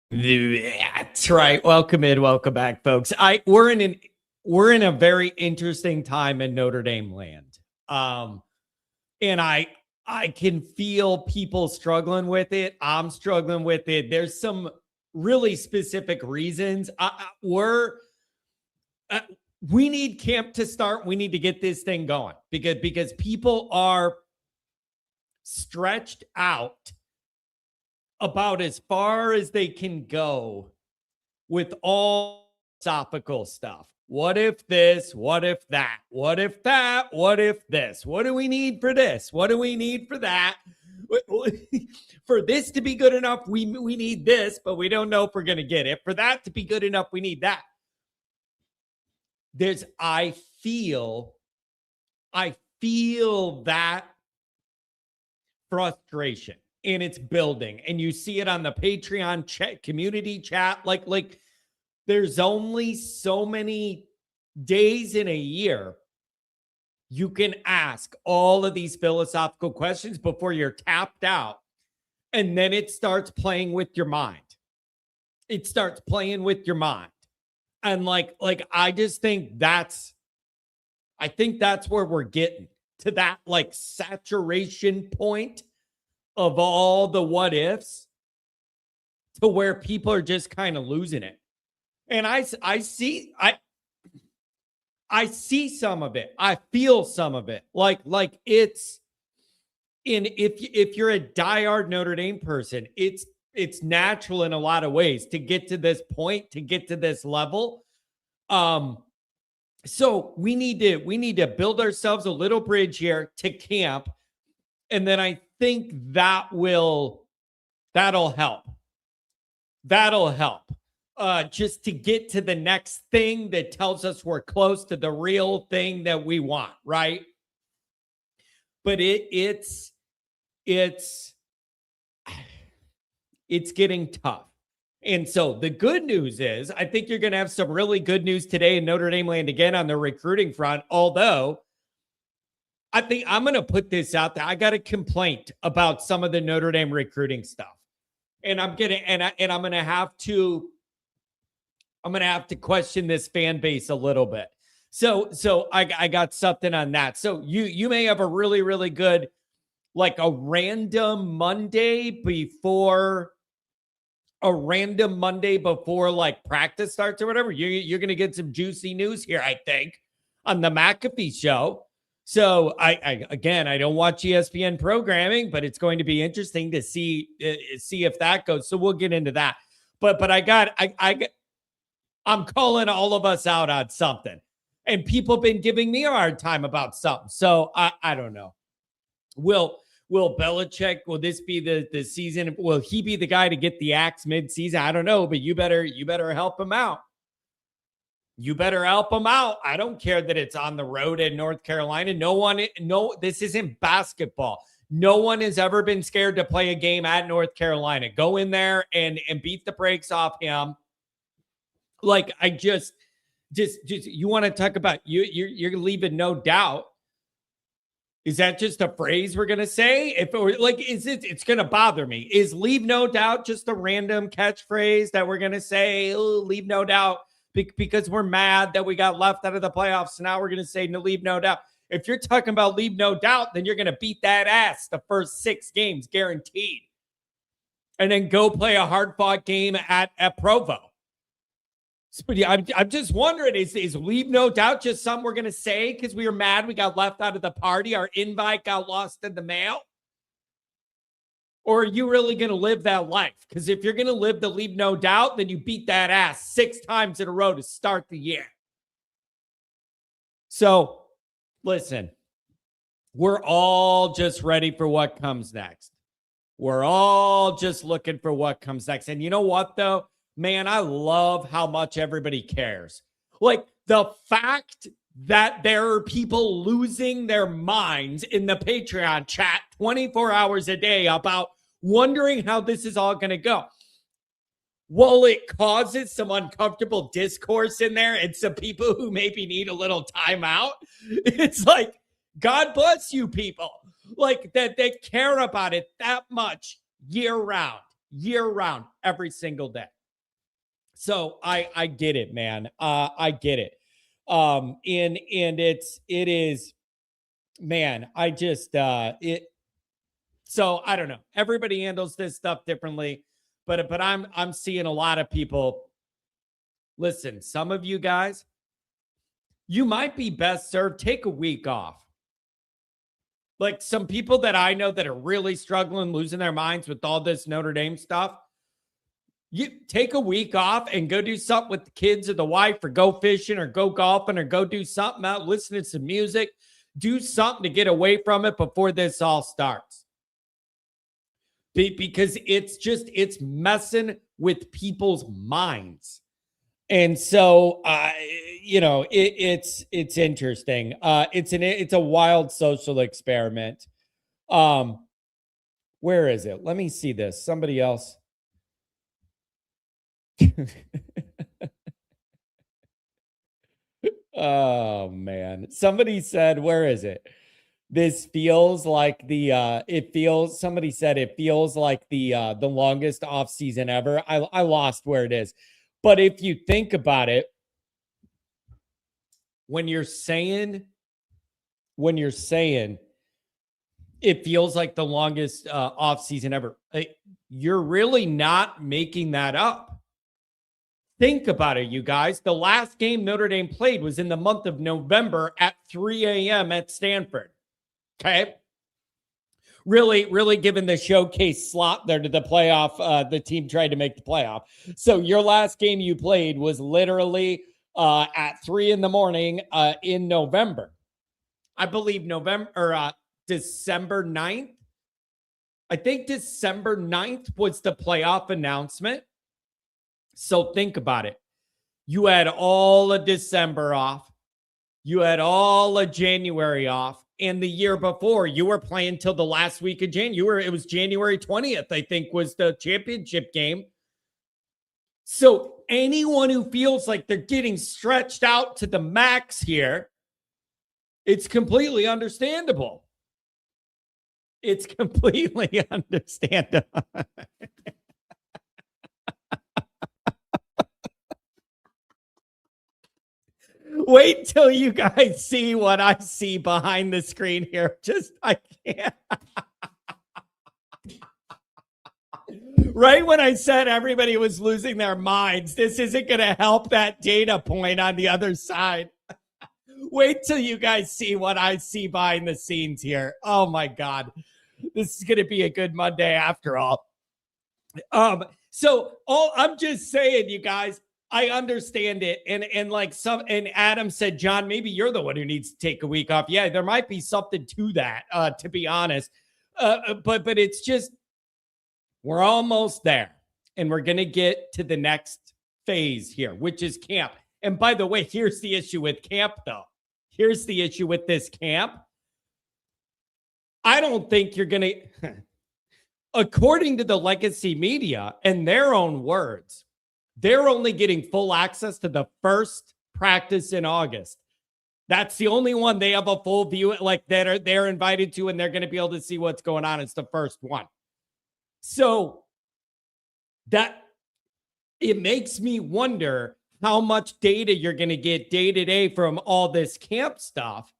That's right. Welcome in, welcome back, folks. We're in a very interesting time in Notre Dame land. And I can feel people struggling with it. I'm struggling with it. There's some really specific reasons. Uh, we need camp to start. We need to get this thing going because people are stretched out about as far as they can go with all philosophical stuff. What if this? What if that? What if that? What if this? What do we need for this? What do we need for that? For this to be good enough, we need this, but we don't know if we're going to get it. For that to be good enough, we need that. I feel that frustration, and it's building, and you see it on the Patreon chat, community chat. Like there's only so many days in a year you can ask all of these philosophical questions before you're tapped out, and then it starts playing with your mind. It starts playing with your mind, and like I just think that's where we're getting to, that like saturation point of all the what ifs, to where people are just kind of losing it. And I see some of it. I feel some of it. Like it's in, if you're a diehard Notre Dame person, it's natural in a lot of ways to get to this point, to get to this level. So we need to build ourselves a little bridge here to camp. And then I think that'll help. That'll help. Just to get to the next thing that tells us we're close to the real thing that we want, right? But it's getting tough. And so the good news is, I think you're going to have some really good news today in Notre Dame land again on the recruiting front. Although I think I'm going to put this out there. I got a complaint about some of the Notre Dame recruiting stuff, and I'm going to have to question this fan base a little bit. So I got something on that. So you may have a really, really good, like a random Monday before like practice starts or whatever. You're going to get some juicy news here, I think, on the McAfee show. So I don't watch ESPN programming, but it's going to be interesting to see if that goes. So we'll get into that. But I'm calling all of us out on something, and people have been giving me a hard time about something. So I don't know. Will Belichick, will this be the season? Will he be the guy to get the axe mid-season? I don't know, but you better help him out. You better help him out. I don't care that it's on the road in North Carolina. This isn't basketball. No one has ever been scared to play a game at North Carolina. Go in there and beat the brakes off him. Like, I just you want to talk about you're leaving no doubt. Is that just a phrase we're going to say? If it were like, it's going to bother me. Is leave no doubt just a random catchphrase that we're going to say? Oh, leave no doubt because we're mad that we got left out of the playoffs. So now we're going to say no, leave no doubt. If you're talking about leave no doubt, then you're going to beat that ass the first 6 games, guaranteed. And then go play a hard-fought game at Provo. But yeah, I'm just wondering, is leave no doubt just something we're going to say because we were mad we got left out of the party, our invite got lost in the mail? Or are you really going to live that life? Because if you're going to live the leave no doubt, then you beat that ass 6 times in a row to start the year. So, listen, we're all just ready for what comes next. We're all just looking for what comes next. And you know what, though? Man, I love how much everybody cares. Like, the fact that there are people losing their minds in the Patreon chat 24 hours a day about wondering how this is all going to go. While it causes some uncomfortable discourse in there and some people who maybe need a little time out, it's like, God bless you people. Like, that they care about it that much year round, every single day. So I get it, man. I get it. And it is, man, I just it so I don't know. Everybody handles this stuff differently, but I'm seeing a lot of people. Listen, some of you guys, you might be best served take a week off. Like some people that I know that are really struggling, losing their minds with all this Notre Dame stuff. You take a week off and go do something with the kids or the wife, or go fishing or go golfing or go do something out, listening to some music. Do something to get away from it before this all starts. Because it's messing with people's minds. And so, it's interesting. It's a wild social experiment. Where is it? Let me see this. Somebody else. Oh man. Somebody said, where is it? This feels like somebody said it feels like the longest off season ever. I lost where it is. But if you think about it, when you're saying it feels like the longest off season ever, you're really not making that up. Think about it, you guys. The last game Notre Dame played was in the month of November at 3 a.m. at Stanford. Okay. Really giving the showcase slot there to the playoff. The team tried to make the playoff. So your last game you played was literally at 3 a.m. In November. I believe December 9th. I think December 9th was the playoff announcement. So think about it. You had all of December off. You had all of January off. And the year before, you were playing till the last week of January. It was January 20th, I think, was the championship game. So anyone who feels like they're getting stretched out to the max here, it's completely understandable. It's completely understandable. Wait till you guys see what I see behind the screen here. I can't. Right when I said everybody was losing their minds, this isn't going to help that data point on the other side. Wait till you guys see what I see behind the scenes here. Oh my God. This is going to be a good Monday after all. I'm just saying, you guys, I understand it. And Adam said, John, maybe you're the one who needs to take a week off. Yeah, there might be something to that, to be honest. But it's just, we're almost there. And we're going to get to the next phase here, which is camp. And by the way, here's the issue with camp, though. Here's the issue with this camp. I don't think you're going to, according to the legacy media and their own words, they're only getting full access to the first practice in August. That's the only one they have a full view, like they're invited to, and they're going to be able to see what's going on. It's the first one. So that it makes me wonder how much data you're going to get day to day from all this camp stuff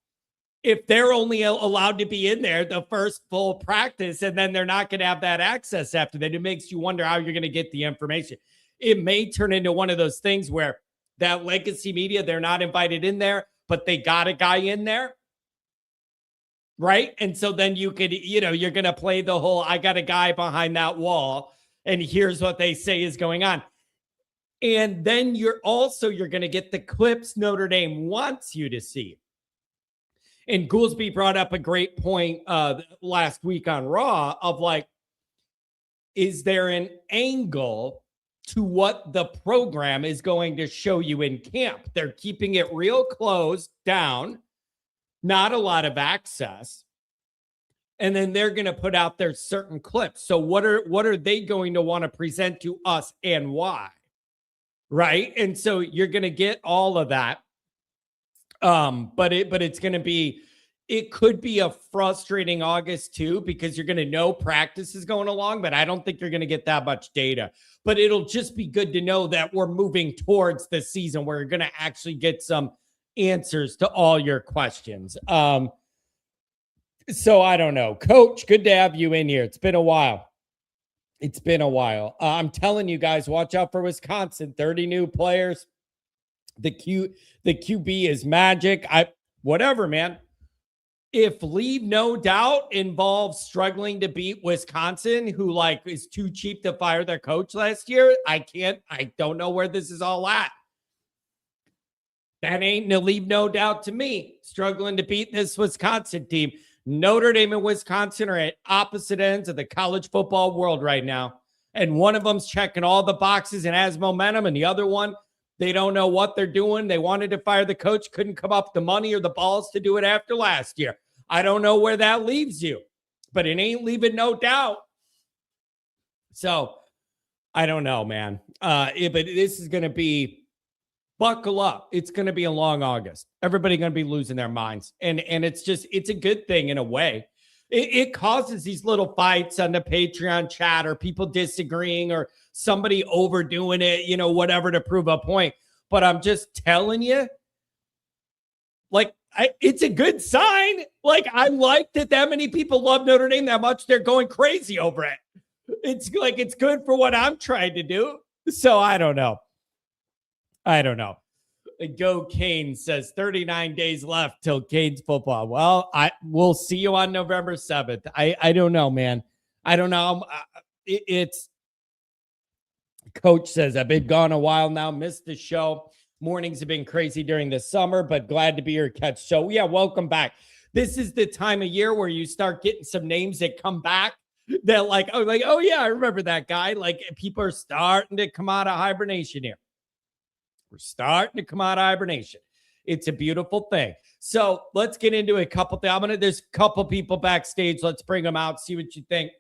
if they're only allowed to be in there the first full practice, and then they're not going to have that access after that. It makes you wonder how you're going to get the information. It may turn into one of those things where that legacy media, they're not invited in there, but they got a guy in there. Right. And so then you could, you're going to play the whole, I got a guy behind that wall and here's what they say is going on. And then you're going to get the clips Notre Dame wants you to see. And Goolsby brought up a great point last week on Raw of like, is there an angle to what the program is going to show you in camp? They're keeping it real closed down, not a lot of access. And then they're going to put out their certain clips. So what are they going to want to present to us and why? Right. And so you're going to get all of that. But it's going to be, it could be a frustrating August too, because you're going to know practice is going along, but I don't think you're going to get that much data. But it'll just be good to know that we're moving towards the season where you're going to actually get some answers to all your questions. So I don't know. Coach, good to have you in here. It's been a while. It's been a while. I'm telling you guys, watch out for Wisconsin. 30 new players. The QB is magic. Whatever, man. If leave no doubt involves struggling to beat Wisconsin, who like is too cheap to fire their coach last year, I don't know where this is all at. That ain't no leave no doubt to me. Struggling to beat this Wisconsin team. Notre Dame and Wisconsin are at opposite ends of the college football world right now. And one of them's checking all the boxes and has momentum. And the other one, they don't know what they're doing. They wanted to fire the coach, couldn't come up with the money or the balls to do it after last year. I don't know where that leaves you, but it ain't leaving no doubt. So I don't know, man. But this is going to be, buckle up. It's going to be a long August. Everybody going to be losing their minds. And it's a good thing in a way. It causes these little fights on the Patreon chat or people disagreeing or somebody overdoing it, whatever to prove a point. But I'm just telling you, like, it's a good sign. Like, I like that many people love Notre Dame that much. They're going crazy over it. It's like, it's good for what I'm trying to do. So I don't know. Go Canes says 39 days left till Canes football. Well, we'll see you on November 7th. I don't know, man. I don't know. It's Coach says, I've been gone a while now, missed the show. Mornings have been crazy during the summer, but glad to be here, catch. So yeah, welcome back. This is the time of year where you start getting some names that come back that oh yeah, I remember that guy. Like, people are starting to come out of hibernation here. We're starting to come out of hibernation. It's a beautiful thing. So let's get into a couple things. There's a couple people backstage. Let's bring them out, see what you think.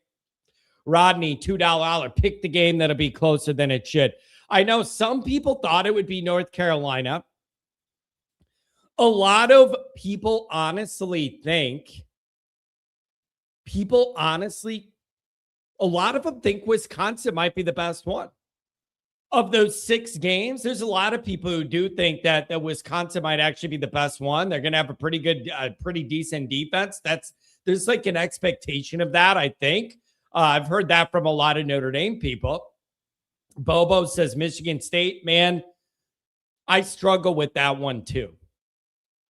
Rodney, $2. Pick the game that'll be closer than it should. I know some people thought it would be North Carolina. A lot of people honestly think, a lot of them think Wisconsin might be the best one. Of those 6 games, there's a lot of people who do think that Wisconsin might actually be the best one. They're going to have a pretty good, pretty decent defense. There's like an expectation of that, I think. I've heard that from a lot of Notre Dame people. Bobo says Michigan State, man, I struggle with that one too.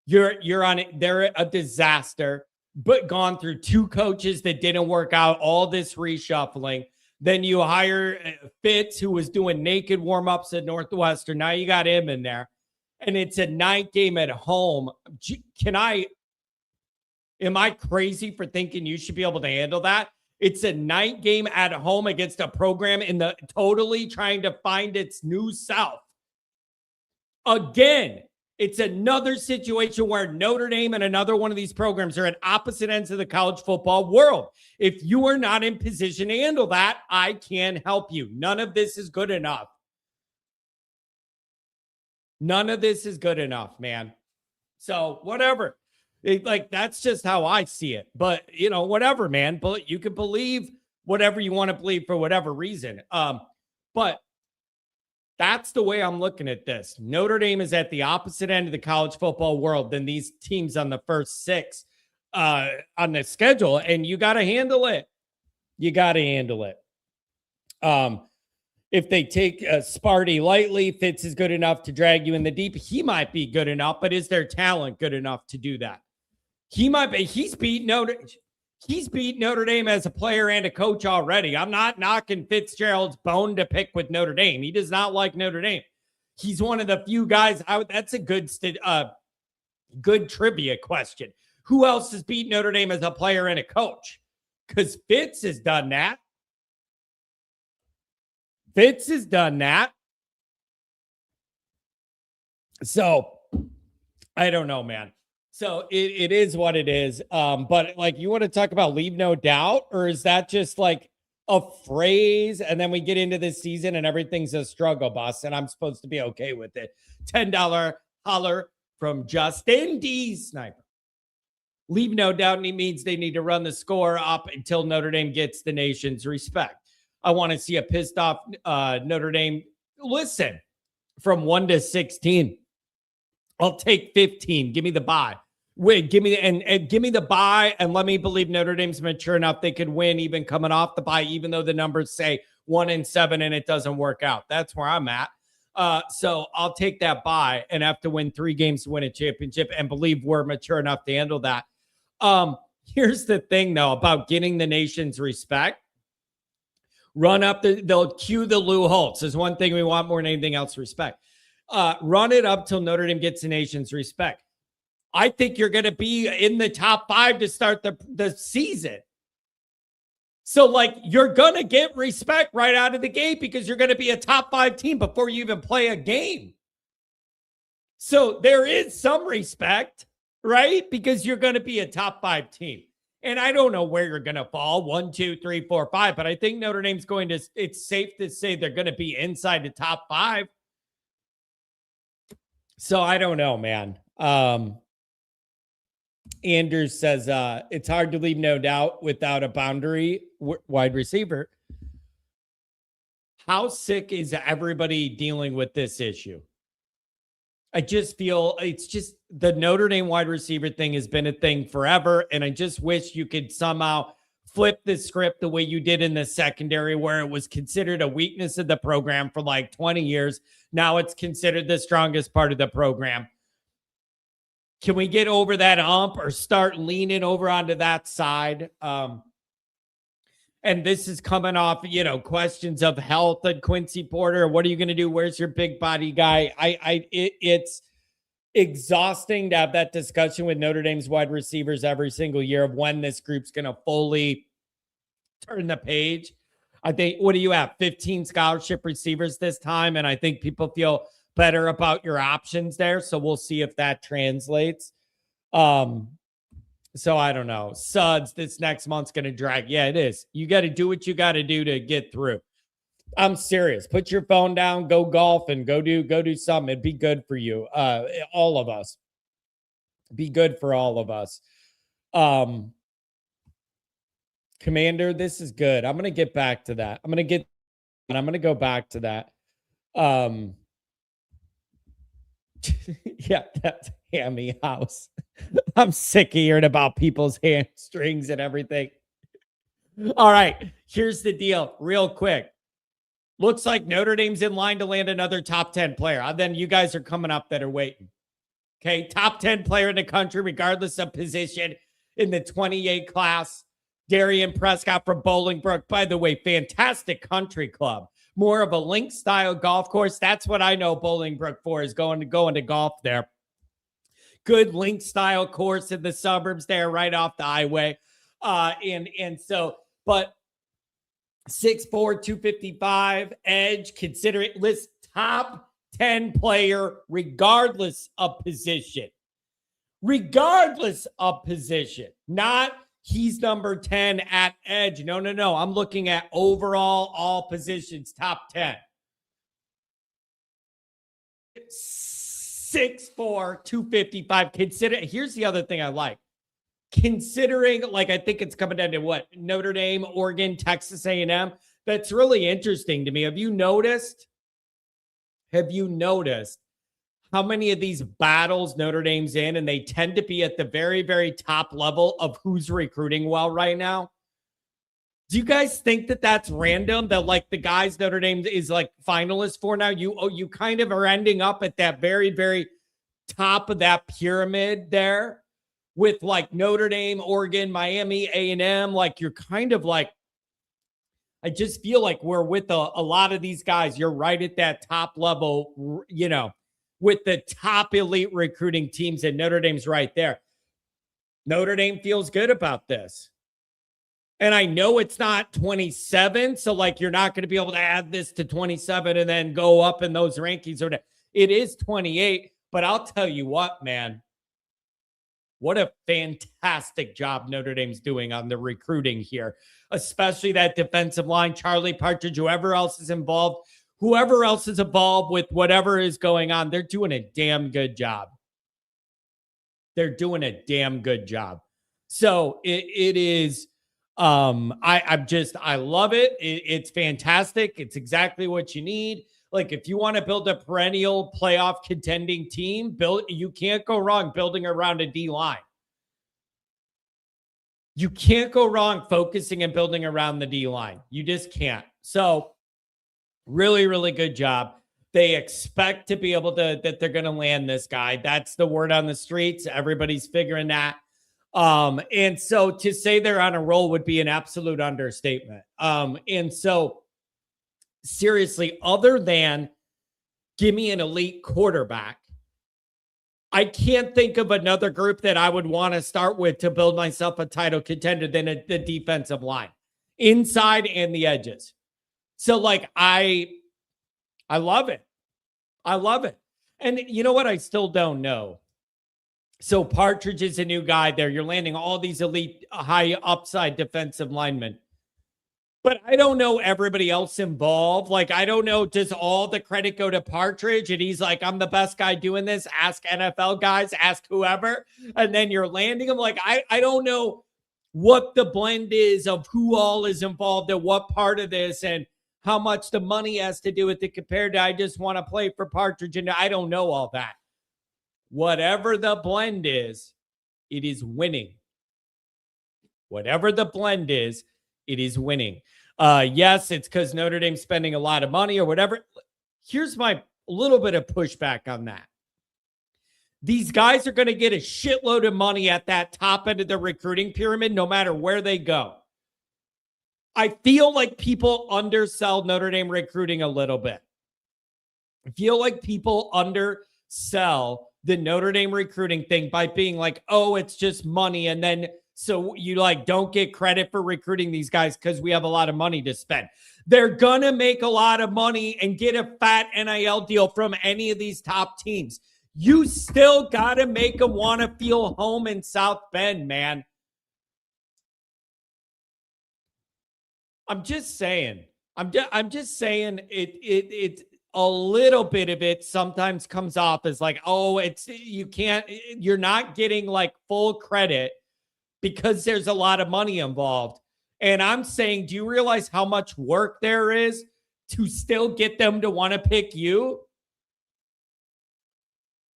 You're on it. They're a disaster, but gone through 2 coaches that didn't work out, all this reshuffling. Then you hire Fitz, who was doing naked warm-ups at Northwestern. Now you got him in there. And it's a night game at home. Am I crazy for thinking you should be able to handle that? It's a night game at home against a program in the totally trying to find its new self. Again, it's another situation where Notre Dame and another one of these programs are at opposite ends of the college football world. If you are not in position to handle that, I can help you. None of this is good enough. None of this is good enough, man. So whatever. That's just how I see it. But, whatever, man. But you can believe whatever you want to believe for whatever reason. But that's the way I'm looking at this. Notre Dame is at the opposite end of the college football world than these teams on the first 6 on the schedule, and you got to handle it. If they take Sparty lightly, Fitz is good enough to drag you in the deep. He might be good enough, but is their talent good enough to do that? He might be. He's beat Notre Dame as a player and a coach already. I'm not knocking Fitzgerald's bone to pick with Notre Dame. He does not like Notre Dame. He's one of the few guys. That's a good trivia question. Who else has beat Notre Dame as a player and a coach? Because Fitz has done that. So I don't know, man. So it is what it is. But you want to talk about leave no doubt, or is that just like a phrase? And then we get into this season and everything's a struggle bus, and I'm supposed to be okay with it. $10 holler from Justin D. Sniper. Leave no doubt means they need to run the score up until Notre Dame gets the nation's respect. I want to see a pissed off Notre Dame. Listen, from 1 to 16, I'll take 15. Give me the bye. Wait, give me the bye, and let me believe Notre Dame's mature enough they could win even coming off the bye, even though the numbers say 1-7 and it doesn't work out. That's where I'm at. So I'll take that bye and have to win 3 games to win a championship and believe we're mature enough to handle that. Here's the thing, though, about getting the nation's respect. Run up they'll cue the Lou Holtz. There's one thing we want more than anything else, respect. Run it up till Notre Dame gets the nation's respect. I think you're going to be in the top 5 to start the season. So, like, you're going to get respect right out of the gate because you're going to be a top 5 team before you even play a game. So there is some respect, right? Because you're going to be a top 5 team. And I don't know where you're going to fall, 1, 2, 3, 4, 5, but I think Notre Dame's going to, it's safe to say they're going to be inside the top 5. So I don't know, man. Anders says, it's hard to leave no doubt without a boundary wide receiver. How sick is everybody dealing with this issue? I just feel it's just the Notre Dame wide receiver thing has been a thing forever. And I just wish you could somehow flip the script the way you did in the secondary, where it was considered a weakness of the program for like 20 years. Now it's considered the strongest part of the program. Can we get over that hump or start leaning over onto that side? And this is coming off, questions of health and Quincy Porter. What are you going to do? Where's your big body guy? It's exhausting to have that discussion with Notre Dame's wide receivers every single year of when this group's going to fully turn the page. I think, what do you have? 15 scholarship receivers this time. And I think people feel better about your options there. So we'll see if that translates. So I don't know. Suds, this next month's going to drag. Yeah, it is. You got to do what you got to do to get through. I'm serious. Put your phone down, go golf, and go do something. It'd be good for you. All of us. Be good for all of us. Commander, this is good. I'm going to get back to that. I'm going to go back to that. Yeah, that's Hammy House. I'm sick of hearing about people's hamstrings and everything. All right, here's the deal real quick. Looks like Notre Dame's in line to land another top 10 player. Then you guys are coming up that are waiting. Okay, top 10 player in the country, regardless of position, in the 28 class. Darian Prescott from Bolingbrook. By the way, fantastic country club. More of a link-style golf course. That's what I know Bolingbrook for, is going to golf there. Good link-style course in the suburbs there, right off the highway. But 6'4", 255, edge, consider it, list top 10 player regardless of position. Regardless of position. Not he's number 10 at edge. No. I'm looking at overall, all positions, top 10. 6'4", 255. Here's the other thing I like. Considering, I think it's coming down to what? Notre Dame, Oregon, Texas A&M. That's really interesting to me. Have you noticed how many of these battles Notre Dame's in, and they tend to be at the very, very top level of who's recruiting well right now? Do you guys think that that's random? That the guys Notre Dame is finalists for now, you kind of are ending up at that very, very top of that pyramid there with Notre Dame, Oregon, Miami, A&M. You're kind of I just feel like we're with a lot of these guys. You're right at that top level, with the top elite recruiting teams, and Notre Dame's right there. Notre Dame feels good about this. And I know it's not 27, so you're not going to be able to add this to 27 and then go up in those rankings. It is 28, but I'll tell you what, man. What a fantastic job Notre Dame's doing on the recruiting here, especially that defensive line, Charlie Partridge, whoever else is involved with whatever is going on. They're doing a damn good job. So it is. I love it. It's fantastic. It's exactly what you need. Like if you want to build a perennial playoff contending team, you can't go wrong building around a D line. You can't go wrong focusing and building around the D line. You just can't. So really, really good job. They expect to be able to, that they're going to land this guy. That's the word on the streets. Everybody's figuring that. And so to say they're on a roll would be an absolute understatement. And so seriously, other than give me an elite quarterback, I can't think of another group that I would want to start with to build myself a title contender than the defensive line, inside and the edges. So like, I love it. I love it. And you know what? I still don't know. So Partridge is a new guy there. You're landing all these elite high upside defensive linemen. But I don't know everybody else involved. Like, I don't know, does all the credit go to Partridge? And he's like, I'm the best guy doing this. Ask NFL guys, ask whoever. And then you're landing them. Like, I don't know what the blend is of who all is involved at what part of this and how much the money has to do with it compared to I just want to play for Partridge. And I don't know all that. Whatever the blend is, it is winning. Whatever the blend is, it is winning. Yes, it's because Notre Dame's spending a lot of money or whatever. Here's my little bit of pushback on that. These guys are going to get a shitload of money at that top end of the recruiting pyramid, no matter where they go. I feel like people undersell Notre Dame recruiting a little bit. I feel like people undersell the Notre Dame recruiting thing by being like, oh, it's just money. And then so you like don't get credit for recruiting these guys because we have a lot of money to spend. They're going to make a lot of money and get a fat NIL deal from any of these top teams. You still got to make them want to feel home in South Bend, man. I'm just saying. I'm just saying it a little bit of it sometimes comes off as like, oh, you're not getting like full credit because there's a lot of money involved. And I'm saying, do you realize how much work there is to still get them to want to pick you?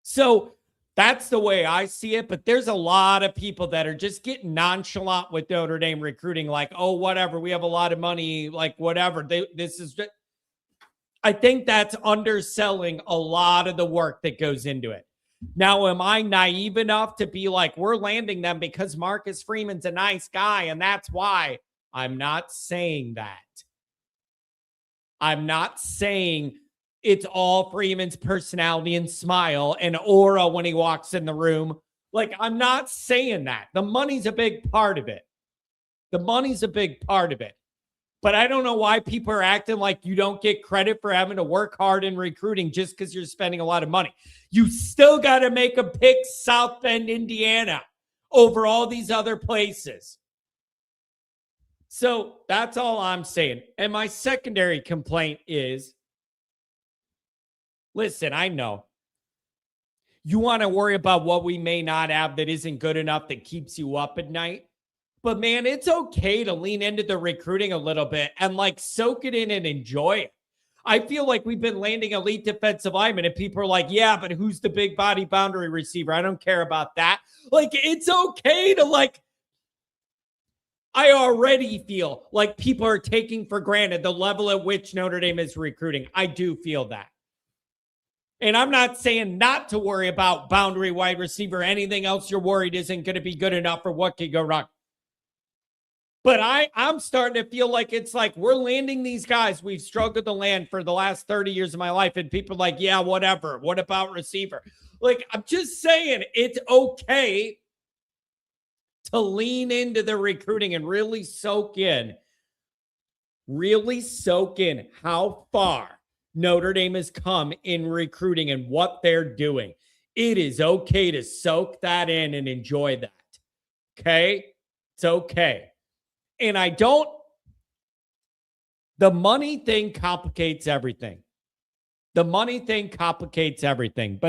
So that's the way I see it. But there's a lot of people that are just getting nonchalant with Notre Dame recruiting. Like, oh, whatever. We have a lot of money. Like, whatever. I think that's underselling a lot of the work that goes into it. Now, am I naive enough to be like, we're landing them because Marcus Freeman's a nice guy and that's why? I'm not saying that. I'm not saying it's all Freeman's personality and smile and aura when he walks in the room. Like, I'm not saying that. The money's a big part of it. The money's a big part of it. But I don't know why people are acting like you don't get credit for having to work hard in recruiting just because you're spending a lot of money. You still got to make a pick South Bend, Indiana over all these other places. So that's all I'm saying. And my secondary complaint is, listen, I know you want to worry about what we may not have that isn't good enough that keeps you up at night. But man, it's okay to lean into the recruiting a little bit and like soak it in and enjoy it. I feel like we've been landing elite defensive linemen and people are like, yeah, but who's the big body boundary receiver? I don't care about that. Like, it's okay to like, I already feel like people are taking for granted the level at which Notre Dame is recruiting. I do feel that. And I'm not saying not to worry about boundary wide receiver, anything else you're worried isn't going to be good enough for what could go wrong. But I'm starting to feel like it's like we're landing these guys we've struggled to land for the last 30 years of my life. And people are like, yeah, whatever. What about receiver? Like, I'm just saying it's okay to lean into the recruiting and really soak in how far Notre Dame has come in recruiting and what they're doing. It is okay to soak that in and enjoy that. Okay? It's okay. And the money thing complicates everything. But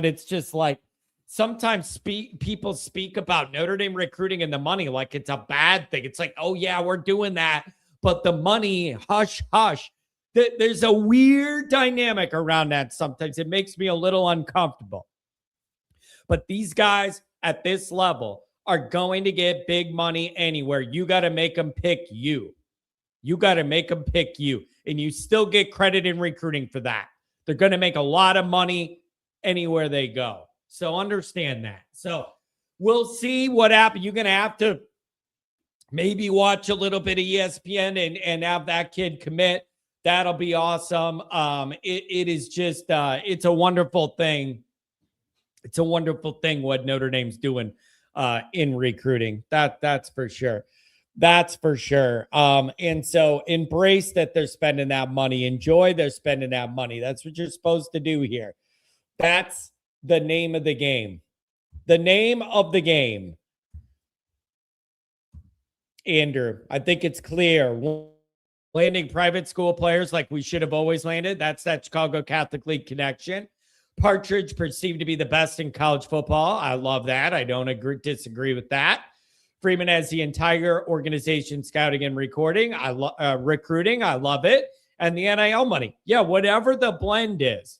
it's just like, sometimes people speak about Notre Dame recruiting and the money like it's a bad thing. It's like, oh yeah, we're doing that, but the money, hush, hush. There's a weird dynamic around that sometimes. It makes me a little uncomfortable. But these guys at this level are going to get big money anywhere. You got to make them pick you. You got to make them pick you. And you still get credit in recruiting for that. They're going to make a lot of money anywhere they go. So understand that. So we'll see what happens. You're going to have to maybe watch a little bit of ESPN and have that kid commit. That'll be awesome. It is just, it's a wonderful thing. It's a wonderful thing what Notre Dame's doing in recruiting. That's for sure. That's for sure. And so embrace that they're spending that money. Enjoy they're spending that money. That's what you're supposed to do here. That's the name of the game. The name of the game. Andrew, I think it's clear. Landing private school players like we should have always landed. That's that Chicago Catholic League connection. Partridge perceived to be the best in college football. I love that. I don't disagree with that. Freeman has the entire organization scouting and recruiting. I love it. And the NIL money. Yeah, whatever the blend is.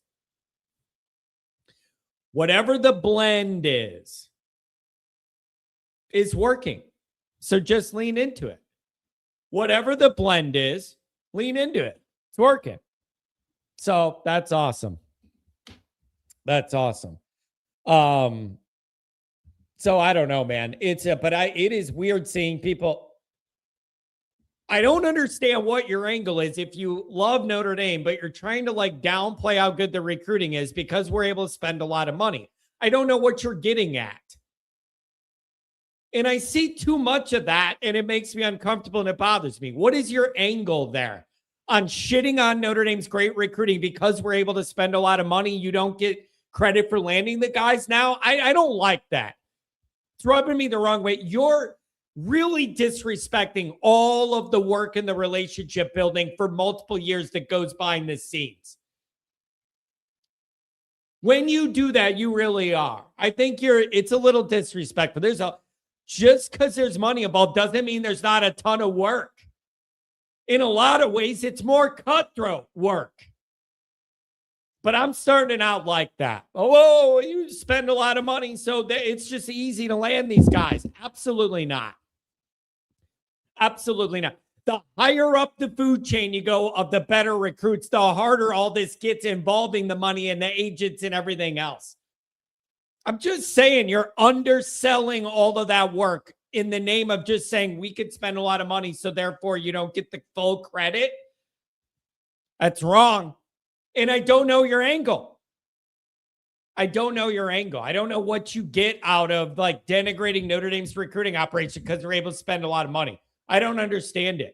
Whatever the blend is working. So just lean into it. Whatever the blend is, lean into it. It's working. So that's awesome. That's awesome. So I don't know, man. It is weird seeing people. I don't understand what your angle is if you love Notre Dame, but you're trying to like downplay how good the recruiting is because we're able to spend a lot of money. I don't know what you're getting at. And I see too much of that, and it makes me uncomfortable and it bothers me. What is your angle there on shitting on Notre Dame's great recruiting because we're able to spend a lot of money? You don't get credit for landing the guys now? I don't like that. It's rubbing me the wrong way. You're really disrespecting all of the work in the relationship building for multiple years that goes behind the scenes. When you do that, you really are. I think it's a little disrespectful. Just because there's money involved doesn't mean there's not a ton of work. In a lot of ways, it's more cutthroat work. But I'm starting out like that. Oh, you spend a lot of money, so it's just easy to land these guys. Absolutely not. Absolutely not. The higher up the food chain you go of the better recruits, the harder all this gets involving the money and the agents and everything else. I'm just saying you're underselling all of that work in the name of just saying we could spend a lot of money, so therefore you don't get the full credit. That's wrong. And I don't know your angle. I don't know your angle. I don't know what you get out of like denigrating Notre Dame's recruiting operation because they're able to spend a lot of money. I don't understand it.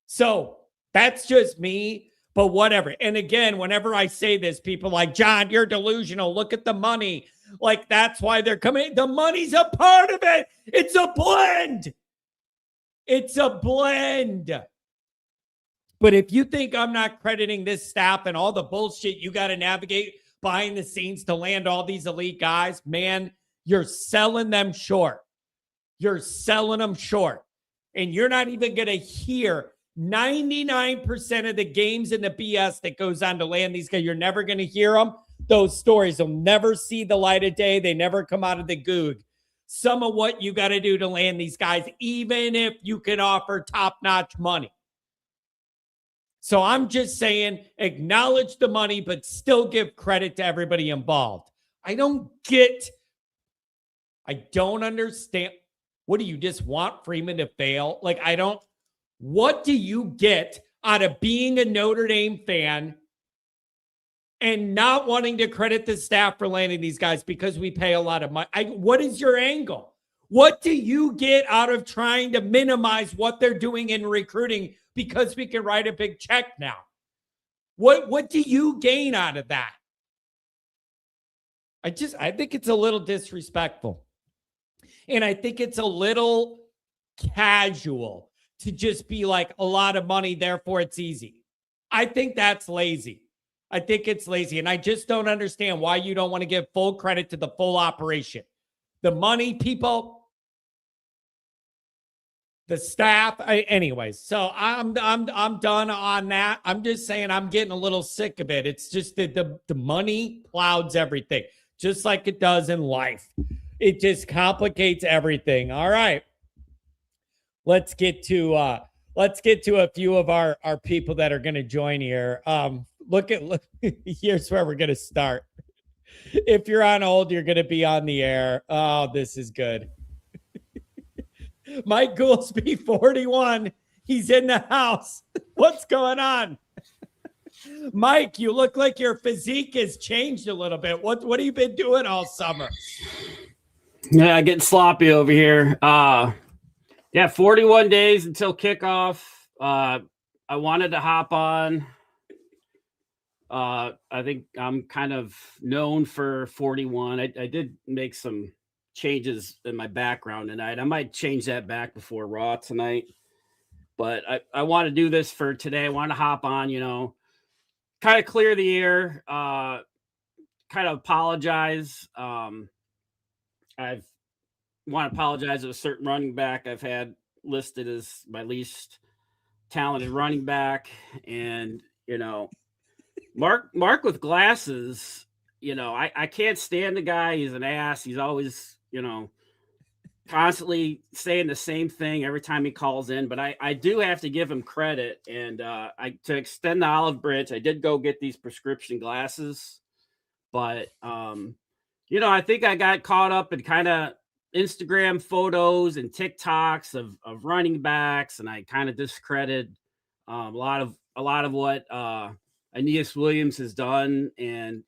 So that's just me, but whatever. And again, whenever I say this, people like, John, you're delusional. Look at the money. Like, that's why they're coming. The money's a part of it. It's a blend. It's a blend. But if you think I'm not crediting this staff and all the bullshit you got to navigate behind the scenes to land all these elite guys, man, you're selling them short. You're selling them short. And you're not even going to hear 99% of the games in the BS that goes on to land these guys. You're never going to hear them. Those stories will never see the light of day. They never come out of the goog. Some of what you got to do to land these guys, even if you can offer top-notch money. So I'm just saying, acknowledge the money, but still give credit to everybody involved. I don't understand. What do you just want Freeman to fail? Like, what do you get out of being a Notre Dame fan and not wanting to credit the staff for landing these guys because we pay a lot of money? What is your angle? What do you get out of trying to minimize what they're doing in recruiting because we can write a big check now? What do you gain out of that? I think it's a little disrespectful. And I think it's a little casual to just be like a lot of money, therefore it's easy. I think that's lazy. I think it's lazy. And I just don't understand why you don't want to give full credit to the full operation. The money, people, the staff. Anyways, so I'm done on that. I'm just saying I'm getting a little sick of it. It's just that the money clouds everything, just like it does in life. It just complicates everything. All right. Let's get to a few of our people that are going to join here. Look, here's where we're going to start. If you're on hold, you're going to be on the air. Oh, this is good. Mike Goolsby, 41. He's in the house. What's going on? Mike, you look like your physique has changed a little bit. What have you been doing all summer? Yeah, getting sloppy over here. 41 days until kickoff. I wanted to hop on. I think I'm kind of known for 41. I did make some changes in my background tonight. I might change that back before Raw tonight. But I want to do this for today. I want to hop on, kind of clear the air, kind of apologize. I want to apologize to a certain running back I've had listed as my least talented running back. And, Mark with glasses, I can't stand the guy. He's an ass. He's always, constantly saying the same thing every time he calls in. But I do have to give him credit. And to extend the olive branch, I did go get these prescription glasses. But, I think I got caught up in kind of Instagram photos and TikToks of running backs, and I kind of discredited a lot of what Aeneas Williams has done, and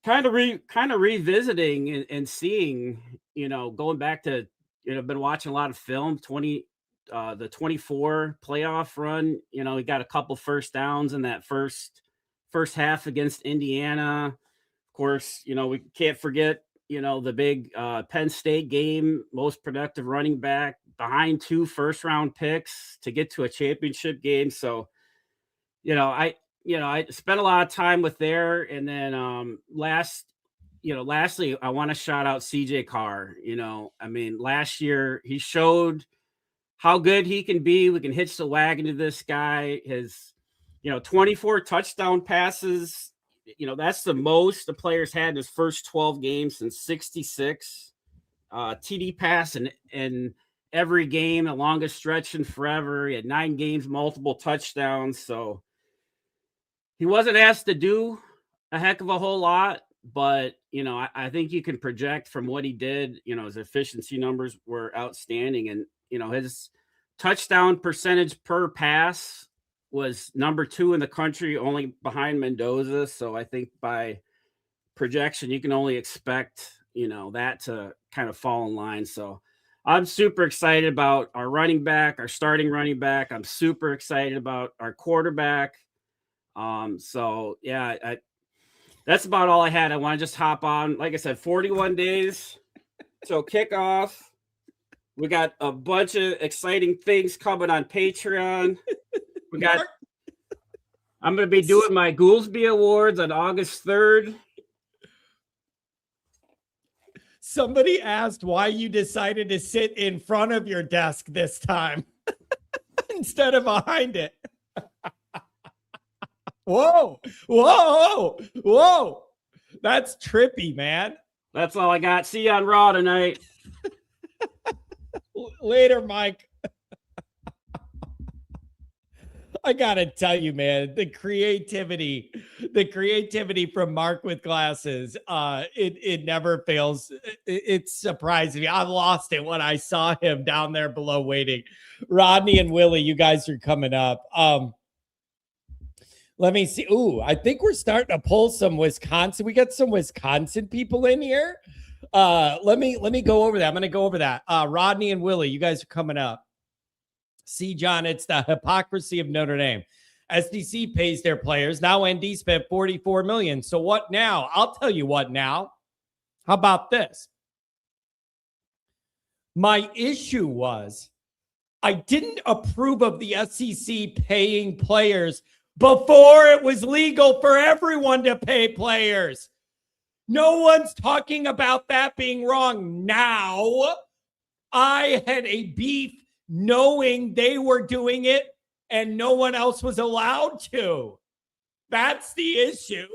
kind of revisiting and seeing, going back to been watching a lot of film. The 24 playoff run, he got a couple first downs in that first half against Indiana. Of course, we can't forget the big Penn State game, most productive running back behind 2 first-round picks to get to a championship game. So, I spent a lot of time with there. And then lastly, I want to shout out CJ Carr. Last year he showed how good he can be. We can hitch the wagon to this guy. His, 24 touchdown passes. That's the most the player's had in his first 12 games since 66. TD pass in every game, the longest stretch in forever. He had 9 games, multiple touchdowns. So he wasn't asked to do a heck of a whole lot, but, I think you can project from what he did. His efficiency numbers were outstanding. And, his touchdown percentage per pass was number 2 in the country, only behind Mendoza. So I think by projection, you can only expect, that to kind of fall in line. So I'm super excited about our running back, our starting running back. I'm super excited about our quarterback. So yeah, that's about all I had. I want to just hop on. Like I said, 41 days till kickoff. We got a bunch of exciting things coming on Patreon. I'm going to be doing my Goolsby Awards on August 3rd. Somebody asked why you decided to sit in front of your desk this time instead of behind it. Whoa. That's trippy, man. That's all I got. See you on Raw tonight. Later, Mike. I gotta tell you, man, the creativity from Mark with glasses, it never fails. It's surprising me. I lost it when I saw him down there below waiting. Rodney and Willie, you guys are coming up. Let me see. Ooh, I think we're starting to pull some Wisconsin. We got some Wisconsin people in here. Let me go over that. I'm going to go over that. Rodney and Willie, you guys are coming up. See, John, it's the hypocrisy of Notre Dame. SDC pays their players. Now ND spent $44 million. So what now? I'll tell you what now. How about this? My issue was I didn't approve of the SEC paying players before it was legal for everyone to pay players. No one's talking about that being wrong now. I had a beef knowing they were doing it and no one else was allowed to. That's the issue.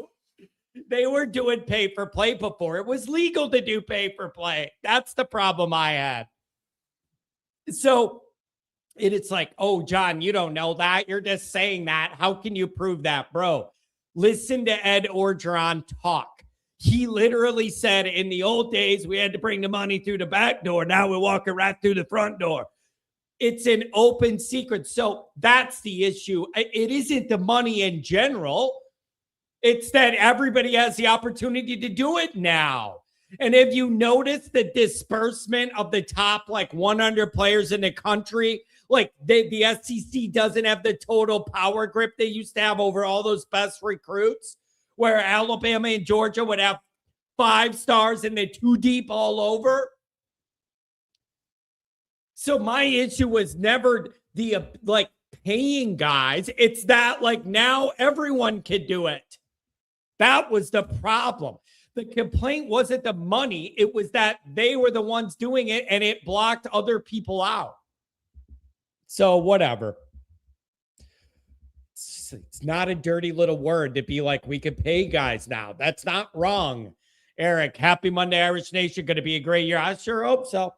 They were doing pay for play before it was legal to do pay for play. That's the problem I had. So it's like, oh, John, you don't know that. You're just saying that. How can you prove that, bro? Listen to Ed Orgeron talk. He literally said in the old days, we had to bring the money through the back door. Now we're walking right through the front door. It's an open secret. So that's the issue. It isn't the money in general. It's that everybody has the opportunity to do it now. And if you notice the disbursement of the top like 100 players in the country, like the SEC doesn't have the total power grip they used to have over all those best recruits, where Alabama and Georgia would have 5 stars and they're too deep all over. So my issue was never the like paying guys. It's that like now everyone can do it. That was the problem. The complaint wasn't the money. It was that they were the ones doing it and it blocked other people out. So whatever. It's not a dirty little word to be like, we could pay guys now. That's not wrong. Eric, happy Monday, Irish Nation. Going to be a great year. I sure hope so.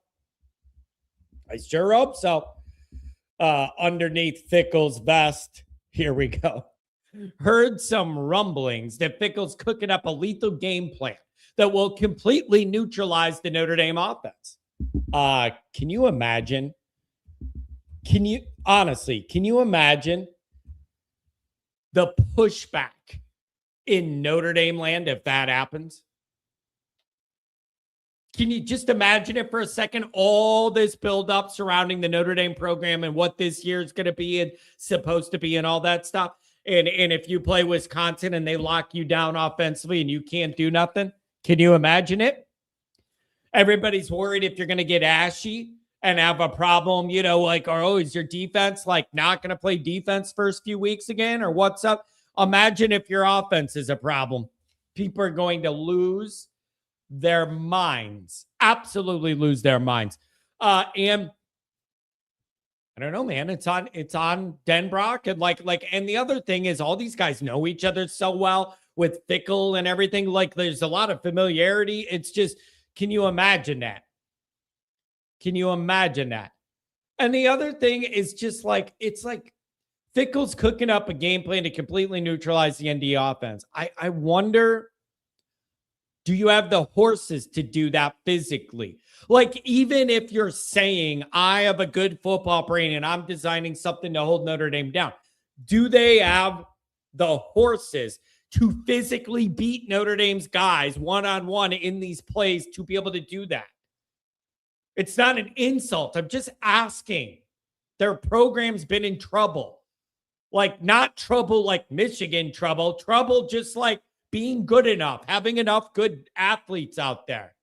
Underneath Fickle's vest. Here we go. Heard some rumblings that Fickle's cooking up a lethal game plan that will completely neutralize the Notre Dame offense. Can you imagine? Can you imagine the pushback in Notre Dame land if that happens? Can you just imagine it for a second? All this buildup surrounding the Notre Dame program and what this year is going to be and supposed to be and all that stuff. And if you play Wisconsin and they lock you down offensively and you can't do nothing, can you imagine it? Everybody's worried if you're going to get ashy and have a problem, like, oh, is your defense like not going to play defense first few weeks again or what's up? Imagine if your offense is a problem. People are going to lose their minds, absolutely lose their minds. And I don't know, man. It's on Denbrock and and the other thing is all these guys know each other so well with Fickle and everything. Like there's a lot of familiarity. It's just, can you imagine that? Can you imagine that? And the other thing is just like, it's like Fickle's cooking up a game plan to completely neutralize the ND offense. I wonder, do you have the horses to do that physically? Like, even if you're saying, I have a good football brain and I'm designing something to hold Notre Dame down, do they have the horses to physically beat Notre Dame's guys one-on-one in these plays to be able to do that? It's not an insult. I'm just asking. Their program's been in trouble. Like, not trouble like Michigan trouble just like being good enough, having enough good athletes out there.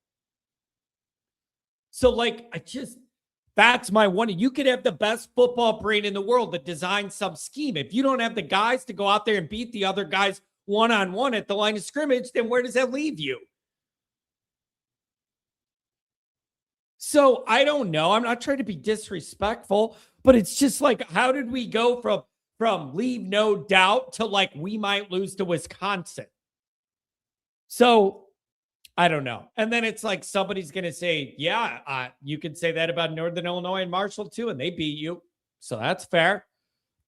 So, like, that's my one. You could have the best football brain in the world that designs some scheme. If you don't have the guys to go out there and beat the other guys one-on-one at the line of scrimmage, then where does that leave you? So, I don't know. I'm not trying to be disrespectful, but it's just like, how did we go from leave no doubt to like we might lose to Wisconsin? So, I don't know. And then it's like somebody's going to say, yeah, you could say that about Northern Illinois and Marshall too, and they beat you. So that's fair.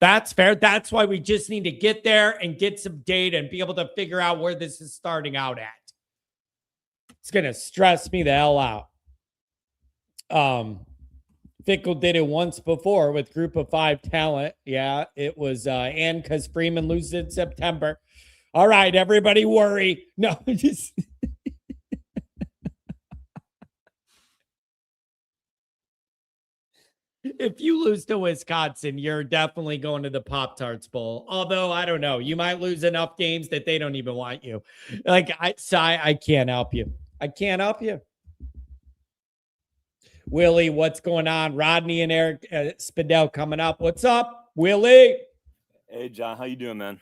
That's fair. That's why we just need to get there and get some data and be able to figure out where this is starting out at. It's going to stress me the hell out. Fickle did it once before with Group of 5 talent. Yeah, it was and because Freeman loses in September. All right, everybody worry. No, just... If you lose to Wisconsin, you're definitely going to the Pop-Tarts Bowl. Although, I don't know. You might lose enough games that they don't even want you. Like, I can't help you. I can't help you. Willie, what's going on? Rodney and Eric Spadell coming up. What's up, Willie? Hey John, how you doing, man?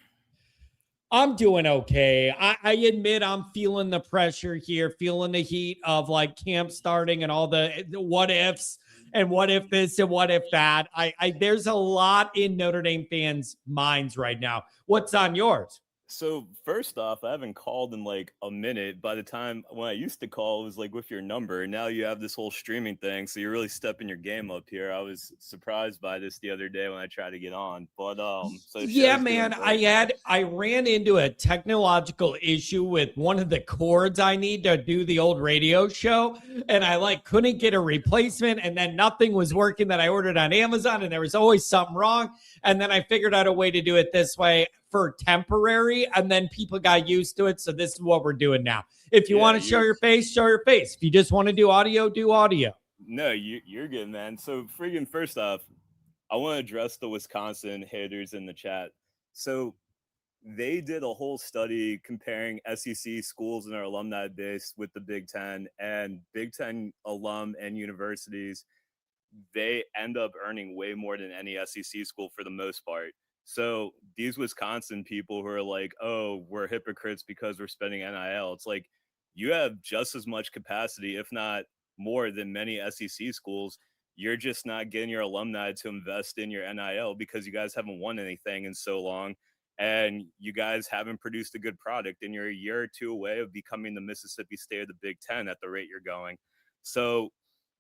I'm doing okay. I admit I'm feeling the pressure here, feeling the heat of like camp starting and all the what ifs and what if this and what if that. There's a lot in Notre Dame fans' minds right now. What's on yours? So first off, I haven't called in like a minute. By the time when I used to call, it was like with your number. Now you have this whole streaming thing, so you're really stepping your game up here. I was surprised by this the other day when I tried to get on. But so the Yeah, show's doing man. great. I ran into a technological issue with one of the cords I need to do the old radio show, and I like couldn't get a replacement, and then nothing was working that I ordered on Amazon, and there was always something wrong. And then I figured out a way to do it this way for temporary, and then people got used to it. So this is what we're doing now. If you Yeah, want to show you're your face, show your face. If you just want to do audio, do audio. no, you're good, man. So freaking first off, I want to address the Wisconsin haters in the chat. So they did a whole study comparing SEC schools and our alumni base with the Big Ten, and Big Ten alum and universities, they end up earning way more than any SEC school for the most part. So these Wisconsin people who are like, oh, we're hypocrites because we're spending NIL, it's like you have just as much capacity, if not more, than many SEC schools. You're just not getting your alumni to invest in your NIL because you guys haven't won anything in so long, and you guys haven't produced a good product, and you're a year or two away of becoming the Mississippi State of the Big Ten at the rate you're going. So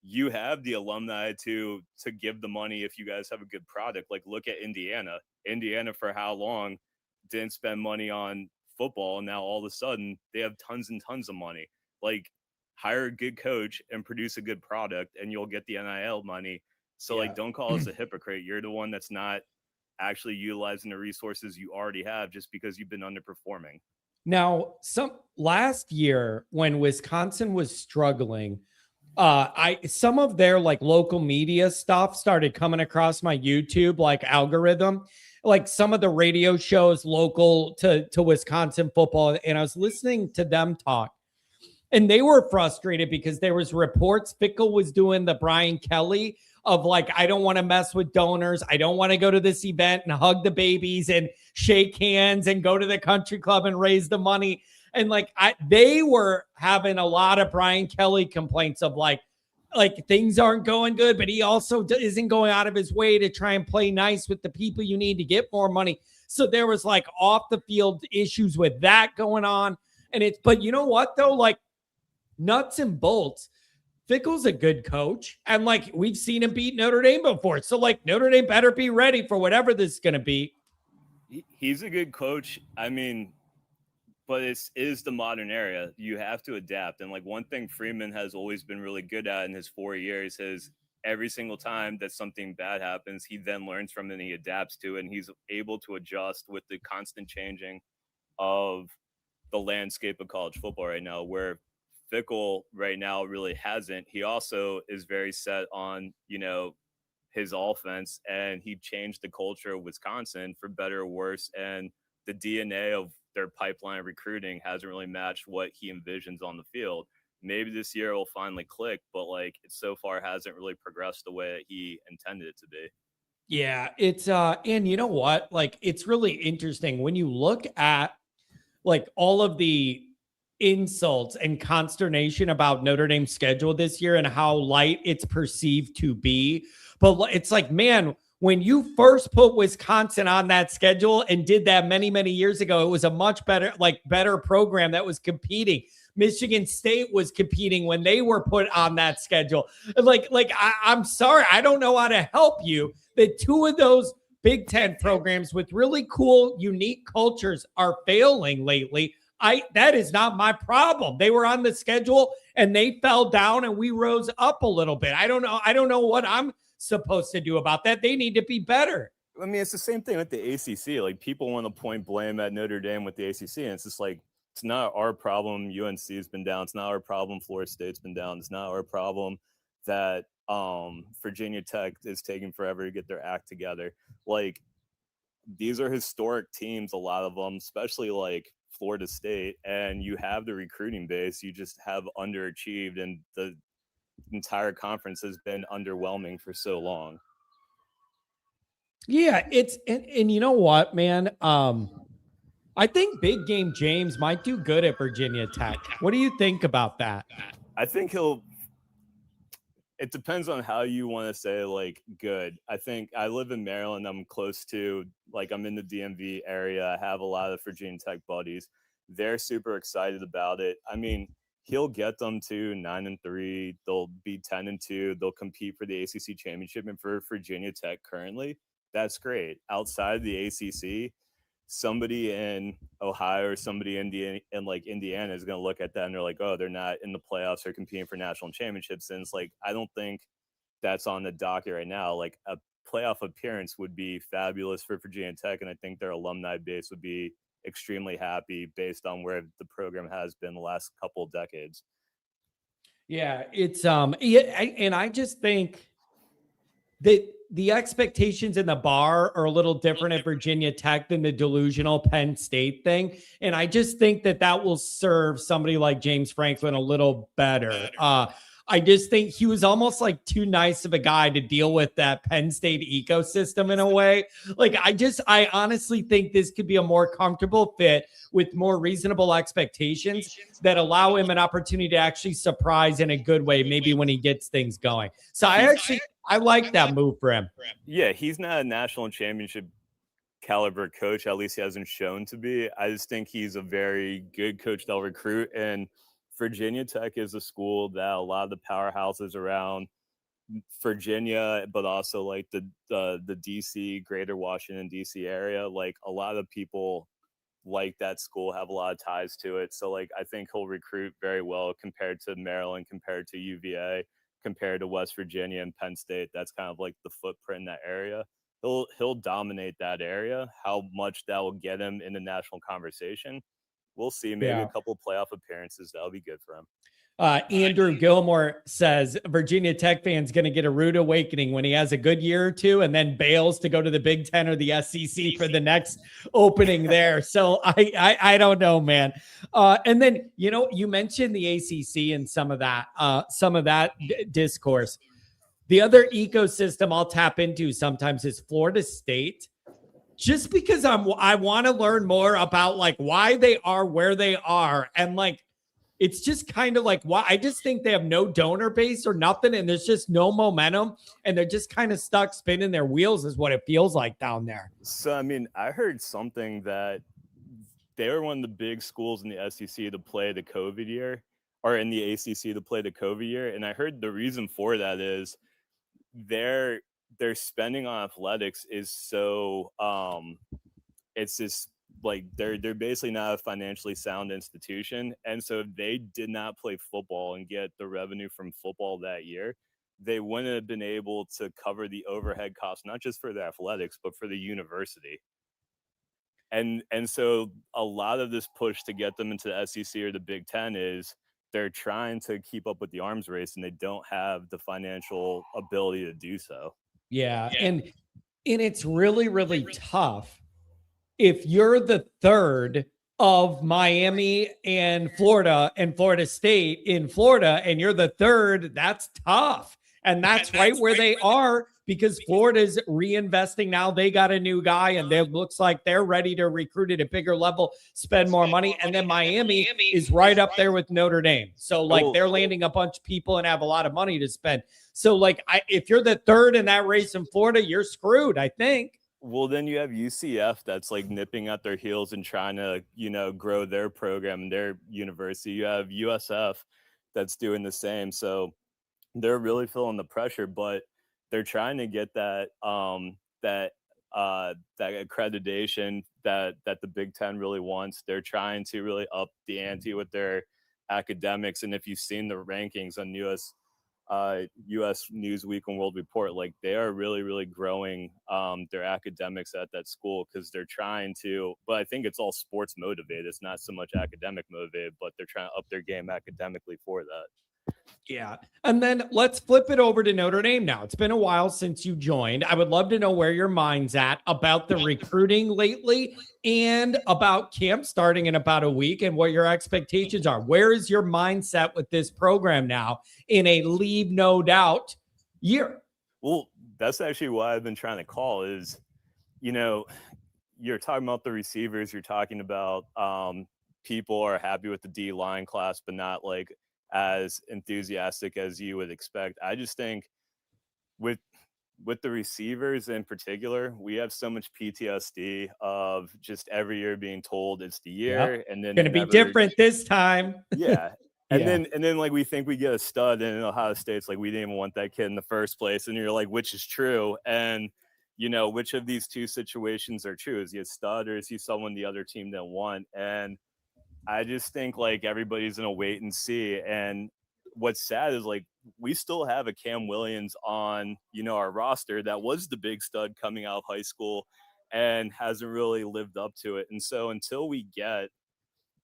you have the alumni to give the money if you guys have a good product. Like look at Indiana for how long didn't spend money on football, and now all of a sudden they have tons and tons of money. Like hire a good coach and produce a good product and you'll get the NIL money. So like Yeah. don't call us a hypocrite. You're the one that's not actually utilizing the resources you already have just because you've been underperforming. Now, some last year when Wisconsin was struggling, I some of their like local media stuff started coming across my YouTube like algorithm, like some of the radio shows local to Wisconsin football, and I was listening to them talk, and they were frustrated because there was reports Fickle was doing the Brian Kelly of like, I don't want to mess with donors, I don't want to go to this event and hug the babies and shake hands and go to the country club and raise the money. And like they were having a lot of Brian Kelly complaints of like things aren't going good, but he also isn't going out of his way to try and play nice with the people you need to get more money. So there was like off the field issues with that going on. And it's, but you know what though? Like nuts and bolts, Fickle's a good coach. And like we've seen him beat Notre Dame before. So like Notre Dame better be ready for whatever this is going to be. He's a good coach. I mean, but it is the modern era. You have to adapt. And like one thing Freeman has always been really good at in his 4 years is every single time that something bad happens, he then learns from it and he adapts to it. And he's able to adjust with the constant changing of the landscape of college football right now, where Fickle right now really hasn't. He also is very set on, his offense, and he changed the culture of Wisconsin for better or worse. And the DNA of their pipeline recruiting hasn't really matched what he envisions on the field. Maybe this year will finally click, but like it so far hasn't really progressed the way that he intended it to be. Yeah, it's and you know what? Like it's really interesting when you look at like all of the insults and consternation about Notre Dame's schedule this year and how light it's perceived to be. But it's like, man, when you first put Wisconsin on that schedule and did that many, many years ago, it was a much better program that was competing. Michigan State was competing when they were put on that schedule. I'm sorry, I don't know how to help you. That two of those Big Ten programs with really cool, unique cultures are failing lately. That is not my problem. They were on the schedule and they fell down and we rose up a little bit. I don't know. I don't know what I'm supposed to do about that. They need to be better. I mean, it's the same thing with the ACC. Like people want to point blame at Notre Dame with the ACC, and it's just like it's not our problem. UNC has been down. It's not our problem. Florida State's been down. It's not our problem that Virginia Tech is taking forever to get their act together. Like these are historic teams, a lot of them, especially like Florida State, and you have the recruiting base. You just have underachieved, and the entire conference has been underwhelming for so long. Yeah, and you know what, man? I think Big Game James might do good at Virginia Tech. What do you think about that? I think it depends on how you want to say like good. I think I live in Maryland. I'm close to, like, I'm in the DMV area. I have a lot of Virginia Tech buddies. They're super excited about it. I mean, he'll get them to 9-3. They'll be 10-2. They'll compete for the ACC championship. And for Virginia Tech currently, that's great. Outside of the ACC, somebody in Ohio or somebody in like Indiana is going to look at that and they're like, oh, they're not in the playoffs or competing for national championships. And it's like, I don't think that's on the docket right now. Like, a playoff appearance would be fabulous for Virginia Tech. And I think their alumni base would be extremely happy based on where the program has been the last couple of decades. Yeah, it's and I just think that the expectations in the bar are a little different at Virginia Tech than the delusional Penn State thing. And I just think that will serve somebody like James Franklin a little better. I just think he was almost like too nice of a guy to deal with that Penn State ecosystem in a way. Like, I honestly think this could be a more comfortable fit with more reasonable expectations that allow him an opportunity to actually surprise in a good way, maybe when he gets things going. So I like that move for him. Yeah, he's not a national championship caliber coach. At least he hasn't shown to be. I just think he's a very good coach they'll recruit. And Virginia Tech is a school that a lot of the powerhouses around Virginia, but also like the DC, greater Washington, DC area, like a lot of people like that school, have a lot of ties to it. So like, I think he'll recruit very well compared to Maryland, compared to UVA, compared to West Virginia and Penn State. That's kind of like the footprint in that area. He'll dominate that area. How much that will get him in the national conversation, we'll see. Maybe a couple of playoff appearances, that'll be good for him. Andrew Gilmore says Virginia Tech fans going to get a rude awakening when he has a good year or two and then bails to go to the Big Ten or the SEC for the next opening there. So I don't know, man. And then, you mentioned the ACC and some of that discourse. The other ecosystem I'll tap into sometimes is Florida State, just because I want to learn more about like why they are where they are. And like, it's just kind of like, why I just think they have no donor base or nothing. And there's just no momentum and they're just kind of stuck spinning their wheels is what it feels like down there. So, I mean, I heard something that they were one of the big schools in the SEC to play the COVID year, or in the ACC to play the COVID year. And I heard the reason for that is their spending on athletics is so, it's just, like they're basically not a financially sound institution. And so if they did not play football and get the revenue from football that year, they wouldn't have been able to cover the overhead costs, not just for the athletics, but for the university. And so a lot of this push to get them into the SEC or the Big Ten is they're trying to keep up with the arms race and they don't have the financial ability to do so. Yeah. And it's really, really tough. If you're the third of Miami and Florida State in Florida, and you're the third, that's tough. And that's right where they are, because Florida's reinvesting now. They got a new guy and it looks like they're ready to recruit at a bigger level, spend more money. And then Miami is right up there with Notre Dame. So like they're landing a bunch of people and have a lot of money to spend. So like if you're the third in that race in Florida, you're screwed, I think. Well, then you have UCF that's like nipping at their heels and trying to, grow their program and their university. You have USF that's doing the same. So they're really feeling the pressure, but they're trying to get that that accreditation that the Big Ten really wants. They're trying to really up the ante with their academics. And if you've seen the rankings on US Newsweek and World Report, like they are really, really growing their academics at that school, because they're trying to, but I think it's all sports motivated. It's not so much academic motivated, but they're trying to up their game academically for that. Yeah. And then let's flip it over to Notre Dame now. It's been a while since you joined. I would love to know where your mind's at about the recruiting lately and about camp starting in about a week and what your expectations are. Where is your mindset with this program now in a leave no doubt year? Well, that's actually why I've been trying to call is you know, you're talking about the receivers. You're talking about people are happy with the D line class, but not like as enthusiastic as you would expect. I just think with the receivers in particular, we have so much PTSD of just every year being told it's the Yep. year, and then Gonna it be never. different this time. Yeah. Yeah. And then like we think we get a stud in Ohio State's like we didn't even want that kid in the first place. And you're like, which is true? And which of these two situations are true? Is he a stud or is he someone the other team didn't want? And I just think like everybody's gonna wait and see. And what's sad is like we still have a Cam Williams on, our roster that was the big stud coming out of high school and hasn't really lived up to it. And so until we get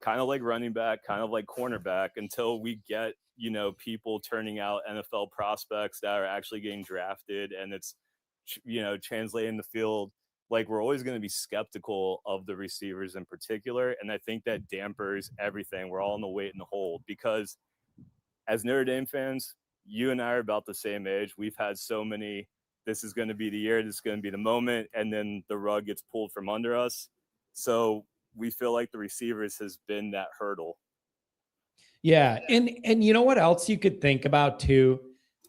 kind of like running back, kind of like cornerback, until we get, people turning out NFL prospects that are actually getting drafted and it's, translating the field, like we're always going to be skeptical of the receivers in particular. And I think that dampers everything. We're all in the wait and the hold because as Notre Dame fans, you and I are about the same age. We've had so many, this is going to be the year, this is going to be the moment, and then the rug gets pulled from under us. So we feel like the receivers has been that hurdle. Yeah. And you know what else you could think about too?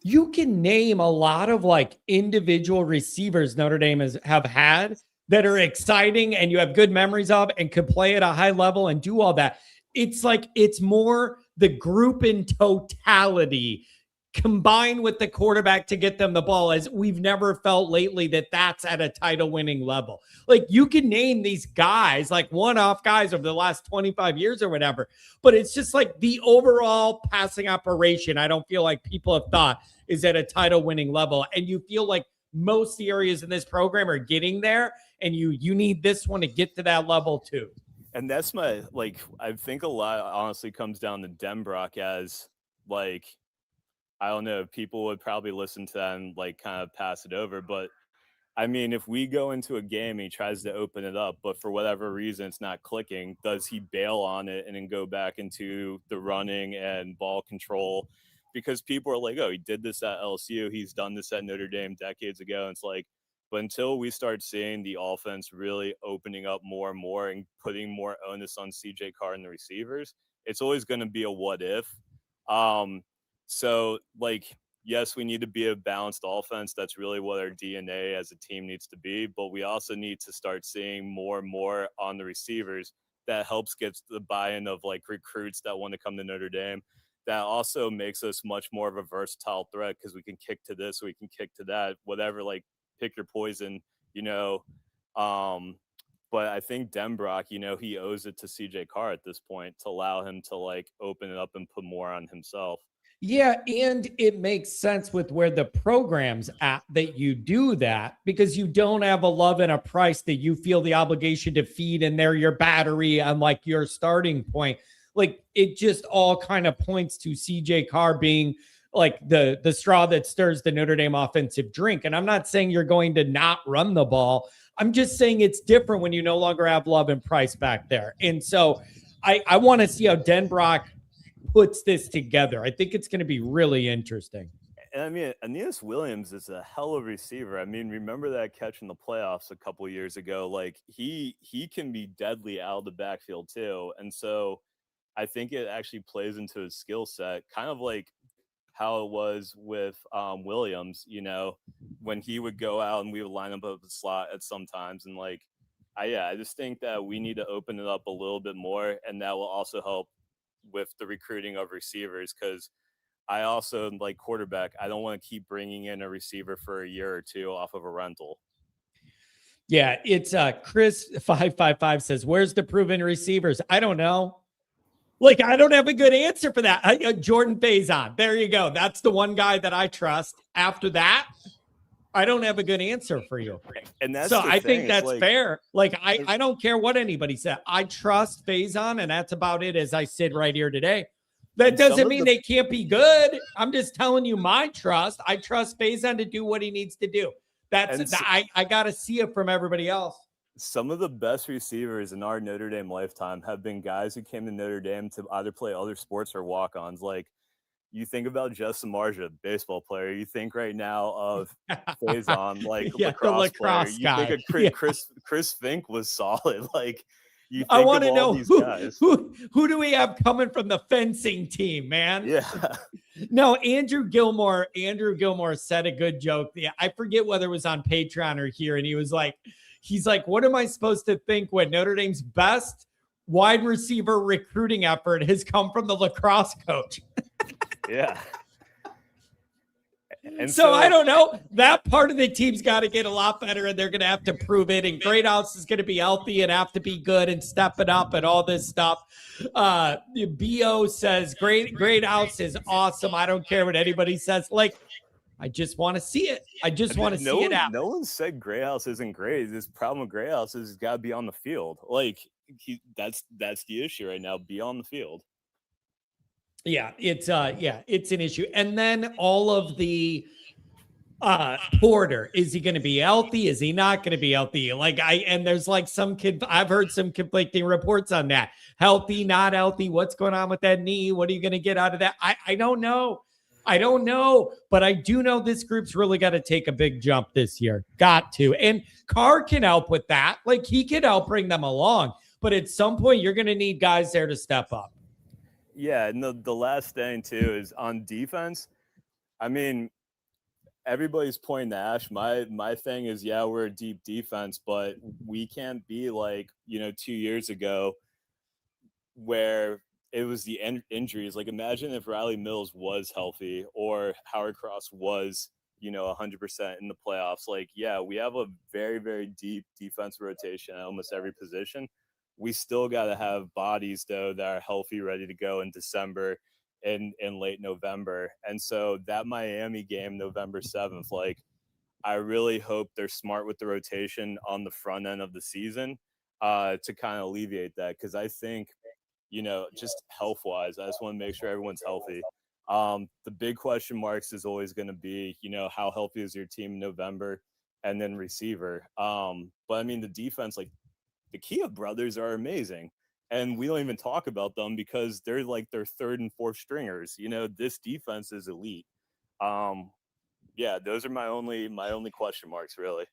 You can name a lot of like individual receivers Notre Dame have had that are exciting and you have good memories of and could play at a high level and do all that. It's like it's more the group in totality combined with the quarterback to get them the ball, as we've never felt lately that that's at a title winning level. Like you can name these guys like one-off guys over the last 25 years or whatever, but it's just like the overall passing operation I don't feel like people have thought is at a title winning level. And you feel like most of the areas in this program are getting there, and you need this one to get to that level too. And that's my, like, I think a lot honestly comes down to Denbrock as like, I don't know, people would probably listen to that and like kind of pass it over. But I mean, if we go into a game and he tries to open it up, but for whatever reason it's not clicking, does he bail on it and then go back into the running and ball control? Because people are like, oh, he did this at LSU, he's done this at Notre Dame decades ago. And it's like, but until we start seeing the offense really opening up more and more and putting more onus on CJ Carr and the receivers, it's always going to be a what if. So like, yes, we need to be a balanced offense. That's really what our DNA as a team needs to be. But we also need to start seeing more and more on the receivers that helps get the buy-in of like recruits that want to come to Notre Dame. That also makes us much more of a versatile threat because we can kick to this, we can kick to that, whatever, like pick your poison, But I think Denbrock, he owes it to CJ Carr at this point to allow him to like open it up and put more on himself. Yeah, and it makes sense with where the program's at that you do that, because you don't have a Love and a Price that you feel the obligation to feed, and they're your battery and like your starting point. Like it just all kind of points to CJ Carr being like the straw that stirs the Notre Dame offensive drink. And I'm not saying you're going to not run the ball. I'm just saying it's different when you no longer have Love and Price back there. And so I want to see how Denbrock puts this together. I think it's going to be really interesting. And I mean, Aeneas Williams is a hell of a receiver. I mean, remember that catch in the playoffs a couple years ago? Like he can be deadly out of the backfield too. And so I think it actually plays into his skill set, kind of like how it was with Williams, when he would go out and we would line up at the slot at sometimes. And like, I just think that we need to open it up a little bit more, and that will also help with the recruiting of receivers, because I also like quarterback. I don't want to keep bringing in a receiver for a year or two off of a rental. Yeah, it's Chris 555 says, where's the proven receivers? I don't know. Like, I don't have a good answer for that. Jordan Faison. There you go. That's the one guy that I trust. After that, I don't have a good answer for you. And that's so I think it's that's like, fair. Like, I don't care what anybody said. I trust Faison, and that's about it as I sit right here today. That doesn't mean they can't be good. I'm just telling you my trust. I trust Faison to do what he needs to do. I got to see it from everybody else. Some of the best receivers in our Notre Dame lifetime have been guys who came to Notre Dame to either play other sports or walk-ons. Like you think about Justin Marja, baseball player. You think right now of Faison, like Yeah, the lacrosse player. lacrosse You think guy. of Chris Fink was solid. Like you I think want of to all know these who, guys. who do we have coming from the fencing team, man? Yeah. No, Andrew Gilmore said a good joke. Yeah, I forget whether it was on Patreon or here, and he's like, what am I supposed to think when Notre Dame's best wide receiver recruiting effort has come from the lacrosse coach? Yeah. And so I don't know. That part of the team's got to get a lot better, and they're going to have to prove it. And Greathouse is going to be healthy and have to be good and step it up and all this stuff. BO says Greathouse is awesome. I don't care what anybody says. Like, I just want to see it. I just want to see it happen. No one said Greathouse isn't great. This problem with Greathouse is he's got to be on the field. Like that's the issue right now. Be on the field. Yeah, it's an issue. And then all of the Porter, is he going to be healthy? Is he not going to be healthy? And there's like I've heard some conflicting reports on that. Healthy, not healthy. What's going on with that knee? What are you going to get out of that? I don't know. But I do know this group's really got to take a big jump this year. Got to. And Carr can help with that. Like he can help bring them along. But at some point, you're going to need guys there to step up. Yeah, and the last thing too is on defense. I mean, everybody's pointing to Ash. My thing is, yeah, we're a deep defense, but we can't be like 2 years ago where it was the injuries. Like imagine if Riley Mills was healthy or Howard Cross was 100% in the playoffs. Like, yeah, we have a very, very deep defensive rotation at almost every position. We still got to have bodies, though, that are healthy, ready to go in December and in late November. And so that Miami game, November 7th, like, I really hope they're smart with the rotation on the front end of the season to kind of alleviate that. Because I think, just health-wise, I just want to make sure everyone's healthy. The big question marks is always going to be, how healthy is your team in November and then receiver. But, I mean, the defense, like, the Kia brothers are amazing, and we don't even talk about them because they're like their third and fourth stringers. This defense is elite. Yeah, those are my only question marks, really.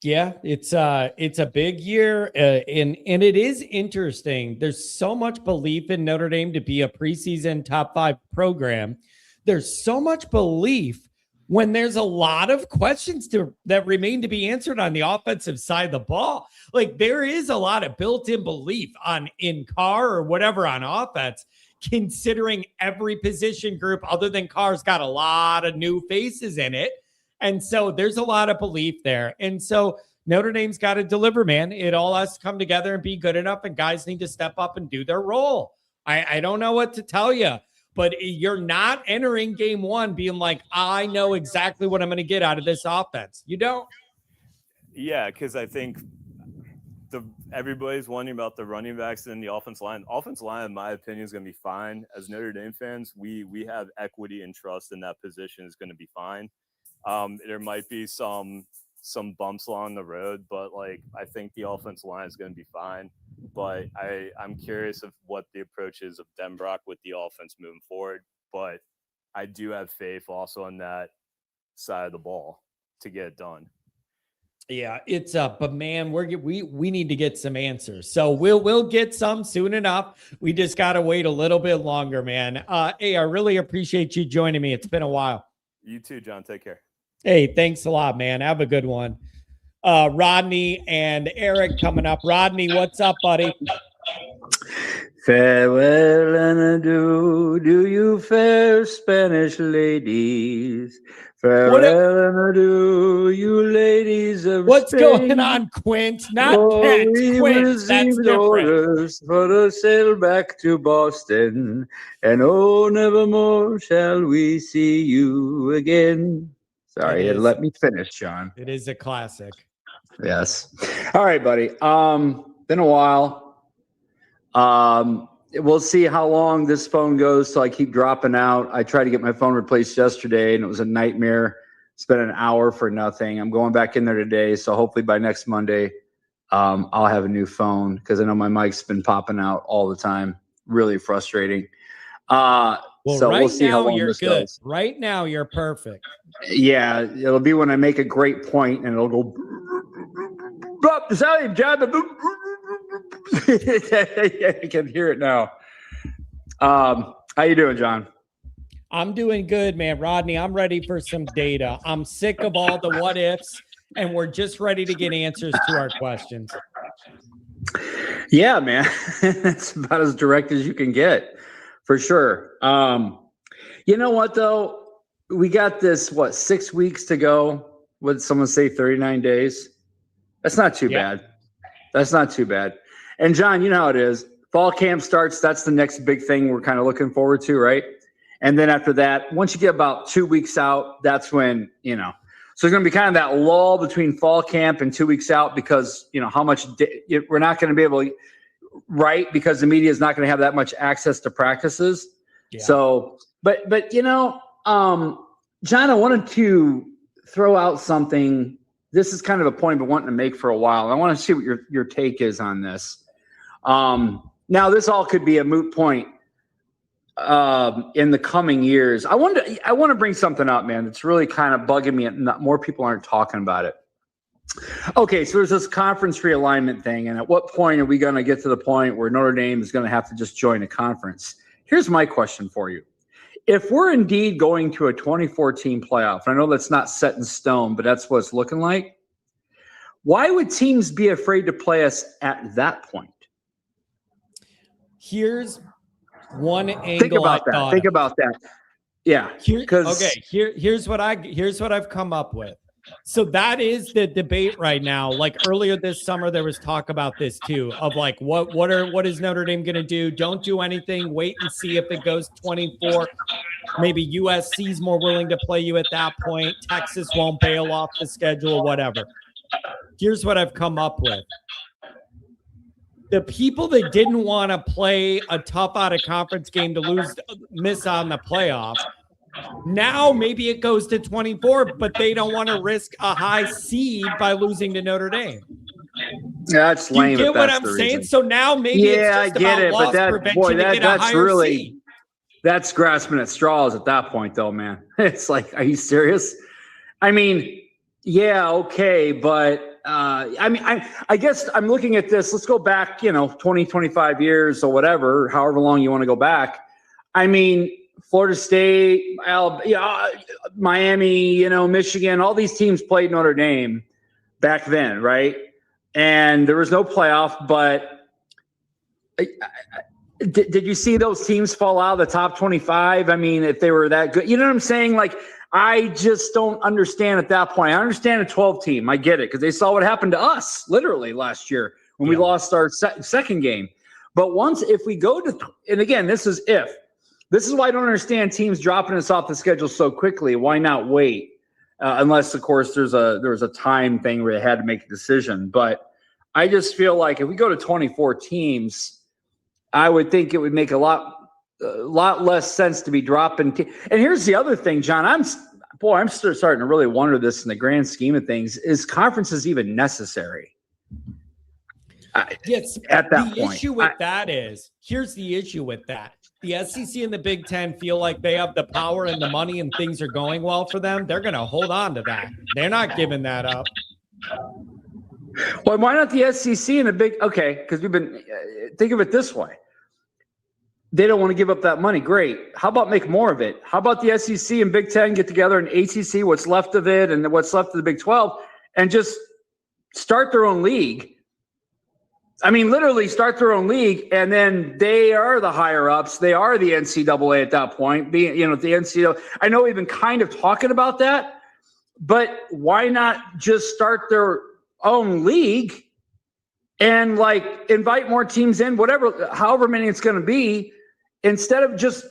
Yeah, it's a big year, and it is interesting. There's so much belief in Notre Dame to be a preseason top 5 program. There's so much belief when there's a lot of questions that remain to be answered on the offensive side of the ball. Like there is a lot of built-in belief in Carr or whatever on offense, considering every position group other than Carr's got a lot of new faces in it. And so there's a lot of belief there. And so Notre Dame's got to deliver, man. It all has to come together and be good enough, and guys need to step up and do their role. I don't know what to tell you. But you're not entering game one being like, I know exactly what I'm going to get out of this offense. You don't. Yeah, because I think everybody's wondering about the running backs and the offensive line. Offensive line, in my opinion, is going to be fine. As Notre Dame fans, we have equity and trust in that position is going to be fine. There might be some bumps along the road, but like I think the offensive line is going to be fine. But I'm curious of what the approach is of Denbrock with the offense moving forward. But I do have faith also on that side of the ball to get it done. Yeah, it's but man, we need to get some answers. So we'll get some soon enough. We just gotta wait a little bit longer, man. Hey, I really appreciate you joining me. It's been a while. You too, John. Take care. Hey, thanks a lot, man. Have a good one. Rodney and Eric coming up. Rodney, what's up, buddy? Farewell and adieu, do you fair Spanish ladies. Farewell and adieu, you ladies of What's Spain. going on, Quint? Not Kent, Quint. That's different. Orders for the sail back to Boston, and oh, nevermore shall we see you again. Sorry, you let me finish, Sean. It is a classic. Yes. All right, buddy. Been a while. We'll see how long this phone goes till I keep dropping out. I tried to get my phone replaced yesterday, and it was a nightmare. Spent an hour for nothing. I'm going back in there today, so hopefully by next Monday, I'll have a new phone because I know my mic's been popping out all the time. Really frustrating. Well, So right we'll see how now long you're this good. goes. Right now you're perfect. Yeah, it'll be when I make a great point and it'll go. I can hear it now. How you doing, John? I'm doing good, man. Rodney, I'm ready for some data. I'm sick of all the what ifs, and we're just ready to get answers to our questions. Yeah, man. It's about as direct as you can get, for sure. You know what, though? We got this, 6 weeks to go? Would someone say 39 days? That's not too bad. That's not too bad. And, John, you know how it is. Fall camp starts. That's the next big thing we're kind of looking forward to, right? And then after that, once you get about 2 weeks out, that's when, so there's going to be kind of that lull between fall camp and 2 weeks out because, how much we're not going to be able to, right? Because the media is not going to have that much access to practices. Yeah. So, but John, I wanted to throw out something. This is kind of a point I've been wanting to make for a while. I want to see what your take is on this. Now, this all could be a moot point in the coming years. I want to bring something up, man. It's really kind of bugging me. And more people aren't talking about it. Okay, so there's this conference realignment thing, and at what point are we going to get to the point where Notre Dame is going to have to just join a conference? Here's my question for you. If we're indeed going to a 2014 playoff, and I know that's not set in stone, but that's what it's looking like, why would teams be afraid to play us at that point? Here's one angle. Think about that. Yeah. Here's what I've come up with. So that is the debate right now. Like earlier this summer, there was talk about this too, of like, what is Notre Dame going to do? Don't do anything. Wait and see if it goes 24. Maybe USC's more willing to play you at that point. Texas won't bail off the schedule, whatever. Here's what I've come up with. The people that didn't want to play a tough out of conference game to miss on the playoffs, now maybe it goes to 24, but they don't want to risk a high seed by losing to Notre Dame. That's lame. You get what I'm saying? So now maybe it's just about loss prevention to get a higher seed. That's grasping at straws at that point, though, man. It's like, are you serious? I mean, yeah, okay, but I guess I'm looking at this. Let's go back, 20, 25 years or whatever, however long you want to go back. I mean, Florida State, Miami, Michigan, all these teams played Notre Dame back then, right? And there was no playoff, but did you see those teams fall out of the top 25? I mean, if they were that good, you know what I'm saying? Like, I just don't understand at that point. I understand a 12 team. I get it because they saw what happened to us literally last year when we lost our second game. But if we go to, and again, this is why I don't understand teams dropping us off the schedule so quickly. Why not wait? Unless, of course, there was a time thing where they had to make a decision. But I just feel like if we go to 24 teams, I would think it would make a lot less sense to be dropping. And here's the other thing, John. I'm starting to really wonder this in the grand scheme of things. Is conferences even necessary? Yes. At that point, the issue with that is, here's the issue with that. The SEC and the Big Ten feel like they have the power and the money and things are going well for them. They're going to hold on to that. They're not giving that up. Well, why not the SEC and the Big? Okay, because think of it this way. They don't want to give up that money. Great. How about make more of it? How about the SEC and Big Ten get together and ACC, what's left of it and what's left of the Big 12, and just start their own league? I mean, literally start their own league, and then they are the higher ups. They are the NCAA at that point. The NCAA. I know we've been kind of talking about that, but why not just start their own league and invite more teams in, however many it's going to be, instead of just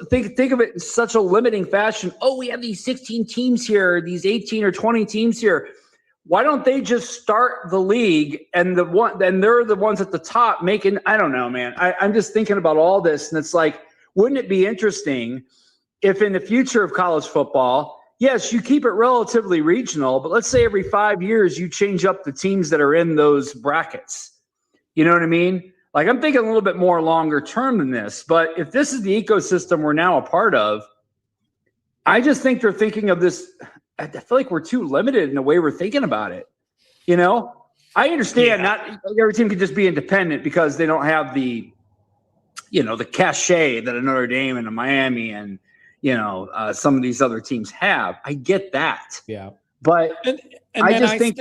think of it in such a limiting fashion. Oh, we have these 16 teams here, these 18 or 20 teams here. Why don't they just start the league and they're the ones at the top making, I don't know, man. I'm just thinking about all this, and it's like, wouldn't it be interesting if in the future of college football, yes, you keep it relatively regional, but let's say every 5 years you change up the teams that are in those brackets. You know what I mean? Like, I'm thinking a little bit more longer term than this. But if this is the ecosystem we're now a part of, I just think they're thinking of this. I feel like we're too limited in the way we're thinking about it. You know, I understand not every team can just be independent because they don't have the, you know, the cachet that a Notre Dame and a Miami and, you know, some of these other teams have. I get that. Yeah. But and I just think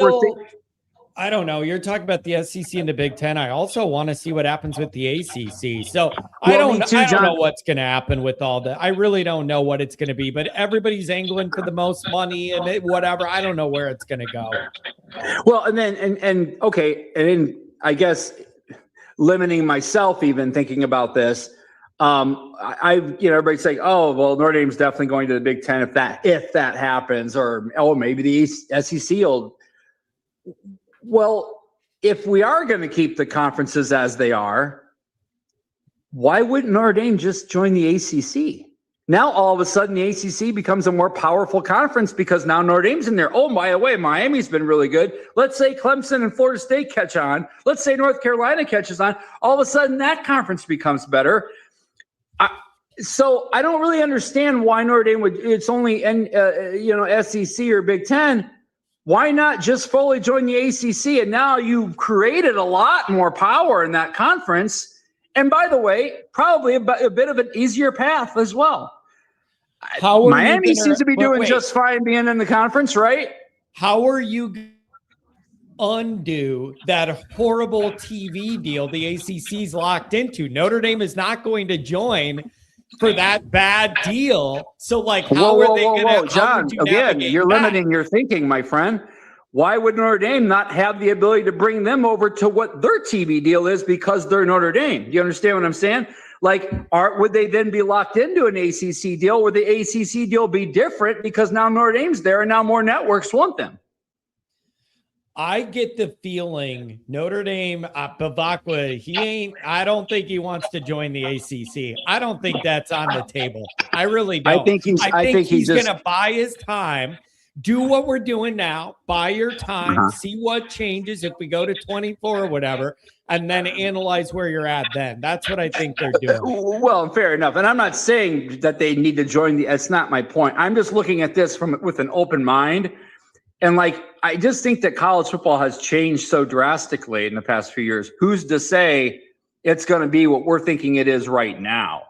I don't know. You're talking about the SEC and the Big Ten. I also want to see what happens with the ACC. So I don't know what's going to happen with all that. I really don't know what it's going to be, but everybody's angling for the most money and whatever. I don't know where it's going to go. Well, and then I guess limiting myself even thinking about this, everybody's saying, oh, well, Notre Dame's definitely going to the Big Ten if that happens, or maybe the SEC will. Well, if we are going to keep the conferences as they are, why wouldn't Notre Dame just join the ACC? Now, all of a sudden, the ACC becomes a more powerful conference because now Notre Dame's in there. Oh, by the way, Miami's been really good. Let's say Clemson and Florida State catch on. Let's say North Carolina catches on. All of a sudden, that conference becomes better. So I don't really understand why Notre Dame would. It's only SEC or Big Ten. Why not just fully join the ACC? And now you've created a lot more power in that conference. And by the way, probably a bit of an easier path as well. Miami seems to be doing just fine being in the conference, right? How are you undo that horrible TV deal the ACC's locked into? Notre Dame is not going to join for that bad deal. So, like, how are they going to? John, again, you're limiting your thinking, my friend. Why would Notre Dame not have the ability to bring them over to what their TV deal is because they're Notre Dame? Do you understand what I'm saying? Like, would they then be locked into an ACC deal? Would the ACC deal be different because now Notre Dame's there and now more networks want them? I get the feeling Notre Dame, Bavakwa, I don't think he wants to join the ACC. I don't think that's on the table. I really don't. I think he's going to buy his time, do what we're doing now, buy your time, see what changes if we go to 24 or whatever, and then analyze where you're at then. That's what I think they're doing. Well, fair enough. And I'm not saying that they need to join that's not my point. I'm just looking at this with an open mind. And I just think that college football has changed so drastically in the past few years. Who's to say it's going to be what we're thinking it is right now?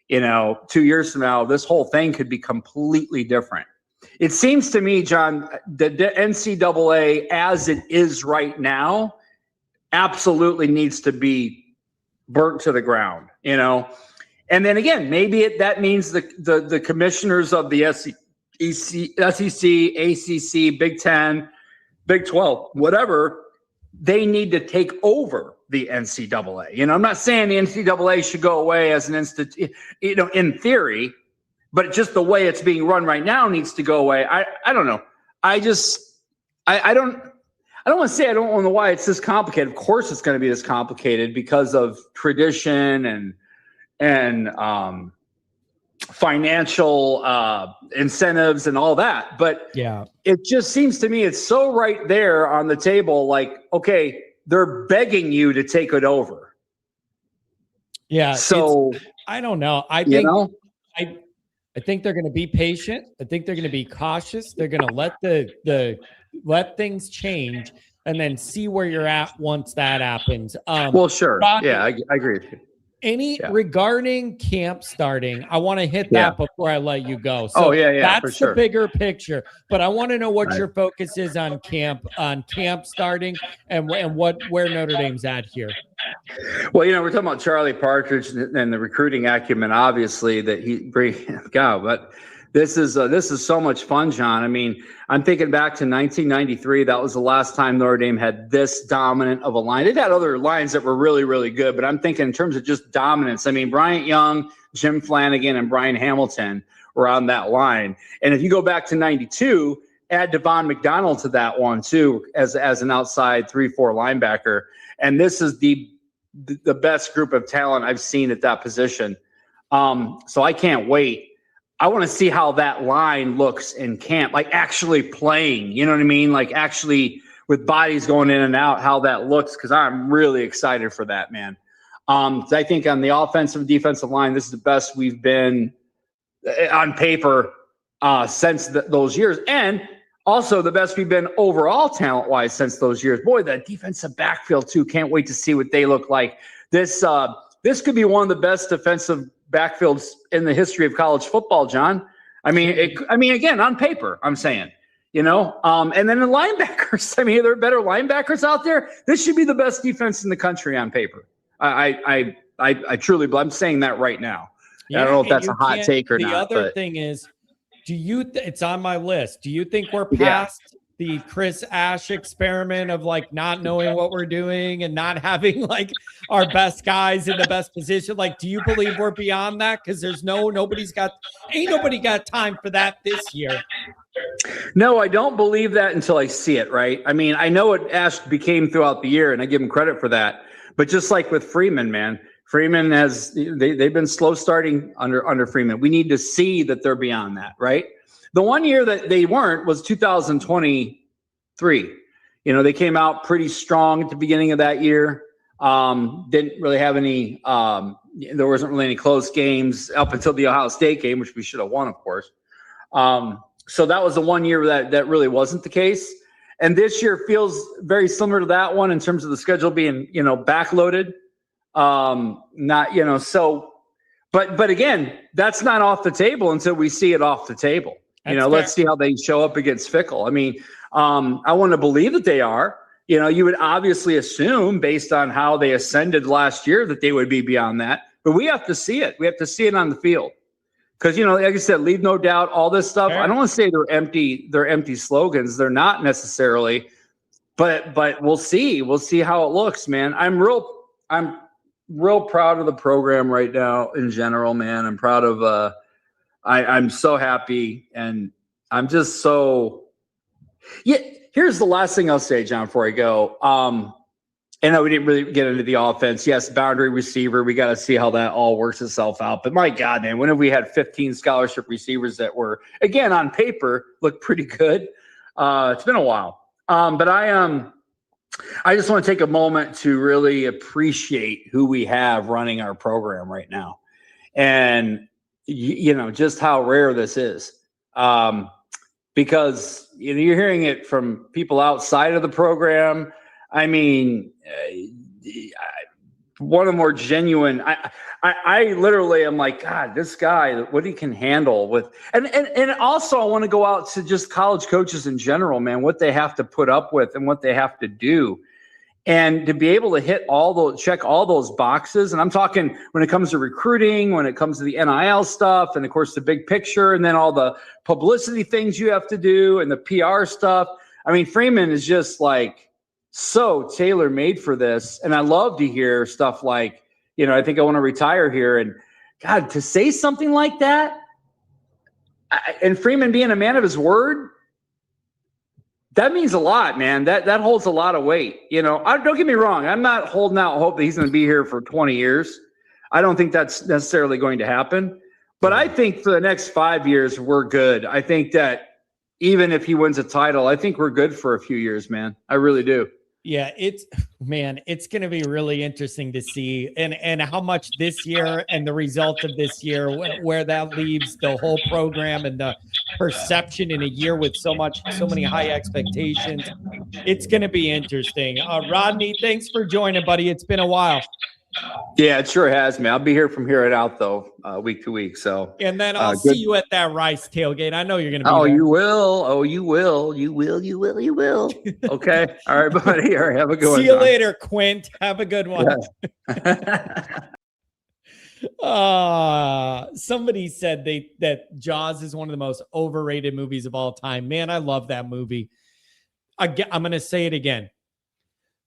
2 years from now, this whole thing could be completely different. It seems to me, John, the NCAA as it is right now absolutely needs to be burnt to the ground, And then again, maybe that means the commissioners of the SEC, ACC, Big Ten, Big 12, whatever, they need to take over the NCAA. I'm not saying the NCAA should go away as an institute, in theory, but just the way it's being run right now needs to go away. I don't know. I don't want to say I don't know why it's this complicated. Of course, it's going to be this complicated because of tradition and financial incentives and all that. But yeah, it just seems to me it's so right there on the table. Like, okay, they're begging you to take it over. Yeah. So I don't know. I think I think they're going to be patient. I think they're going to be cautious. They're going to let things change and then see where you're at once that happens. Well, sure. Rodney, yeah, I agree with you. Regarding camp starting, I want to hit that before I let you go. So that's the bigger picture, but I want to know what your focus is on camp starting and where Notre Dame's at here. Well, we're talking about Charlie Partridge and the recruiting acumen, obviously that he brings. God, but this is so much fun, John. I mean, I'm thinking back to 1993. That was the last time Notre Dame had this dominant of a line. They've had other lines that were really, really good, but I'm thinking in terms of just dominance. I mean, Bryant Young, Jim Flanagan, and Brian Hamilton were on that line. And if you go back to 92, add Devon McDonald to that one too, as an outside 3-4 linebacker. And this is the best group of talent I've seen at that position. So I can't wait. I want to see how that line looks in camp, like actually playing, you know what I mean? Like actually with bodies going in and out, how that looks, because I'm really excited for that, man. So I think on the offensive defensive line, this is the best we've been on paper since those years. And also the best we've been overall talent-wise since those years. Boy, the defensive backfield, too. Can't wait to see what they look like. This could be one of the best defensive backfields in the history of college football, John. I mean, again, on paper, I'm saying. And then the linebackers. I mean, there are better linebackers out there. This should be the best defense in the country on paper. I truly, I'm saying that right now. Yeah, I don't know if that's a hot take or not. The other thing is, it's on my list. Do you think we're past the Chris Ash experiment of like not knowing what we're doing and not having like our best guys in the best position? Like, do you believe we're beyond that? Because ain't nobody got time for that this year. No, I don't believe that until I see it, right? I mean, I know what Ash became throughout the year, and I give him credit for that. But just like with Freeman, man, Freeman they've been slow starting under Freeman. We need to see that they're beyond that, right? The one year that they weren't was 2023. They came out pretty strong at the beginning of that year. Didn't really have any there wasn't really any close games up until the Ohio State game, which we should have won, of course. So that was the one year that really wasn't the case. And this year feels very similar to that one in terms of the schedule being, backloaded. But again, that's not off the table until we see it off the table. Let's see how they show up against Fickle. I mean, I want to believe that they are. You would obviously assume based on how they ascended last year that they would be beyond that. But we have to see it. We have to see it on the field. Because, like I said, leave no doubt, all this stuff. I don't want to say they're empty slogans. They're not necessarily. But we'll see. We'll see how it looks, man. I'm real proud of the program right now in general, man. I'm proud of I'm so happy, and I'm just so here's the last thing I'll say, John, before I go. I know we didn't really get into the offense. Yes, boundary receiver. We got to see how that all works itself out. But my God, man, when have we had 15 scholarship receivers that were, again, on paper, look pretty good? It's been a while. But I just want to take a moment to really appreciate who we have running our program right now. And, just how rare this is. Because you're hearing it from people outside of the program. I mean, one of the more genuine. I literally am like, God, this guy, what he can handle with, and also I want to go out to just college coaches in general, man, what they have to put up with and what they have to do, and to be able to check all those boxes. And I'm talking when it comes to recruiting, when it comes to the NIL stuff, and of course the big picture, and then all the publicity things you have to do and the PR stuff. I mean, Freeman is just like so tailor-made for this. And I love to hear stuff like, I think I want to retire here. And God, to say something like that, and Freeman being a man of his word, that means a lot, man. That holds a lot of weight. Don't get me wrong. I'm not holding out hope that he's going to be here for 20 years. I don't think that's necessarily going to happen. But I think for the next 5 years, we're good. I think that even if he wins a title, I think we're good for a few years, man. I really do. Yeah, it's going to be really interesting to see and how much this year and the result of this year, where that leaves the whole program and the perception in a year with so many high expectations. It's going to be interesting. Rodney, thanks for joining, buddy. It's been a while. Yeah, it sure has, man. I'll be here from here on out, though, week to week. So, and then I'll see you at that Rice tailgate. I know you're going to be there. You will. Oh, you will. You will. Okay. All right, buddy. All right. Have a good one. See you later, Quint. Have a good one. Yeah. Somebody said that Jaws is one of the most overrated movies of all time. Man, I love that movie. I'm going to say it again.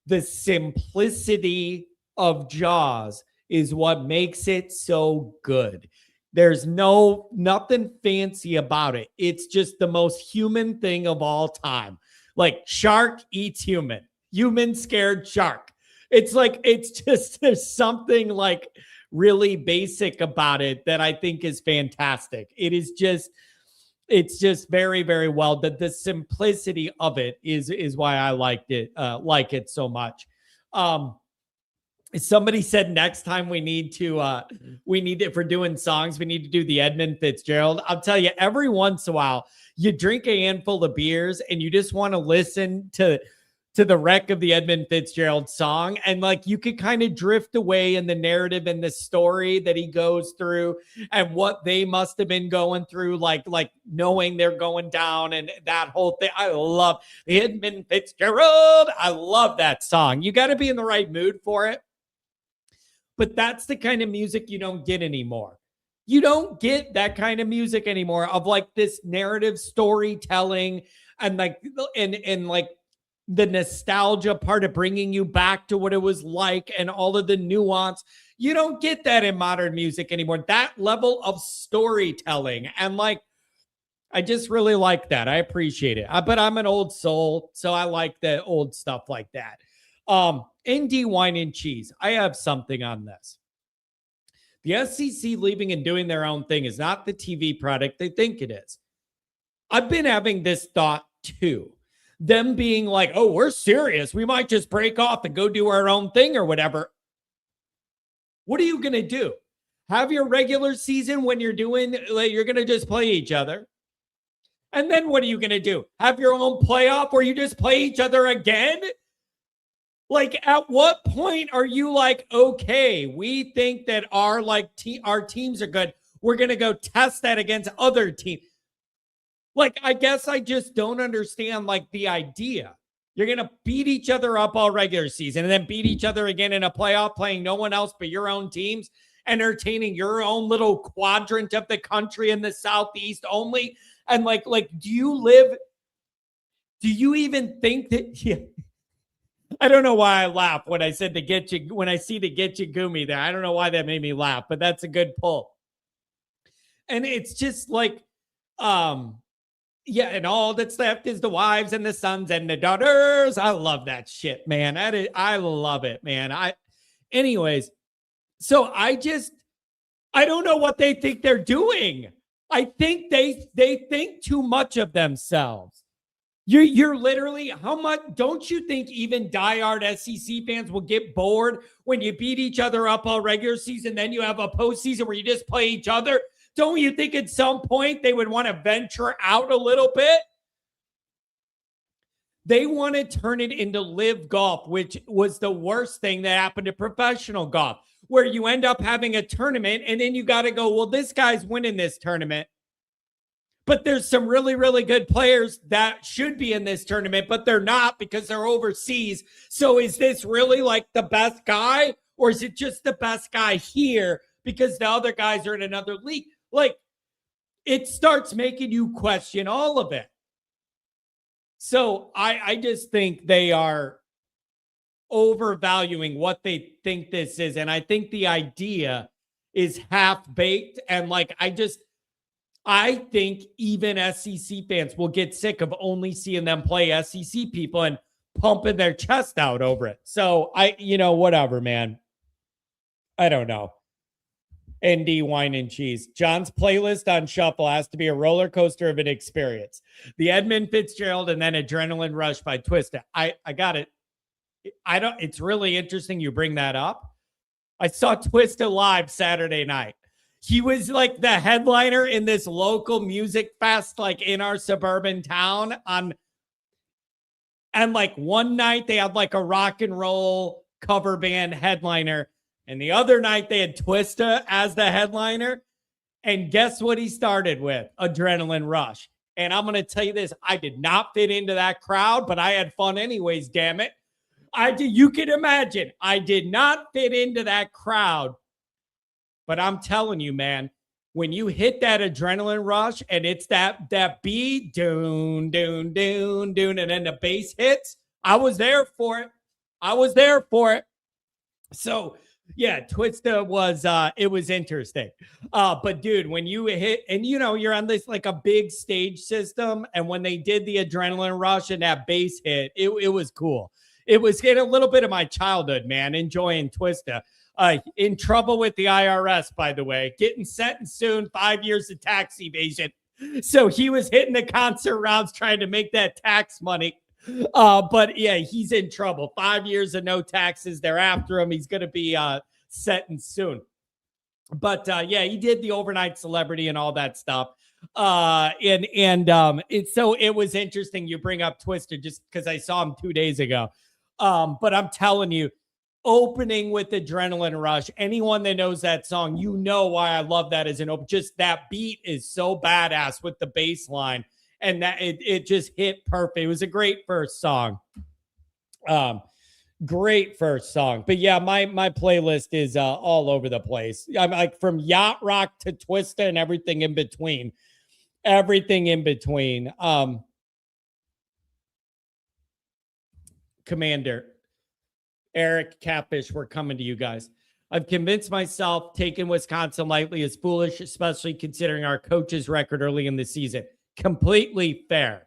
The simplicity of Jaws is what makes it so good. There's nothing fancy about it. It's just the most human thing of all time. Like shark eats human scared shark. There's something like really basic about it that I think is fantastic. It's just very, very well. The simplicity of it is why I like it so much. Somebody said next time we need to, if we're doing songs, we need to do the Edmund Fitzgerald. I'll tell you, every once in a while, you drink a handful of beers and you just want to listen to the wreck of the Edmund Fitzgerald song. And like, you could kind of drift away in the narrative and the story that he goes through and what they must have been going through, like knowing they're going down and that whole thing. I love the Edmund Fitzgerald. I love that song. You got to be in the right mood for it. But that's the kind of music you don't get anymore. You don't get that kind of music anymore of like this narrative storytelling and like the nostalgia part of bringing you back to what it was like and all of the nuance. You don't get that in modern music anymore. That level of storytelling. And like, I just really like that. I appreciate it. But I'm an old soul, so I like the old stuff like that. ND Wine and Cheese. I have something on this. The SEC leaving and doing their own thing is not the TV product they think it is. I've been having this thought too. Them being like, oh, we're serious. We might just break off and go do our own thing or whatever. What are you going to do? Have your regular season when you're going to just play each other. And then what are you going to do? Have your own playoff where you just play each other again? Like, at what point are you like, okay, we think that our teams are good. We're going to go test that against other teams. Like, I guess I just don't understand, like, the idea. You're going to beat each other up all regular season and then beat each other again in a playoff, playing no one else but your own teams, entertaining your own little quadrant of the country in the Southeast only. And like, do you even think that... Yeah. I don't know why I laugh when I said when I see to get you Gumi there. I don't know why that made me laugh, but that's a good pull. And it's just like, yeah, and all that's left is the wives and the sons and the daughters. I love that shit, man. I love it, man. Anyways, so I don't know what they think they're doing. I think they think too much of themselves. You're literally, how much, don't you think even diehard SEC fans will get bored when you beat each other up all regular season, then you have a postseason where you just play each other? Don't you think at some point they would want to venture out a little bit? They want to turn it into live golf, which was the worst thing that happened to professional golf, where you end up having a tournament and then you got to go, well, this guy's winning this tournament. But there's some really, really good players that should be in this tournament, but they're not because they're overseas. So is this really like the best guy, or is it just the best guy here because the other guys are in another league? Like, it starts making you question all of it. So I just think they are overvaluing what they think this is. And I think the idea is half-baked. And like, I think even SEC fans will get sick of only seeing them play SEC people and pumping their chest out over it. So whatever, man. I don't know. ND Wine and Cheese. John's playlist on Shuffle has to be a roller coaster of an experience. The Edmund Fitzgerald and then Adrenaline Rush by Twista. I got it. It's really interesting you bring that up. I saw Twista live Saturday night. He was like the headliner in this local music fest, like in our suburban town and like one night they had like a rock and roll cover band headliner. And the other night they had Twista as the headliner. And guess what he started with? Adrenaline Rush. And I'm going to tell you this. I did not fit into that crowd, but I had fun anyways, damn it. You can imagine. I did not fit into that crowd. But I'm telling you, man, when you hit that Adrenaline Rush and it's that beat, doon, doon, doon, doon, and then the bass hits, I was there for it. So, yeah, Twista it was interesting. But dude, when you hit, and you're on this like a big stage system, and when they did the Adrenaline Rush and that bass hit, it was cool. It was in a little bit of my childhood, man, enjoying Twista. In trouble with the IRS, by the way, getting sentenced soon, 5 years of tax evasion. So he was hitting the concert rounds trying to make that tax money. But yeah, he's in trouble. 5 years of no taxes. They're after him. He's going to be sentenced soon. But yeah, he did the overnight celebrity and all that stuff. It was interesting you bring up Twister just because I saw him 2 days ago. But I'm telling you, opening with Adrenaline Rush, anyone that knows that song, you know why I love that as an open. Just that beat is so badass with the bass line, and that it just hit perfect. It was a great first song. Great first song. But yeah, my playlist is all over the place. I'm like from yacht rock to Twista and everything in between. Everything in between. Commander Eric Catfish, we're coming to you guys. I've convinced myself taking Wisconsin lightly is foolish, especially considering our coach's record early in the season. Completely fair.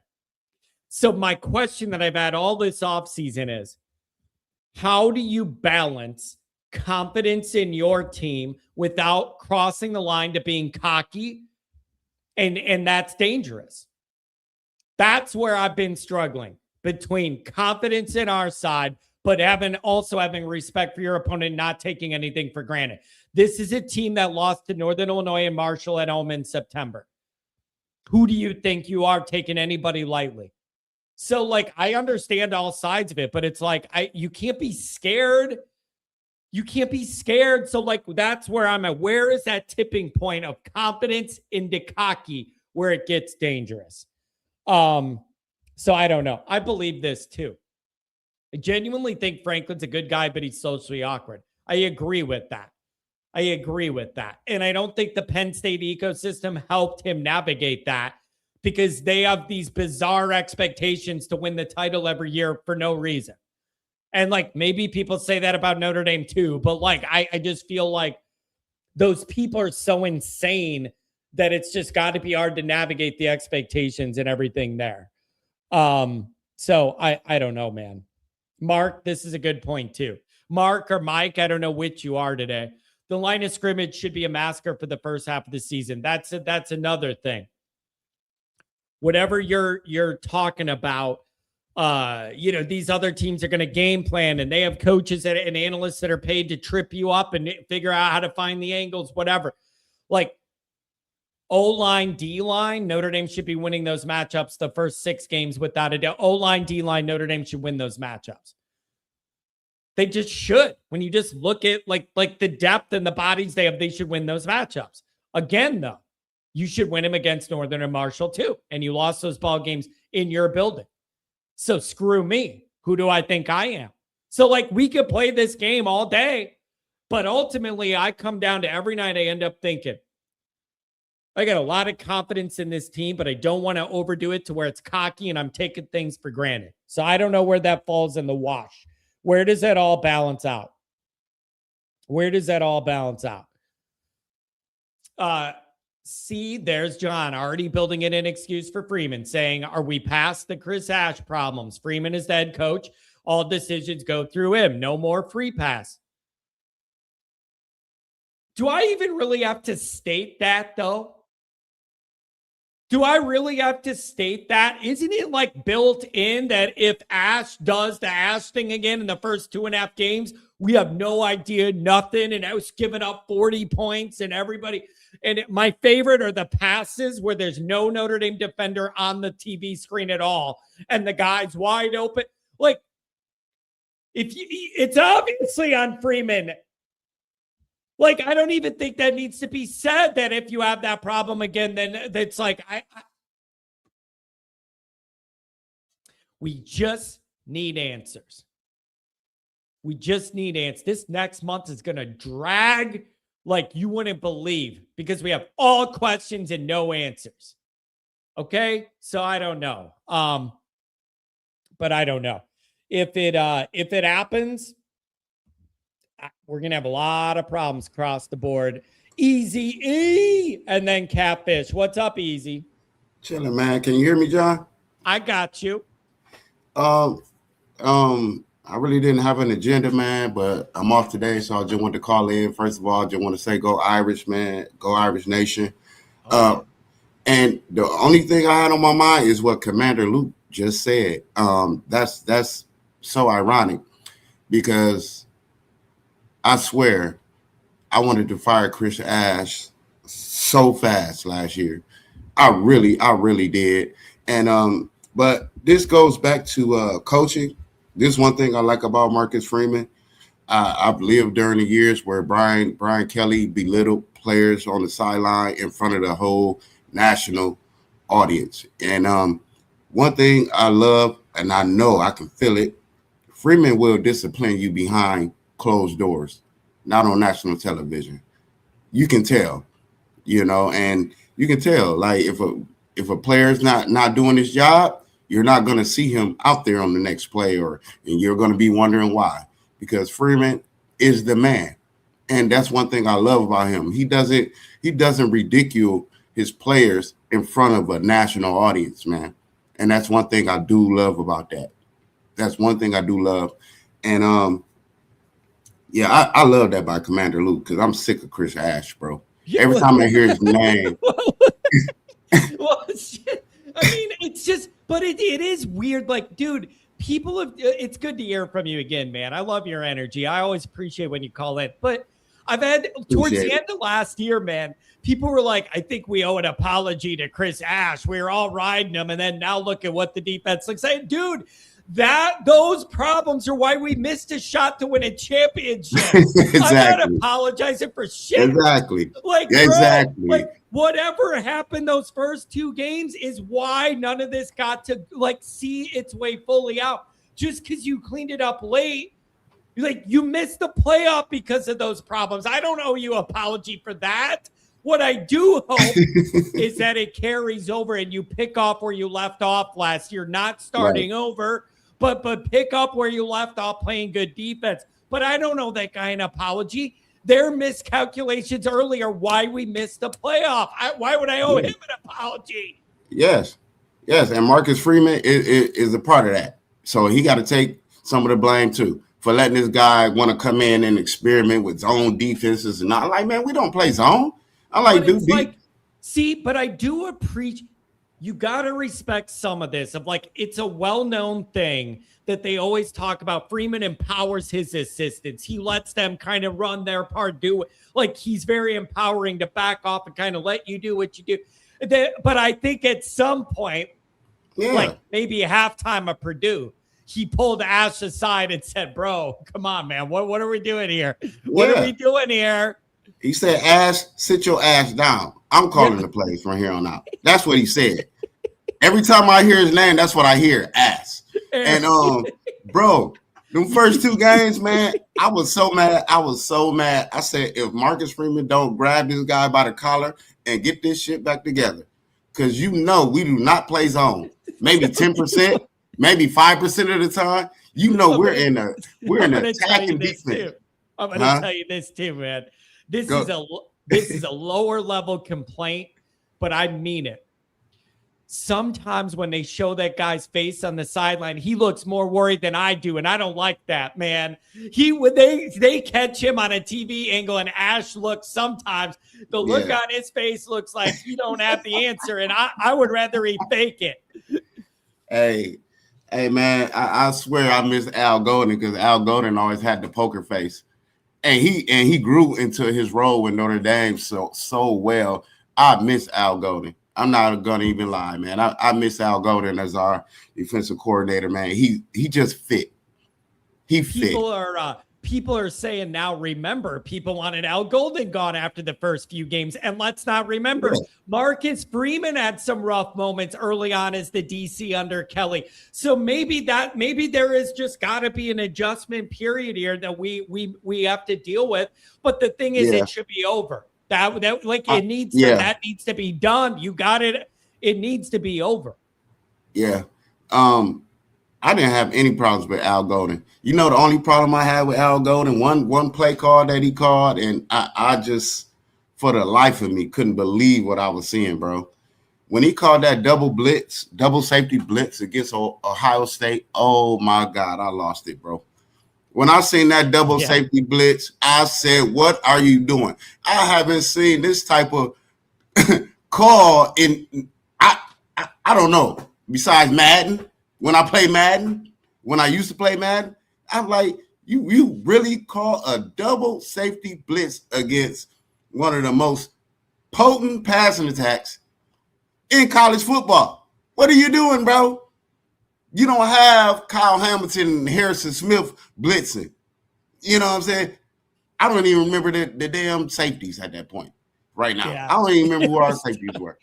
So my question that I've had all this offseason is, how do you balance confidence in your team without crossing the line to being cocky? And that's dangerous. That's where I've been struggling, between confidence in our side, but also having respect for your opponent, not taking anything for granted. This is a team that lost to Northern Illinois and Marshall at home in September. Who do you think you are, taking anybody lightly? So, like, I understand all sides of it, but it's like, you can't be scared. You can't be scared. So, like, that's where I'm at. Where is that tipping point of confidence into cocky where it gets dangerous? So I don't know. I believe this too. I genuinely think Franklin's a good guy, but he's socially awkward. I agree with that. And I don't think the Penn State ecosystem helped him navigate that, because they have these bizarre expectations to win the title every year for no reason. And like, maybe people say that about Notre Dame too, but like, I just feel like those people are so insane that it's just got to be hard to navigate the expectations and everything there. So I don't know, man. Mark, this is a good point too. Mark or Mike, I don't know which you are today. The line of scrimmage should be a massacre for the first half of the season. That's another thing. Whatever you're talking about, these other teams are going to game plan, and they have coaches and analysts that are paid to trip you up and figure out how to find the angles, whatever. Like, O-line, D-line, Notre Dame should be winning those matchups the first 6 games without a doubt. O-line, D-line, Notre Dame should win those matchups. They just should. When you just look at like the depth and the bodies they have, they should win those matchups. Again, though, you should win them against Northern and Marshall too. And you lost those ball games in your building. So screw me. Who do I think I am? So like, we could play this game all day, but ultimately I come down to every night I end up thinking, I got a lot of confidence in this team, but I don't want to overdo it to where it's cocky and I'm taking things for granted. So I don't know where that falls in the wash. Where does that all balance out? See, there's John already building in an excuse for Freeman, saying, are we past the Chris Ash problems? Freeman is the head coach. All decisions go through him. No more free pass. Do I even really have to state that, though? Do I really have to state that? Isn't it like built in that if Ash does the Ash thing again in the first 2.5 games, we have no idea, nothing, and I was giving up 40 points and everybody. And my favorite are the passes where there's no Notre Dame defender on the TV screen at all, and the guy's wide open. Like, it's obviously on Freeman. Like, I don't even think that needs to be said, that if you have that problem again, then that's like, we just need answers. This next month is going to drag like you wouldn't believe, because we have all questions and no answers. Okay? So I don't know. But I don't know. If it happens, we're going to have a lot of problems across the board. Easy E, and then Catfish. What's up, Easy? Chilling, man. Can you hear me, John? I got you. I really didn't have an agenda, man, but I'm off today, so I just wanted to call in. First of all, I just want to say go Irish, man. Go Irish Nation. And the only thing I had on my mind is what Commander Luke just said. That's so ironic because I swear I wanted to fire Chris Ash so fast last year. I really did. And but this goes back to coaching. This is one thing I like about Marcus Freeman. I've lived during the years where Brian Kelly belittled players on the sideline in front of the whole national audience. And one thing I love, and I know I can feel it, Freeman will discipline you behind closed doors, not on national television. You can tell, and you can tell, like if a player's not doing his job, you're not going to see him out there on the next play, and you're going to be wondering why, because Freeman is the man. And that's one thing I love about him. He doesn't ridicule his players in front of a national audience, man. And that's one thing I do love about that. That's one thing I do love. And yeah, I love that by Commander Luke, because I'm sick of Chris Ash, bro. Every time I hear his name. Well, shit. I mean, it's just, but it is weird. Like, dude, people have, it's good to hear from you again, man. I love your energy. I always appreciate when you call in. But I've had, towards the end of last year, man, people were like, I think we owe an apology to Chris Ash. We were all riding him. And then now look at what the defense looks like. Dude, those problems are why we missed a shot to win a championship. Exactly. I'm not apologizing for shit. Exactly. Like, exactly. Bro, like, whatever happened those first two games is why none of this got to like see its way fully out. Just because you cleaned it up late, like you missed the playoff because of those problems. I don't owe you an apology for that. What I do hope is that it carries over and you pick off where you left off last year, not starting over, but pick up where you left off playing good defense. But I don't owe that guy an apology. Their miscalculations earlier why we missed the playoff. Why would I owe him an apology? Yes. And Marcus Freeman is a part of that. So he got to take some of the blame too for letting this guy want to come in and experiment with zone defenses. And I'm like, man, we don't play zone. I like, dude. Like, see, but I do appreciate, you got to respect some of this of like, it's a well-known thing that they always talk about. Freeman empowers his assistants. He lets them kind of run their part, do it. Like he's very empowering to back off and kind of let you do what you do. But I think at some point, like maybe halftime of Purdue, he pulled Ash aside and said, bro, come on, man. What are we doing here? What are we doing here? He said, Ash, sit your ass down. I'm calling the plays from here on out. That's what he said. Every time I hear his name, that's what I hear, Ash. And bro, them first two games, man, I was so mad. I said, if Marcus Freeman don't grab this guy by the collar and get this shit back together, because we do not play zone. Maybe 10%, maybe 5% of the time. We're in attacking defense. I'm going to tell you this too, man. This is a lower level complaint, but I mean it. Sometimes when they show that guy's face on the sideline, he looks more worried than I do, and I don't like that, man. They catch him on a TV angle, and Ash looks sometimes. The look on his face looks like he don't have the answer, and I would rather he fake it. Hey, man, I swear I miss Al Golden because Al Golden always had the poker face. And he grew into his role with Notre Dame so well. I miss Al Golden. I'm not gonna even lie, man. I miss Al Golden as our defensive coordinator, man. He just fit. He fit. People are saying now, remember, people wanted Al Golden gone after the first few games. And let's not remember, Marcus Freeman had some rough moments early on as the DC under Kelly. So maybe there is just got to be an adjustment period here that we have to deal with. But the thing is, it should be over. That needs to be done. You got it. It needs to be over. Yeah. I didn't have any problems with Al Golden. The only problem I had with Al Golden, one play call that he called, and I just, for the life of me, couldn't believe what I was seeing, bro. When he called that double safety blitz against Ohio State, oh my God, I lost it, bro. When I seen that double safety blitz, I said, what are you doing? I haven't seen this type of call in, I don't know, besides Madden. when I play Madden, when I used to play Madden, I'm like, you really call a double safety blitz against one of the most potent passing attacks in college football? What are you doing, bro? You don't have Kyle Hamilton and Harrison Smith blitzing. You know what I'm saying? I don't even remember the damn safeties at that point right now. Yeah. I don't even remember who our safeties were.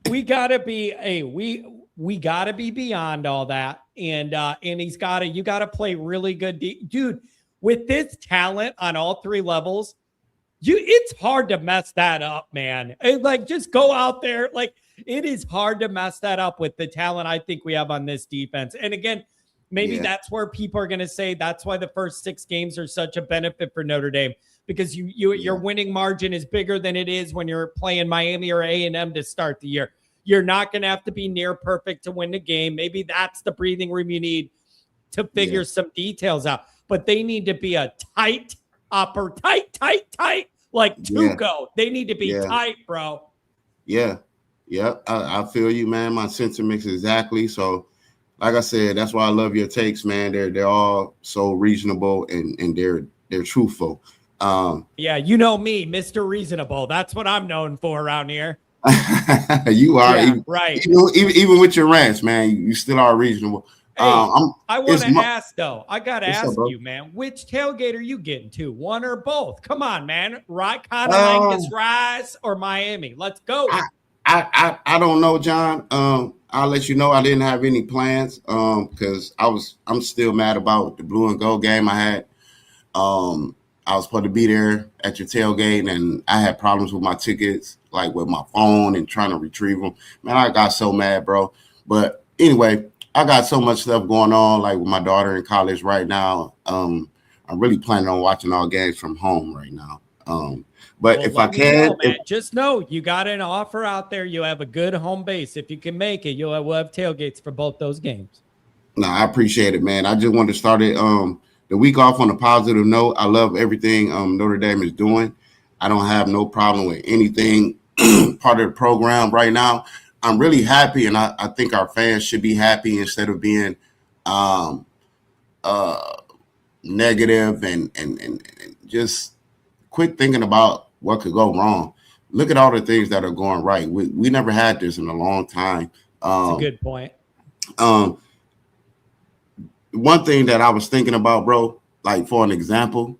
We gotta be we gotta be beyond all that. And you gotta play really good dude, with this talent on all three levels. It's hard to mess that up, man. Like, just go out there. Like, it is hard to mess that up with the talent I think we have on this defense. And again, maybe that's where people are going to say that's why the first 6 games are such a benefit for Notre Dame, because your winning margin is bigger than it is when you're playing Miami or A&M to start the year. You're not going to have to be near perfect to win the game. Maybe that's the breathing room you need to figure some details out. But they need to be a tight, like Tuco. They need to be tight, bro. Yeah. I feel you, man. My sentiments exactly. So, like I said, that's why I love your takes, man. They're all so reasonable and they're truthful. Yeah, you know me, Mr. Reasonable. That's what I'm known for around here. You are, right. Even with your rants, man, you still are reasonable. Hey, I want to ask, though. I got to ask you, man, which tailgate are you getting to? One or both? Come on, man. Right, kind of like this Rise or Miami? Let's go. I don't know, John. I'll let you know. I didn't have any plans because I'm still mad about the blue and gold game I had. I was supposed to be there at your tailgate, and I had problems with my tickets, like with my phone and trying to retrieve them. Man, I got so mad, bro. But anyway, I got so much stuff going on, like with my daughter in college right now. I'm really planning on watching all games from home right now. But if I can, just know you got an offer out there. You have a good home base. If you can make it, we'll have tailgates for both those games. No, I appreciate it, man. I just wanted to start it the week off on a positive note. I love everything Notre Dame is doing. I don't have no problem with anything part of the program right now. I'm really happy, and I think our fans should be happy instead of being negative and just quit thinking about what could go wrong. Look at all the things that are going right. We never had this in a long time. That's a good point. One thing that I was thinking about, bro, like for an example,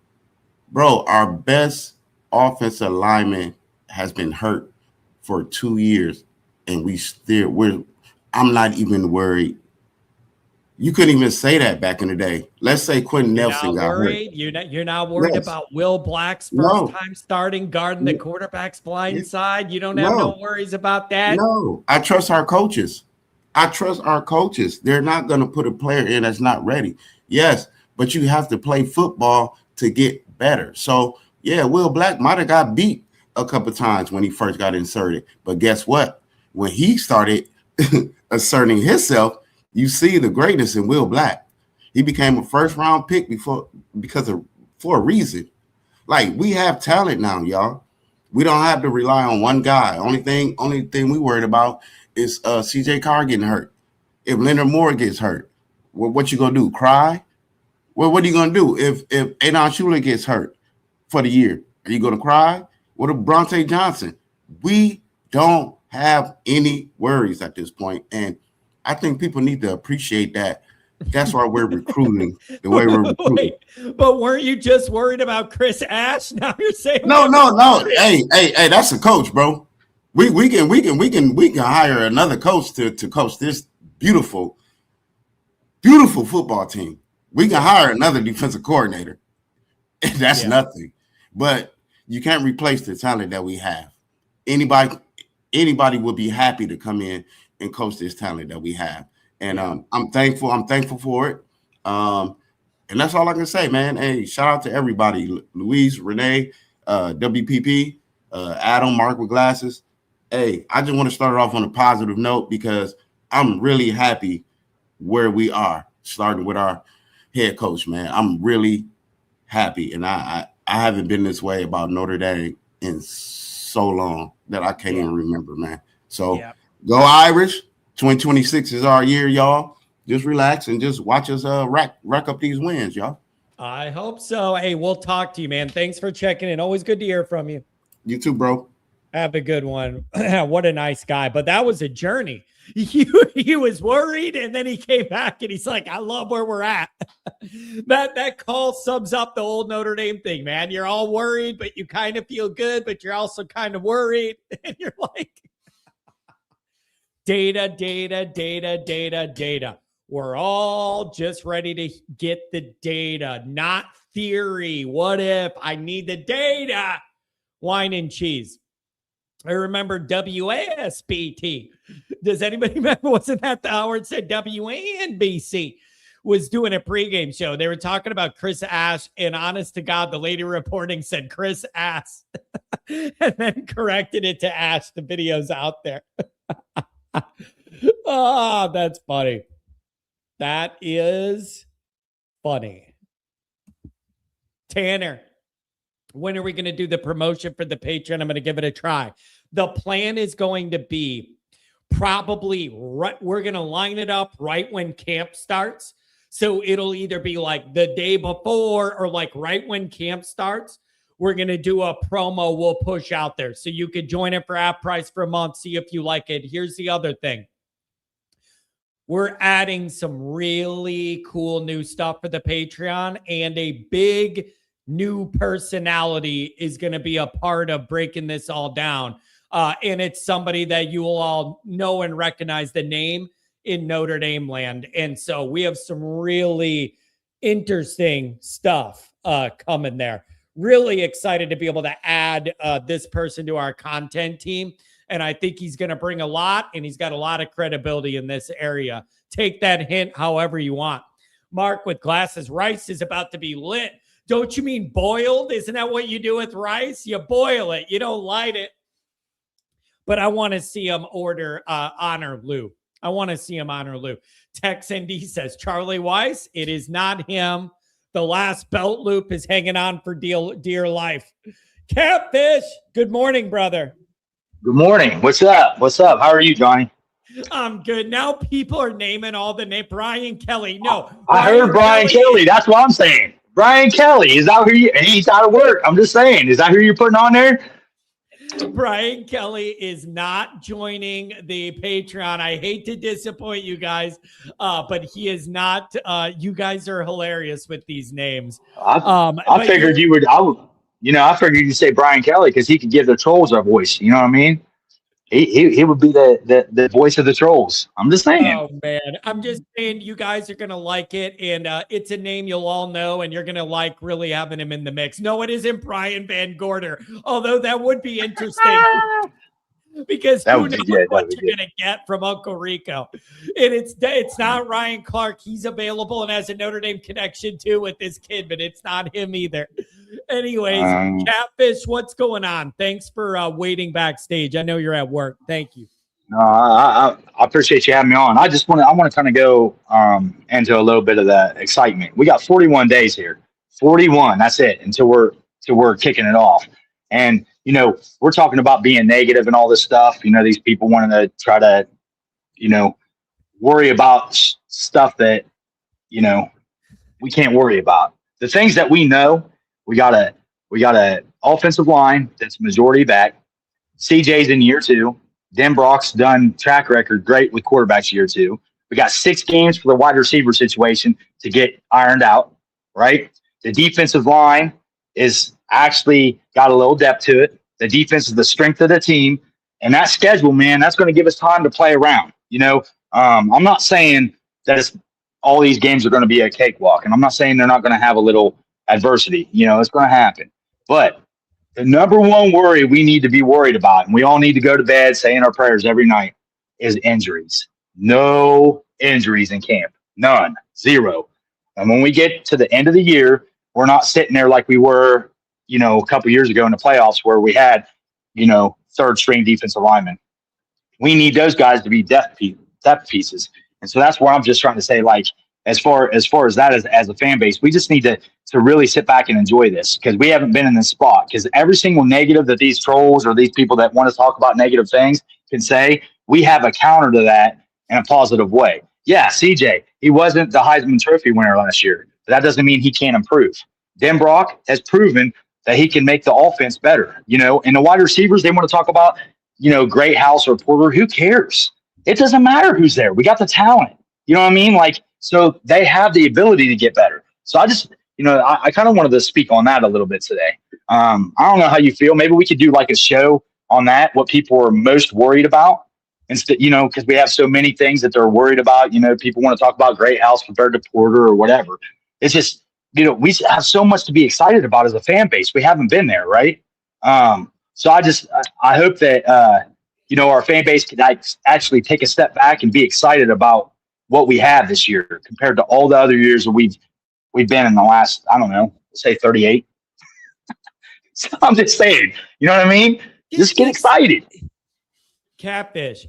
bro, our best offensive lineman has been hurt for 2 years, and I'm not even worried. You couldn't even say that back in the day. Let's say Quentin Nelson got hurt. You're not worried about Will Black's first time starting guarding the quarterback's blind side. You don't have no worries about that. No, I trust our coaches. They're not going to put a player in that's not ready. Yes, but you have to play football to get better. So, yeah, Will Black might have got beat a couple of times when he first got inserted. But guess what? When he started asserting himself, you see the greatness in Will Black. He became a first-round pick for a reason. Like, we have talent now, y'all. We don't have to rely on one guy. Only thing we worried about is CJ Carr getting hurt. If Leonard Moore gets hurt, well, what you gonna do? Cry? Well, what are you gonna do if Adon Schuler gets hurt for the year? Are you gonna cry? What if Bronte Johnson? We don't have any worries at this point, and I think people need to appreciate that. That's why we're recruiting the way we're recruiting. Wait, but weren't you just worried about Chris Ash? Now you're saying no. Hey, that's a coach, bro. We can hire another coach to coach this beautiful football team. We can hire another defensive coordinator. That's nothing. But you can't replace the talent that we have. Anybody would be happy to come in and coach this talent that we have. And I'm thankful for it. And that's all I can say, man. Hey, shout out to everybody. Louise, Renee, WPP, Adam, Mark with glasses. Hey, I just want to start off on a positive note because I'm really happy where we are, starting with our head coach, man. I'm really happy. And I haven't been this way about Notre Dame in so long that I can't even remember, man. So go Irish. 2026 is our year, y'all. just relax and just watch us rack up these wins, y'all. I hope so. Hey, we'll talk to you, man. Thanks for checking in. Always good to hear from you. You too, bro. Have a good one. What a nice guy. But that was a journey. He was worried, and then he came back, and he's like, I love where we're at. That call sums up the old Notre Dame thing, man. You're all worried, but you kind of feel good, but you're also kind of worried. And you're like, data. We're all just ready to get the data, not theory. What if? I need the data. Wine and cheese. I remember WASBT. Does anybody remember? Wasn't that the hour it said WNBC was doing a pregame show? They were talking about Chris Ash, and honest to God, the lady reporting said Chris Ash and then corrected it to Ash. The video's out there. Oh, that's funny. That is funny. Tanner, when are we going to do the promotion for the Patreon? I'm going to give it a try. The plan is going to be probably right. We're going to line it up right when camp starts. So it'll either be like the day before or like right when camp starts. We're going to do a promo we'll push out there. So you could join it for half price for a month. See if you like it. Here's the other thing. We're adding some really cool new stuff for the Patreon, and a big new personality is going to be a part of breaking this all down. And it's somebody that you will all know and recognize the name in Notre Dame land. And so we have some really interesting stuff coming there. Really excited to be able to add this person to our content team. And I think he's going to bring a lot, and he's got a lot of credibility in this area. Take that hint however you want. Mark with glasses. Rice is about to be lit. Don't you mean boiled? Isn't that what you do with rice? You boil it. You don't light it. But I want to see him honor Lou. I want to see him honor Lou. Tex ND says, Charlie Weiss, it is not him. The last belt loop is hanging on for dear life. Catfish, good morning, brother. Good morning. What's up? How are you, Johnny? I'm good. Now people are naming all the name. Brian Kelly. No. I heard Brian Kelly. That's what I'm saying. Brian Kelly is out here. He's out of work. I'm just saying. Is that who you're putting on there? Brian Kelly is not joining the Patreon. I hate to disappoint you guys, but he is not. You guys are hilarious with these names. I figured you would. I figured you'd say Brian Kelly because he could give the trolls a voice. You know what I mean? He would be the voice of the trolls. I'm just saying. Oh man, I'm just saying you guys are gonna like it, and it's a name you'll all know, and you're gonna like really having him in the mix. No, it isn't Brian Van Gorder, although that would be interesting. Because who knows what you're going to get from Uncle Rico. And it's not Ryan Clark. He's available and has a Notre Dame connection too with this kid, but it's not him either. Anyways, Catfish, what's going on? Thanks for waiting backstage. I know you're at work. Thank you. No, I appreciate you having me on. I want to kind of go into a little bit of that excitement. We got 41 days here. 41. That's it until we're kicking it off. And we're talking about being negative and all this stuff. These people wanting to try to, worry about stuff that, we can't worry about. The things that we know, we got a offensive line that's majority back. CJ's in year 2. Denbrock's done track record great with quarterbacks year 2. We got 6 games for the wide receiver situation to get ironed out, right? The defensive line is actually got a little depth to it. The defense is the strength of the team. And that schedule, man, that's going to give us time to play around. I'm not saying that all these games are going to be a cakewalk. And I'm not saying they're not going to have a little adversity. It's going to happen. But the number one worry we need to be worried about, and we all need to go to bed saying our prayers every night, is injuries. No injuries in camp. None. 0. And when we get to the end of the year, we're not sitting there like we were, a couple years ago in the playoffs where we had, third string defensive linemen. We need those guys to be depth pieces. And so that's where I'm just trying to say, like, as far as that as a fan base, we just need to really sit back and enjoy this because we haven't been in this spot. Because every single negative that these trolls or these people that want to talk about negative things can say, we have a counter to that in a positive way. Yeah, CJ, he wasn't the Heisman Trophy winner last year, but that doesn't mean he can't improve. Denbrock has proven that he can make the offense better, and the wide receivers, they want to talk about, Great House or Porter. Who cares? It doesn't matter who's there. We got the talent. You know what I mean? So they have the ability to get better. So I just, I kind of wanted to speak on that a little bit today. I don't know how you feel. Maybe we could do like a show on that, what people are most worried about. Instead, because we have so many things that they're worried about. People want to talk about Great House compared to Porter or whatever. It's just, we have so much to be excited about as a fan base. We haven't been there, right? So I hope that our fan base can actually take a step back and be excited about what we have this year compared to all the other years that we've been in the last, I don't know, let's say 38. So I'm just saying, you know what I mean? Just get excited. Catfish.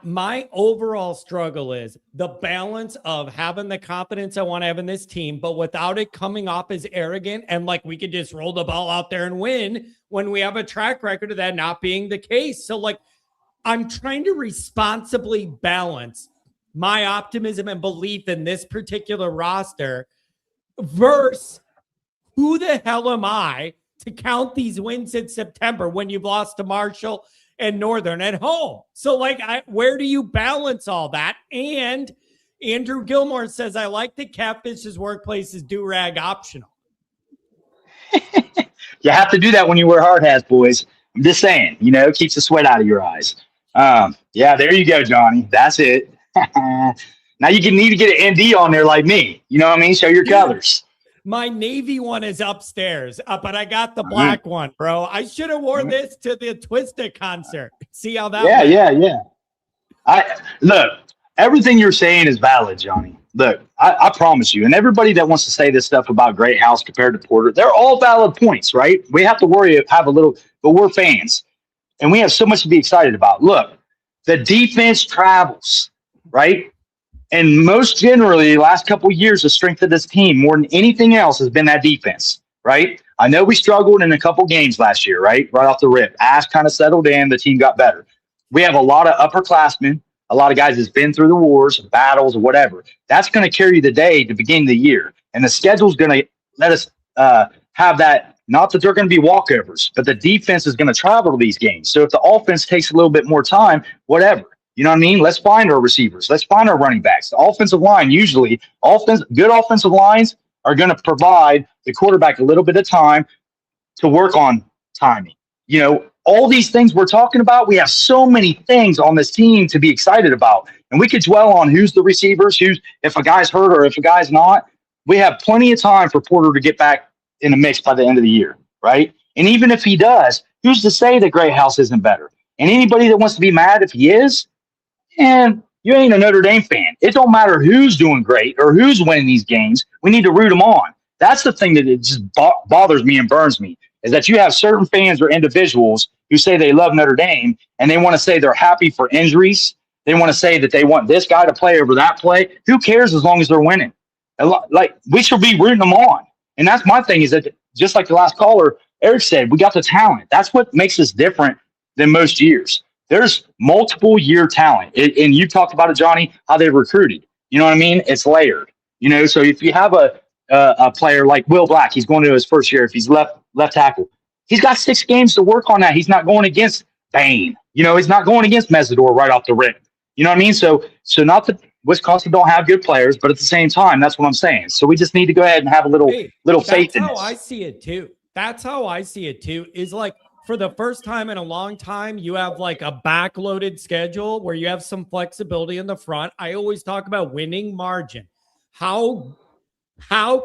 My overall struggle is the balance of having the confidence I want to have in this team, but without it coming off as arrogant and like we could just roll the ball out there and win when we have a track record of that not being the case. So I'm trying to responsibly balance my optimism and belief in this particular roster versus who the hell am I to count these wins in September when you've lost to Marshall and Northern at home? So where do you balance all that? And Andrew Gilmore says, I like that Catfish's workplace is do-rag optional. You have to do that when you wear hard hats, boys. I'm just saying, keeps the sweat out of your eyes. Yeah, there you go, Johnny. That's it. Now you need to get an ND on there like me. You know what I mean? Show your colors. My Navy one is upstairs, but I got the black one, bro. I should have worn this to the Twisted concert. See how that went? Yeah. Look, everything you're saying is valid, Johnny. Look, I promise you, and everybody that wants to say this stuff about Great House compared to Porter, they're all valid points, right? We have to have a little, but we're fans, and we have so much to be excited about. Look, the defense travels, right? And most generally, the last couple of years, the strength of this team, more than anything else, has been that defense, right? I know we struggled in a couple games last year, right? Right off the rip. Ash kind of settled in. The team got better. We have a lot of upperclassmen, a lot of guys that's been through the wars, battles, whatever. That's going to carry the day to begin the year. And the schedule's going to let us have that. Not that they're going to be walkovers, but the defense is going to travel to these games. So if the offense takes a little bit more time, whatever. You know what I mean? Let's find our receivers. Let's find our running backs. The offensive line, usually, good offensive lines are going to provide the quarterback a little bit of time to work on timing. All these things we're talking about, we have so many things on this team to be excited about. And we could dwell on who's the receivers, if a guy's hurt or if a guy's not. We have plenty of time for Porter to get back in the mix by the end of the year, right? And even if he does, who's to say that Great House isn't better? And anybody that wants to be mad if he is, and you ain't a Notre Dame fan. It don't matter who's doing great or who's winning these games. We need to root them on. That's the thing that it just bothers me and burns me, is that you have certain fans or individuals who say they love Notre Dame and they want to say they're happy for injuries. They want to say that they want this guy to play over that play. Who cares as long as they're winning? We should be rooting them on. And that's my thing, is that just like the last caller, Eric said, we got the talent. That's what makes us different than most years. There's multiple year talent. And you talked about it, Johnny, how they recruited. You know what I mean? It's layered. So if you have a player like Will Black, he's going to his first year. If he's left tackle, he's got 6 games to work on that. He's not going against Bain. He's not going against Mesidor right off the rip. You know what I mean? So not that Wisconsin don't have good players, but at the same time, that's what I'm saying. So we just need to go ahead and have a little faith in this. That's how I see it too. That's how I see it too. Is for the first time in a long time, you have a backloaded schedule where you have some flexibility in the front. I always talk about winning margin. How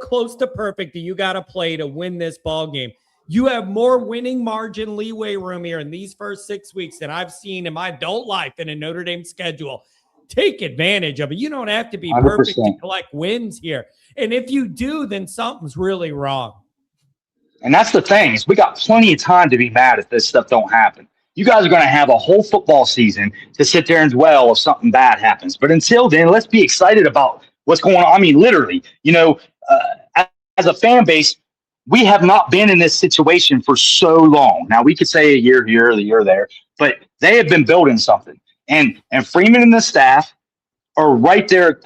close to perfect do you got to play to win this ball game? You have more winning margin leeway room here in these first 6 weeks than I've seen in my adult life in a Notre Dame schedule. Take advantage of it. You don't have to be 100%. perfect to collect wins here. And if you do, then something's really wrong. And that's the thing, is we got plenty of time to be mad if this stuff don't happen. You guys are going to have a whole football season to sit there and dwell if something bad happens. But until then, let's be excited about what's going on. I mean, literally, as a fan base, we have not been in this situation for so long. Now, we could say a year here, a year there, but they have been building something. And Freeman and the staff, are right there.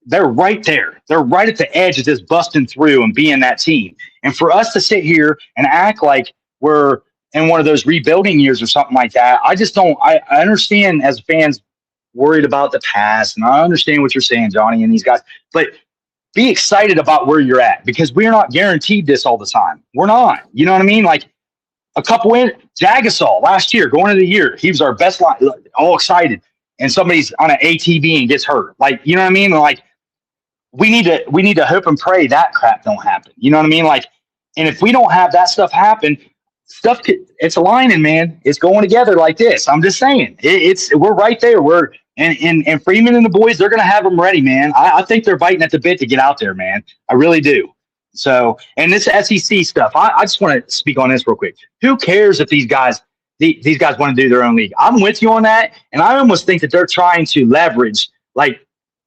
They're right there. They're right at the edge of just busting through and being that team. And for us to sit here and act like we're in one of those rebuilding years or something like that, I just don't. I understand as fans worried about the past, and I understand what you're saying, Johnny, and these guys, but be excited about where you're at, because we're not guaranteed this all the time. We're not. You know what I mean? Like a couple in Jagasol last year, going into the year, he was our best line, all excited, and somebody's on an ATV and gets hurt. Like, you know what I mean? Like we need to hope and pray that crap don't happen. You know what I mean? Like, and if we don't have that stuff happen, it's aligning, man. It's going together like this. I'm just saying, we're right there. And Freeman and the boys, they're going to have them ready, man. I think they're biting at the bit to get out there, man. I really do. So, and this SEC stuff, I just want to speak on this real quick. Who cares if these guys want to do their own league? I'm with you on that. And I almost think that they're trying to leverage, like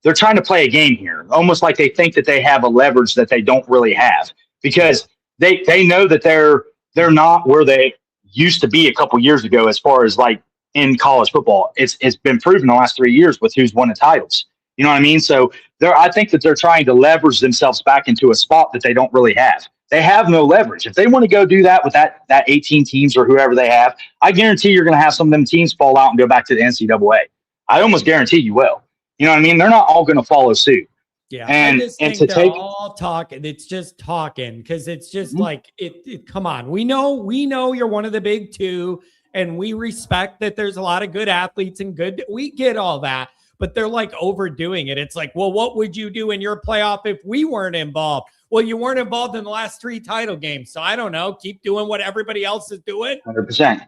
they're trying to play a game here, almost like they think that they have a leverage that they don't really have, because they know that they're not where they used to be a couple years ago as far as like in college football. It's been proven the last 3 years with who's won the titles. You know what I mean? So I think that they're trying to leverage themselves back into a spot that they don't really have. They have no leverage. If they want to go do that with that 18 teams or whoever they have, I guarantee you're going to have some of them teams fall out and go back to the NCAA. I almost guarantee you will. You know what I mean? They're not all going to follow suit. Yeah, and I just think they're all talking. It's just talking, because it's just like it. Come on, we know you're one of the big two, and we respect that there's a lot of good athletes and good. We get all that, but they're like overdoing it. It's like, well, what would you do in your playoff if we weren't involved? Well, you weren't involved in the last 3 title games, so I don't know. Keep doing what everybody else is doing. 100%.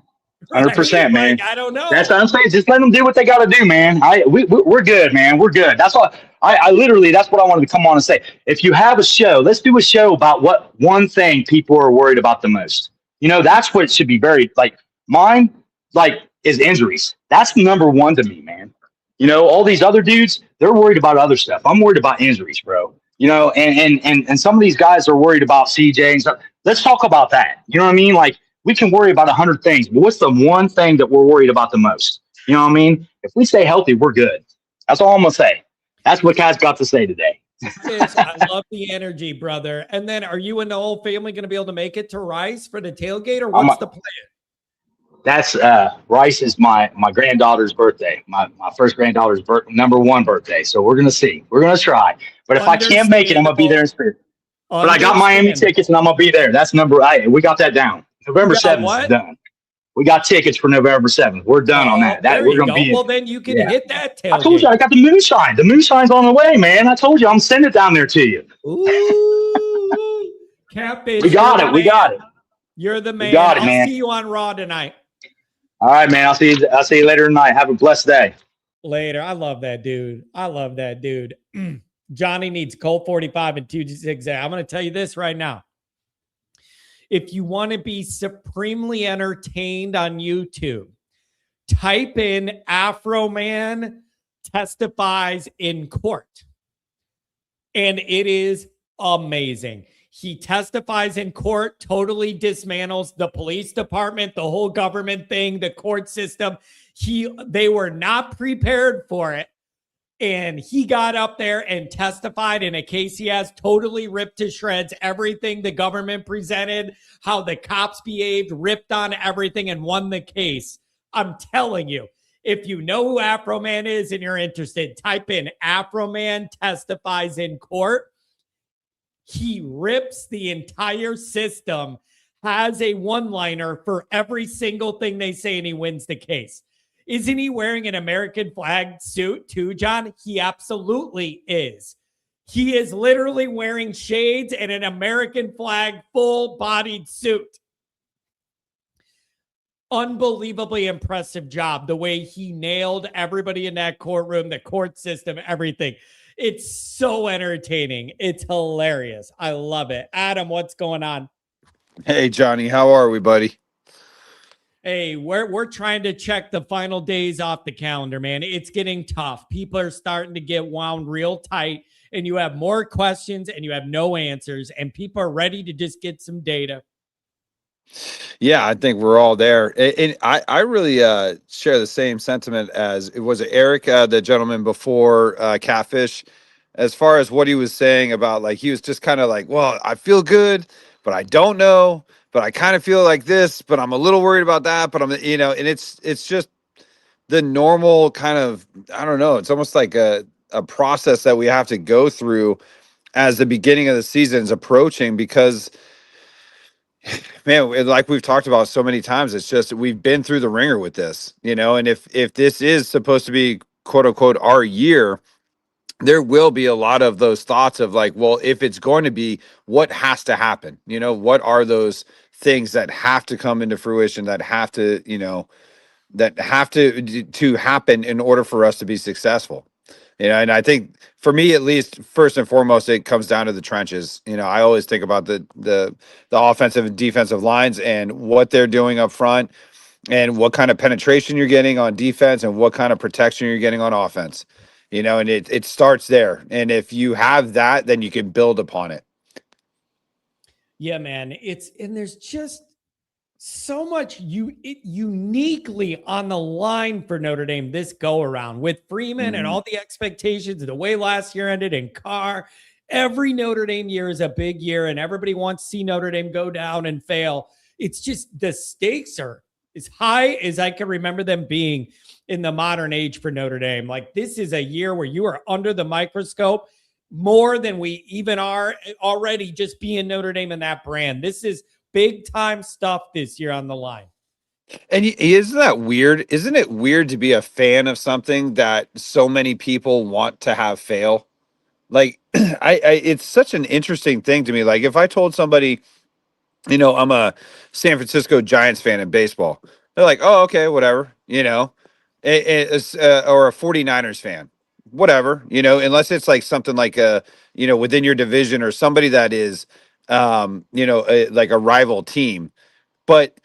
100%, man. Like, I don't know. That's what I'm saying. Just let them do what they got to do, man. We're good, man. We're good. That's what I literally, that's what I wanted to come on and say. If you have a show, let's do a show about what one thing people are worried about the most. You know, that's what should be very, like, mine, like, is injuries. That's number one to me, man. You know, all these other dudes, they're worried about other stuff. I'm worried about injuries, bro. You know, and some of these guys are worried about CJ and stuff. Let's talk about that. You know what I mean? Like, we can worry about 100 things, but what's the one thing that we're worried about the most? You know what I mean? If we stay healthy, we're good. That's all I'm going to say. That's what Kaz got to say today. I love the energy, brother. And then are you and the whole family going to be able to make it to Rice for the tailgate, or what's the plan? That's Rice is my granddaughter's birthday, my first granddaughter's number 1 birthday. So we're going to see. We're going to try. But if I can't make it, I'm going to be there in spirit. But I got Miami tickets, and I'm going to be there. That's we got that down. November 7th is done. We got tickets for November 7th. We're done on that. We're going to be. Well, then you can hit that tailgate. I told you I got the moonshine. The moonshine's on the way, man. I told you I'm sending it down there to you. Ooh, Catfish. We got it. We got it. You're the man. Got it, man. I'll see you on Raw tonight. All right, man. I'll see you later tonight. Have a blessed day. Later. I love that dude. Johnny needs Colt 45 and 2 I'm going to tell you this right now. If you want to be supremely entertained on YouTube, type in Afro Man testifies in court. And it is amazing. He testifies in court, totally dismantles the police department, the whole government thing, the court system. They were not prepared for it. And he got up there and testified in a case he has, totally ripped to shreds everything the government presented, how the cops behaved, ripped on everything, and won the case. I'm telling you, if you know who Afro Man is and you're interested, type in Afro Man testifies in court. He rips the entire system, has a one-liner for every single thing they say, and he wins the case. Isn't he wearing an American flag suit too, John? He absolutely is. He is literally wearing shades and an American flag full-bodied suit. Unbelievably impressive job, the way he nailed everybody in that courtroom, the court system, everything. It's so entertaining. It's hilarious. I love it. Adam, what's going on? Hey, Johnny, how are we, buddy? Hey, we're trying to check the final days off the calendar, man. It's getting tough. People are starting to get wound real tight, and you have more questions and you have no answers, and people are ready to just get some data. Yeah, I think we're all there. And I really share the same sentiment as it was Eric, the gentleman before Catfish, as far as what he was saying about like he was just kind of like, well, I feel good, but I don't know, but I kind of feel like this, but I'm a little worried about that, but I'm and it's just the normal kind of I don't know, it's almost like a process that we have to go through as the beginning of the season is approaching because man, like we've talked about so many times, it's just we've been through the ringer with this, and if this is supposed to be quote unquote our year, there will be a lot of those thoughts of like, well, if it's going to be, what has to happen? What are those things that have to come into fruition that have to, to happen in order for us to be successful? And I think for me, at least, first and foremost, it comes down to the trenches. I always think about the offensive and defensive lines and what they're doing up front, and what kind of penetration you're getting on defense, and what kind of protection you're getting on offense. And it starts there. And if you have that, then you can build upon it. Yeah, man. And there's just so much uniquely on the line for Notre Dame this go around with Freeman and all the expectations, the way last year ended in Carr. Every Notre Dame year is a big year, and everybody wants to see Notre Dame go down and fail. It's just the stakes are as high as I can remember them being in the modern age for Notre Dame. Like, this is a year where you are under the microscope more than we even are already just being Notre Dame and that brand. This is big time stuff this year on the line. And isn't that weird? Isn't it weird to be a fan of something that so many people want to have fail? Like, it's such an interesting thing to me. Like, if I told somebody, I'm a San Francisco Giants fan in baseball, they're like, oh, okay, whatever, or a 49ers fan, whatever, unless it's like something like within your division or somebody that is, like a rival team. But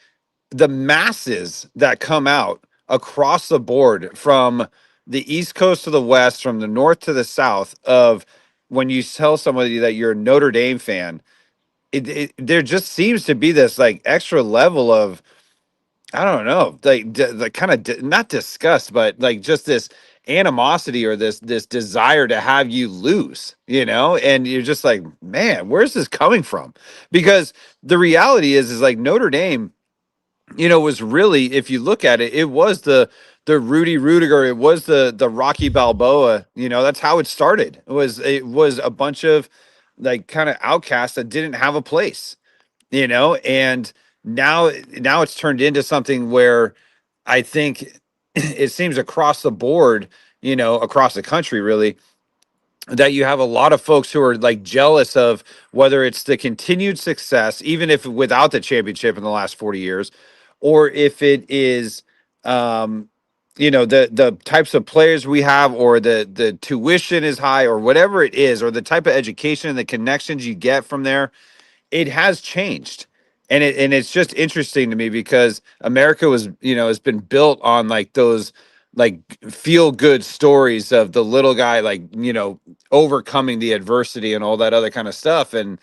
the masses that come out across the board from the East Coast to the West, from the North to the South, of when you tell somebody that you're a Notre Dame fan, there just seems to be this like extra level of, I don't know, like the kind of not disgust, but like just this animosity or this desire to have you lose, and you're just like, man, where's this coming from? Because the reality is like Notre Dame, was really, if you look at it, it was the Rudy Rudiger, it was the Rocky Balboa, that's how it started. It was a bunch of like kind of outcasts that didn't have a place, and now it's turned into something where I think it seems across the board, across the country really, that you have a lot of folks who are like jealous of whether it's the continued success, even if without the championship in the last 40 years, or if it is, the types of players we have, or the tuition is high, or whatever it is, or the type of education and the connections you get from there. It has changed. And it's just interesting to me because America was, has been built on like those like feel good stories of the little guy, like, overcoming the adversity and all that other kind of stuff. And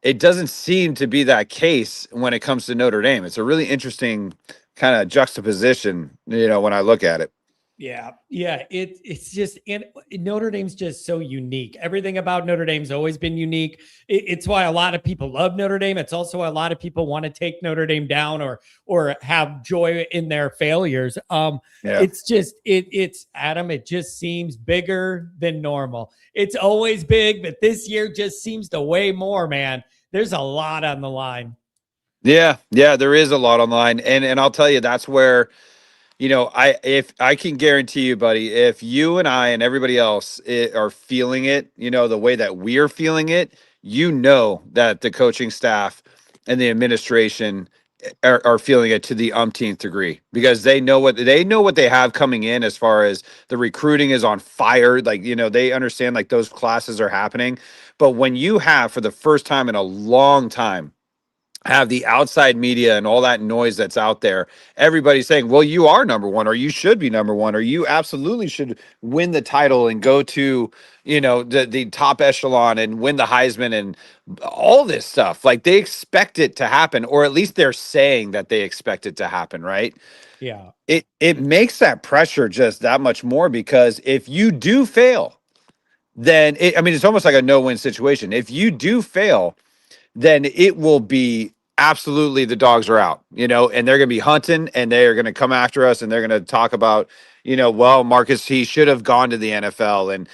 it doesn't seem to be that case when it comes to Notre Dame. It's a really interesting kind of juxtaposition, when I look at it. Yeah. It's just, and Notre Dame's just so unique. Everything about Notre Dame's always been unique. It's why a lot of people love Notre Dame. It's also why a lot of people want to take Notre Dame down or have joy in their failures. It's just it's Adam. It just seems bigger than normal. It's always big, but this year just seems to weigh more. Man, there's a lot on the line. Yeah, there is a lot on the line, and I'll tell you that's where. If I can guarantee you, buddy, if you and I and everybody else are feeling it, the way that we're feeling it, that the coaching staff and the administration are feeling it to the umpteenth degree, because they know what they have coming in as far as the recruiting is on fire. Like, they understand like those classes are happening. But when you have, for the first time in a long time, have the outside media and all that noise that's out there, everybody's saying, well, you are number one, or you should be number one, or you absolutely should win the title and go to, the top echelon and win the Heisman and all this stuff. Like, they expect it to happen, or at least they're saying that they expect it to happen, right? Yeah. It makes that pressure just that much more, because if you do fail, then it's almost like a no-win situation. If you do fail, then it will be absolutely the dogs are out, and they're going to be hunting, and they're going to come after us, and they're going to talk about, well, Marcus, he should have gone to the NFL, and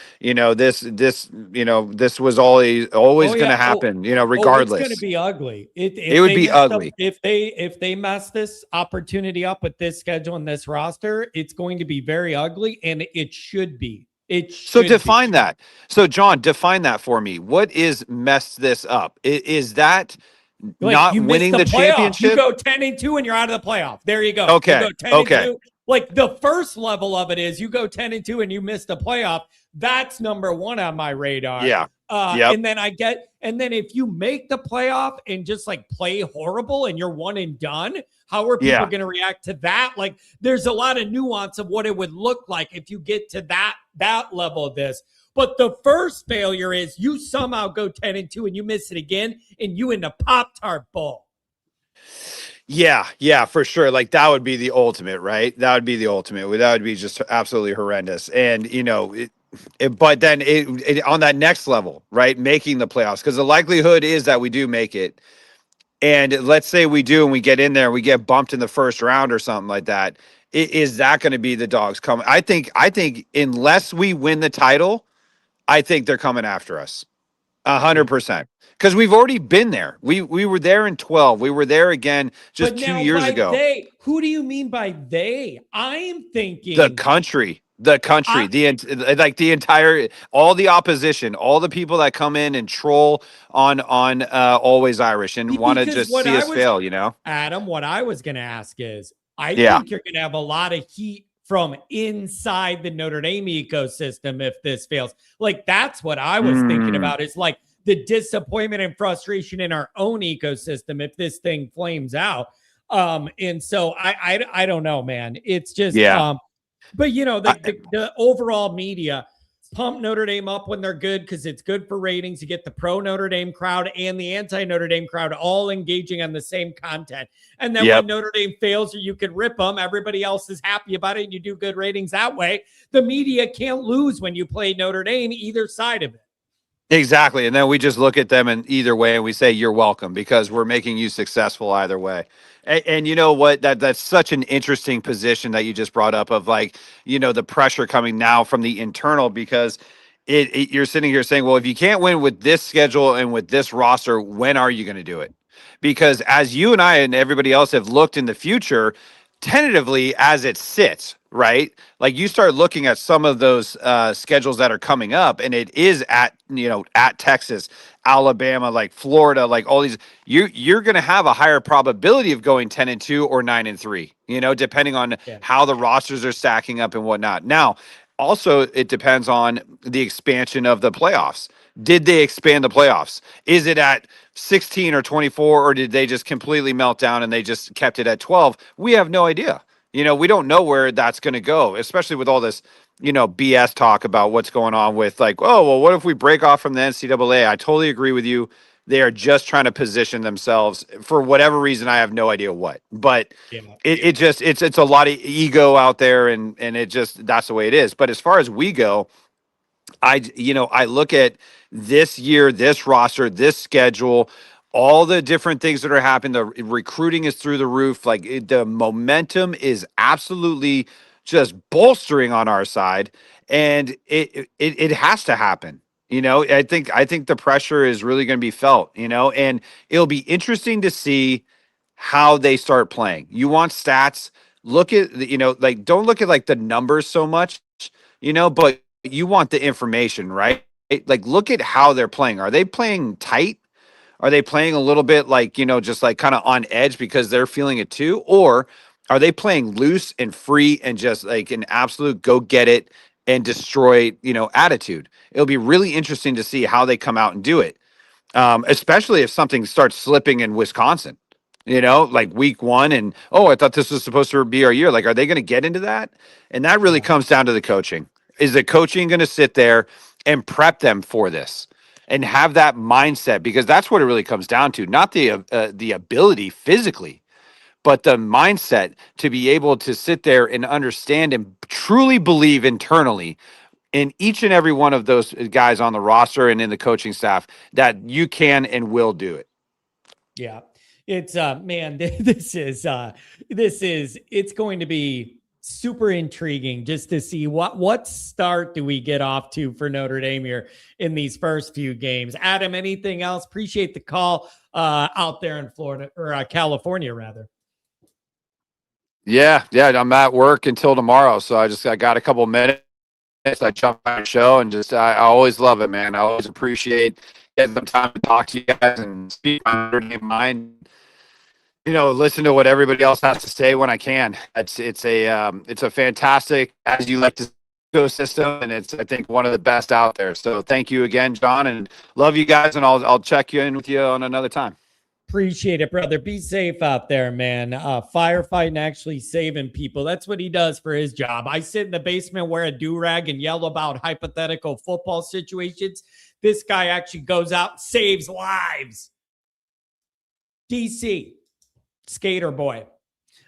this was always Oh going to yeah. happen, It's regardless. going to be ugly. It would be ugly. If they mess this opportunity up with this schedule and this roster, it's going to be very ugly, and it should be. So define that. So John, define that for me. What is messed this up? Is that like not you winning the playoff. championship? You go 10-2 and you're out of the playoff. There you go. Okay. You go 10-2. Like, the first level of it is you go 10-2 and you miss the playoff. That's number one on my radar. Yeah. And then if you make the playoff and just like play horrible and you're one and done, how are people going to react to that? Like, there's a lot of nuance of what it would look like if you get to that level of this. But the first failure is you somehow go 10-2 and you miss it again, and you in the Pop-Tart Bowl. Yeah, for sure. Like, that would be the ultimate, right? That would be the ultimate. That would be just absolutely horrendous. And, but then on that next level, right, making the playoffs, because the likelihood is that we do make it. And let's say we do, and we get in there, and we get bumped in the first round or something like that. Is that going to be the dogs coming? I think unless we win the title, I think they're coming after us 100%. Because we've already been there. We were there in 12. We were there again just 2 years ago. Who do you mean by they? I'm thinking the country, the entire, all the opposition, all the people that come in and troll on Always Irish and want to just see us fail. Adam, what I was going to ask is, I think you're going to have a lot of heat from inside the Notre Dame ecosystem if this fails. Like, that's what I was thinking about, is like the disappointment and frustration in our own ecosystem if this thing flames out. And so I don't know, man. It's just, but the overall media pump Notre Dame up when they're good, because it's good for ratings. You get the pro Notre Dame crowd and the anti Notre Dame crowd all engaging on the same content. And then when Notre Dame fails, or you can rip them, everybody else is happy about it, and you do good ratings that way. The media can't lose when you play Notre Dame, either side of it. Exactly. And then we just look at them in either way, and we say, you're welcome, because we're making you successful either way. And you know what? That's such an interesting position that you just brought up, of like, the pressure coming now from the internal, because you're sitting here saying, well, if you can't win with this schedule and with this roster, when are you going to do it? Because as you and I and everybody else have looked in the future, tentatively as it sits, right? Like, you start looking at some of those schedules that are coming up, and it is at Texas, Alabama, like Florida, like all these, you're going to have a higher probability of going 10-2 or 9-3, depending on how the rosters are stacking up and whatnot. Now, also, it depends on the expansion of the playoffs. Did they expand the playoffs? Is it at 16 or 24, or did they just completely melt down and they just kept it at 12? We have no idea. We don't know where that's going to go, especially with all this, BS talk about what's going on with, like, oh, well, what if we break off from the NCAA? I totally agree with you. They are just trying to position themselves for whatever reason. I have no idea what, but it's a lot of ego out there, and that's the way it is. But as far as we go, I look at this year, this roster, this schedule, all the different things that are happening. The recruiting is through the roof. Like, the momentum is absolutely just bolstering on our side, and it has to happen. I think the pressure is really going to be felt, and it'll be interesting to see how they start playing. You want stats, look at like, don't look at like the numbers so much, but you want the information, right? Like, look at how they're playing. Are they playing tight? Are they playing a little bit like, just like kind of on edge because they're feeling it too? Or are they playing loose and free and just like an absolute go get it and destroy, attitude? It'll be really interesting to see how they come out and do it. Especially if something starts slipping in Wisconsin, like week 1. And, oh, I thought this was supposed to be our year. Like, are they going to get into that? And that really comes down to the coaching. Is the coaching going to sit there and prep them for this and have that mindset? Because that's what it really comes down to, not the ability physically, but the mindset to be able to sit there and understand and truly believe internally in each and every one of those guys on the roster and in the coaching staff that you can and will do it. Yeah. It's man, it's going to be super intriguing just to see what start do we get off to for Notre Dame here in these first few games. Adam, anything else? Appreciate the call out there in Florida or California rather. Yeah, I'm at work until tomorrow, so I got a couple minutes. I jump on the show and I always love it, man. I always appreciate getting some time to talk to you guys and speak my Notre Dame mind. Listen to what everybody else has to say when I can. It's a fantastic, as you like to, ecosystem, and it's, I think, one of the best out there. So thank you again, John, and love you guys. And I'll check you in with you on another time. Appreciate it, brother. Be safe out there, man. Firefighting, actually saving people. That's what he does for his job. I sit in the basement, wear a do-rag, and yell about hypothetical football situations. This guy actually goes out, saves lives. DC, skater boy.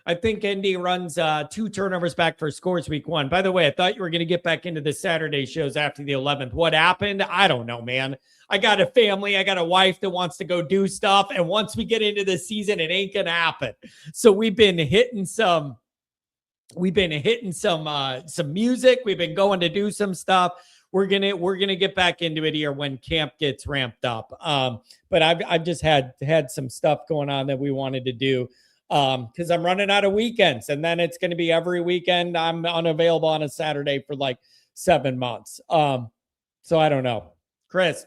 I think Indy runs 2 turnovers back for scores week 1. By the way, I thought you were going to get back into the Saturday shows after the 11th. What happened? I don't know, man. I got a family. I got a wife that wants to go do stuff. And once we get into the season, it ain't going to happen. So we've been hitting some music. We've been going to do some stuff. We're gonna get back into it here when camp gets ramped up. But I've just had some stuff going on that we wanted to do. Because I'm running out of weekends, and then it's going to be every weekend I'm unavailable on a Saturday for like 7 months. So I don't know. Chris,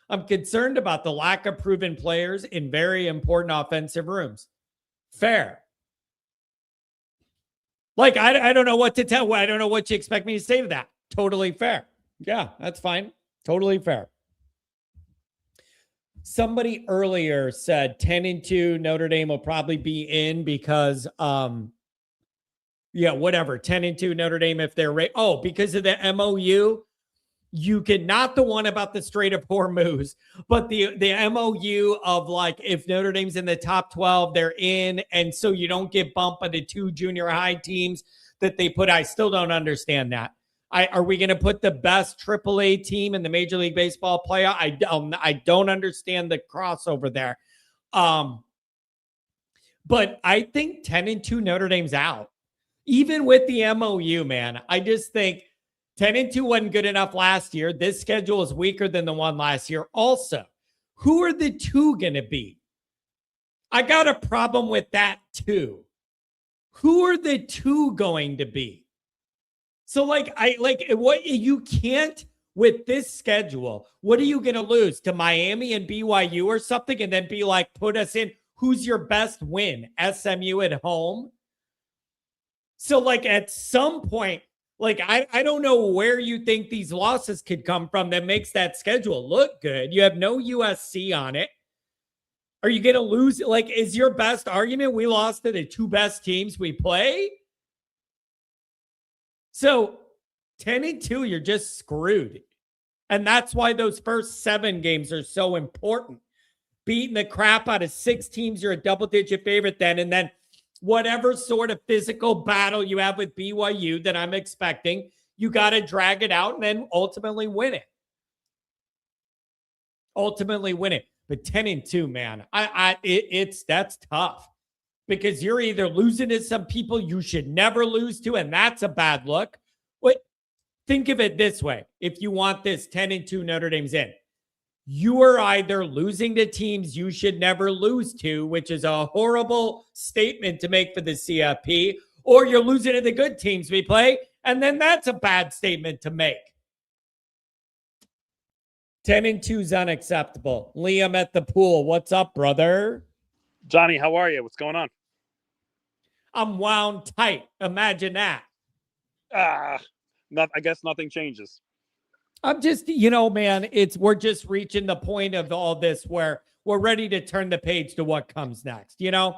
I'm concerned about the lack of proven players in very important offensive rooms. Fair. Like, I don't know what to tell. I don't know what you expect me to say to that. Totally fair. Yeah, that's fine. Totally fair. Somebody earlier said 10-2 Notre Dame will probably be in because, whatever. 10-2 Notre Dame if they're because of the MOU. You can, not the one about the Strait of Hormuz, but the MOU of like if Notre Dame's in the top 12, they're in, and so you don't get bumped by the 2 junior high teams that they put. I still don't understand that. Are we going to put the best AAA team in the Major League Baseball playoff? I don't understand the crossover there. But I think 10-2 Notre Dame's out. Even with the MOU, man. I just think 10-2 wasn't good enough last year. This schedule is weaker than the one last year. Also, who are the 2 going to be? I got a problem with that too. Who are the 2 going to be? So what you can't with this schedule. What are you going to lose to Miami and BYU or something? And then be like, put us in. Who's your best win? SMU at home. So at some point, I don't know where you think these losses could come from that makes that schedule look good. You have no USC on it. Are you going to lose? Is your best argument we lost to the 2 best teams we play? So 10-2, you're just screwed. And that's why those first 7 games are so important. Beating the crap out of 6 teams, you're a double-digit favorite then. And then whatever sort of physical battle you have with BYU that I'm expecting, you got to drag it out and then ultimately win it. But 10-2, man, that's tough. Because you're either losing to some people you should never lose to, and that's a bad look. But think of it this way. If you want this 10-2 Notre Dame's in, you are either losing to teams you should never lose to, which is a horrible statement to make for the CFP, or you're losing to the good teams we play, and then that's a bad statement to make. 10-2 is unacceptable. Liam at the pool. What's up, brother? Johnny, how are you? What's going on? I'm wound tight. Imagine that. I guess nothing changes. I'm just, man, we're just reaching the point of all this where we're ready to turn the page to what comes next, you know?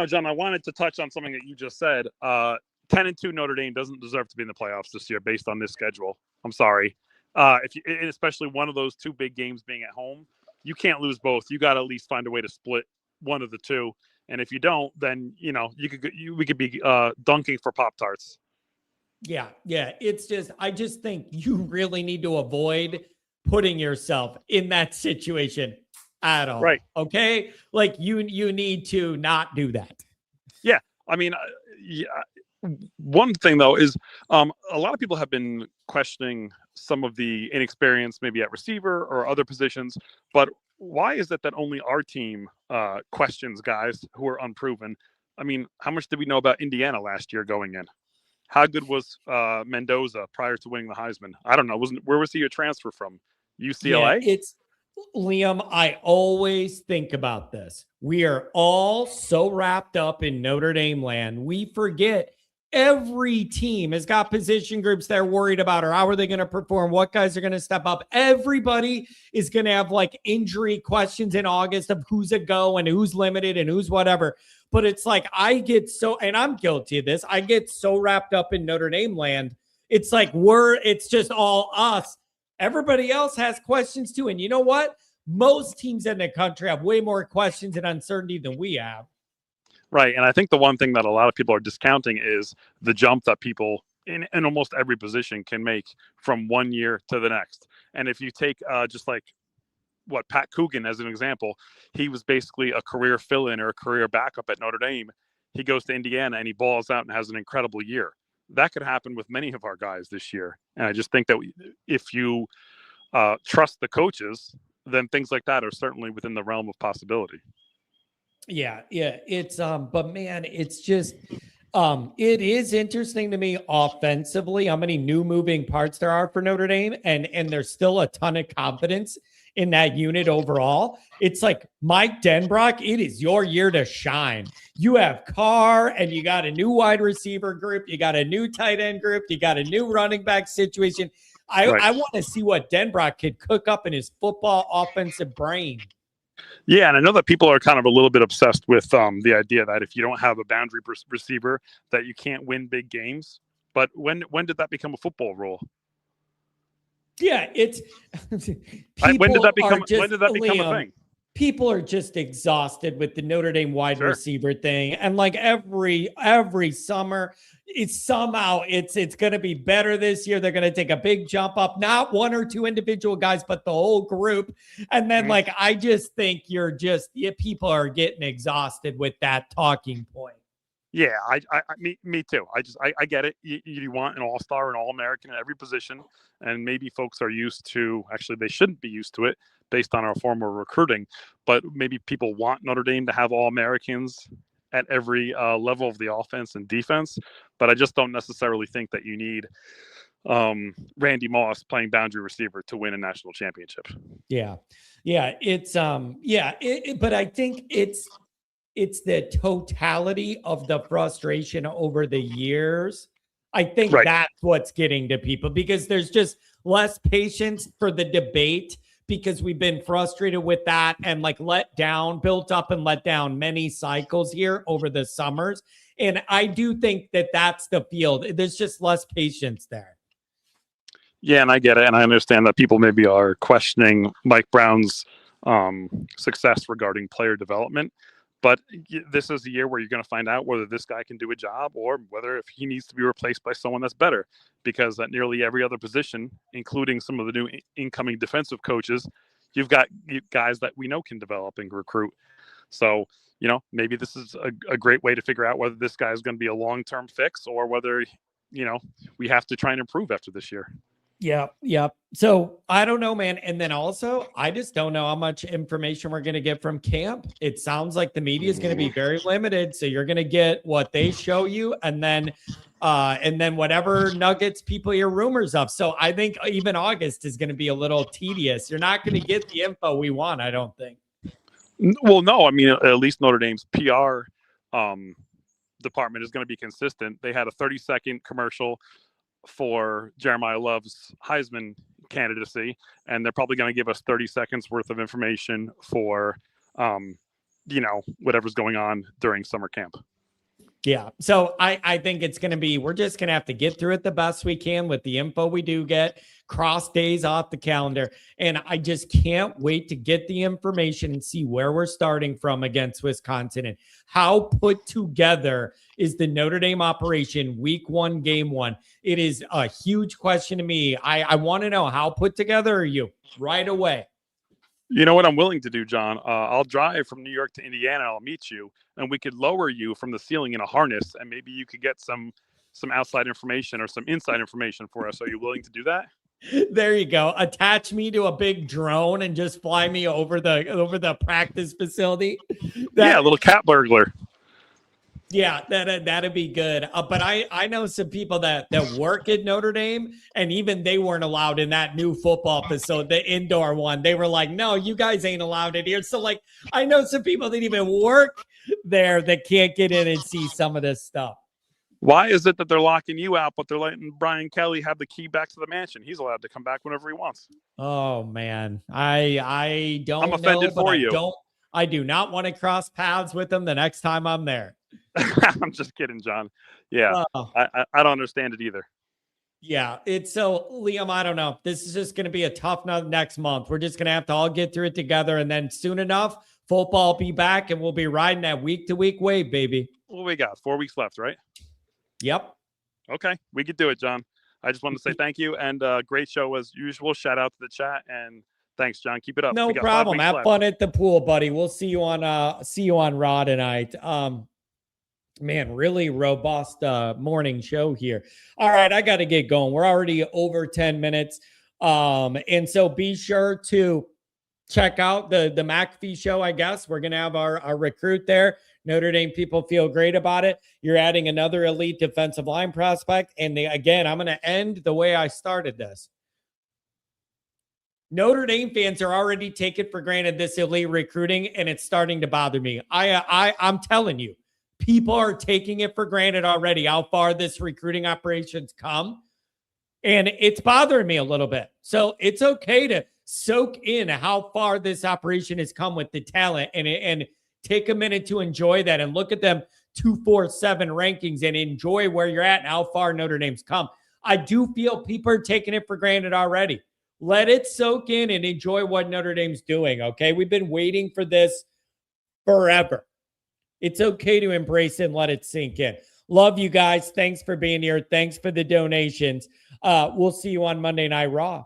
John, I wanted to touch on something that you just said. 10-2 Notre Dame doesn't deserve to be in the playoffs this year based on this schedule. I'm sorry. Especially one of those two big games being at home, you can't lose both. You got to at least find a way to split one of the two. And if you don't, then we could be dunking for Pop-Tarts. Yeah. It's just, I just think you really need to avoid putting yourself in that situation at all. Right. Okay. Like you need to not do that. Yeah. I mean, one thing though is a lot of people have been questioning some of the inexperience maybe at receiver or other positions, but why is it that only our team questions guys who are unproven? I mean, how much did we know about Indiana last year going in? How good was Mendoza prior to winning the Heisman? I don't know. Where was he a transfer from? UCLA? Yeah, it's Liam. I always think about this. We are all so wrapped up in Notre Dame land. We forget every team has got position groups they're worried about, or how are they going to perform? What guys are going to step up? Everybody is going to have like injury questions in August of who's a go and who's limited and who's whatever. But it's like, and I'm guilty of this. I get so wrapped up in Notre Dame land. It's like, it's just all us. Everybody else has questions too. And you know what? Most teams in the country have way more questions and uncertainty than we have. Right. And I think the one thing that a lot of people are discounting is the jump that people in almost every position can make from one year to the next. And if you take just like Pat Coogan as an example, he was basically a career fill-in or a career backup at Notre Dame. He goes to Indiana and he balls out and has an incredible year. That could happen with many of our guys this year. And I just think that if you trust the coaches, then things like that are certainly within the realm of possibility. Yeah. It's but man, it's just it is interesting to me offensively how many new moving parts there are for Notre Dame, and there's still a ton of confidence in that unit overall. It's like Mike Denbrock, it is your year to shine. You have Carr, and you got a new wide receiver group, you got a new tight end group, you got a new running back situation. I want to see what Denbrock could cook up in his football offensive brain. Yeah, and I know that people are kind of a little bit obsessed with the idea that if you don't have a boundary receiver, that you can't win big games. But when did that become a football rule? Yeah, it's when did that become a thing? People are just exhausted with the Notre Dame wide receiver thing, and like every summer, it's going to be better this year. They're going to take a big jump up, not one or two individual guys, but the whole group. And then I just think people are getting exhausted with that talking point. Yeah, me too. I get it. You want an all-star, an all-American at every position, and maybe folks are used to, actually they shouldn't be used to it based on our former recruiting, but maybe people want Notre Dame to have all-Americans at every level of the offense and defense. But I just don't necessarily think that you need Randy Moss playing boundary receiver to win a national championship. Yeah. It's but I think it's the totality of the frustration over the years. I think that's what's getting to people, because there's just less patience for the debate, because we've been frustrated with that and built up and let down many cycles here over the summers. And I do think that that's the field. There's just less patience there. Yeah, and I get it. And I understand that people maybe are questioning Mike Brown's success regarding player development. But this is the year where you're going to find out whether this guy can do a job or whether if he needs to be replaced by someone that's better. Because at nearly every other position, including some of the new incoming defensive coaches, you've got guys that we know can develop and recruit. So, maybe this is a great way to figure out whether this guy is going to be a long-term fix or whether, we have to try and improve after this year. Yeah. So I don't know, man. And then also, I just don't know how much information we're going to get from camp. It sounds like the media is going to be very limited. So you're going to get what they show you, and then whatever nuggets people hear rumors of. So I think even August is going to be a little tedious. You're not going to get the info we want, I don't think. Well, no, I mean, at least Notre Dame's PR department is going to be consistent. They had a 30-second commercial for Jeremiah Love's Heisman candidacy, and they're probably going to give us 30 seconds worth of information for, whatever's going on during summer camp. Yeah. So I think it's going to be, we're just going to have to get through it the best we can with the info we do get, cross days off the calendar. And I just can't wait to get the information and see where we're starting from against Wisconsin and how put together is the Notre Dame operation week 1, game 1. It is a huge question to me. I want to know, how put together are you right away? You know what I'm willing to do, John? I'll drive from New York to Indiana. I'll meet you, and we could lower you from the ceiling in a harness, and maybe you could get some outside information or some inside information for us. Are you willing to do that? There you go. Attach me to a big drone and just fly me over the practice facility. Yeah, a little cat burglar. Yeah, that'd be good. But I know some people that work at Notre Dame, and even they weren't allowed in that new football facility, the indoor one. They were like, no, you guys ain't allowed in here. So like, I know some people that even work there that can't get in and see some of this stuff. Why is it that they're locking you out, but they're letting Brian Kelly have the key back to the mansion? He's allowed to come back whenever he wants. Oh man, I don't. I'm offended know, for you. I do not want to cross paths with him the next time I'm there. I'm just kidding, John. Yeah, I don't understand it either. Yeah, it's so, Liam, I don't know. This is just going to be a tough next month. We're just going to have to all get through it together, and then soon enough, football will be back, and we'll be riding that week-to-week wave, baby. What we got? 4 weeks left, right? Yep. Okay, we could do it, John. I just wanted to say thank you, and great show as usual. Shout out to the chat, and thanks, John. Keep it up. No problem. Have fun at the pool, buddy. We'll see you on Raw tonight. Man, really robust morning show here. All right, I got to get going. We're already over 10 minutes. And so be sure to check out the McAfee show, I guess. We're going to have our recruit there. Notre Dame people feel great about it. You're adding another elite defensive line prospect. And again, I'm going to end the way I started this. Notre Dame fans are already taking for granted this elite recruiting, and it's starting to bother me. I'm telling you. People are taking it for granted already how far this recruiting operation's come. And it's bothering me a little bit. So it's okay to soak in how far this operation has come with the talent and take a minute to enjoy that and look at them 247 rankings and enjoy where you're at and how far Notre Dame's come. I do feel people are taking it for granted already. Let it soak in and enjoy what Notre Dame's doing, okay? We've been waiting for this forever. It's okay to embrace it and let it sink in. Love you guys. Thanks for being here. Thanks for the donations. We'll see you on Monday Night Raw.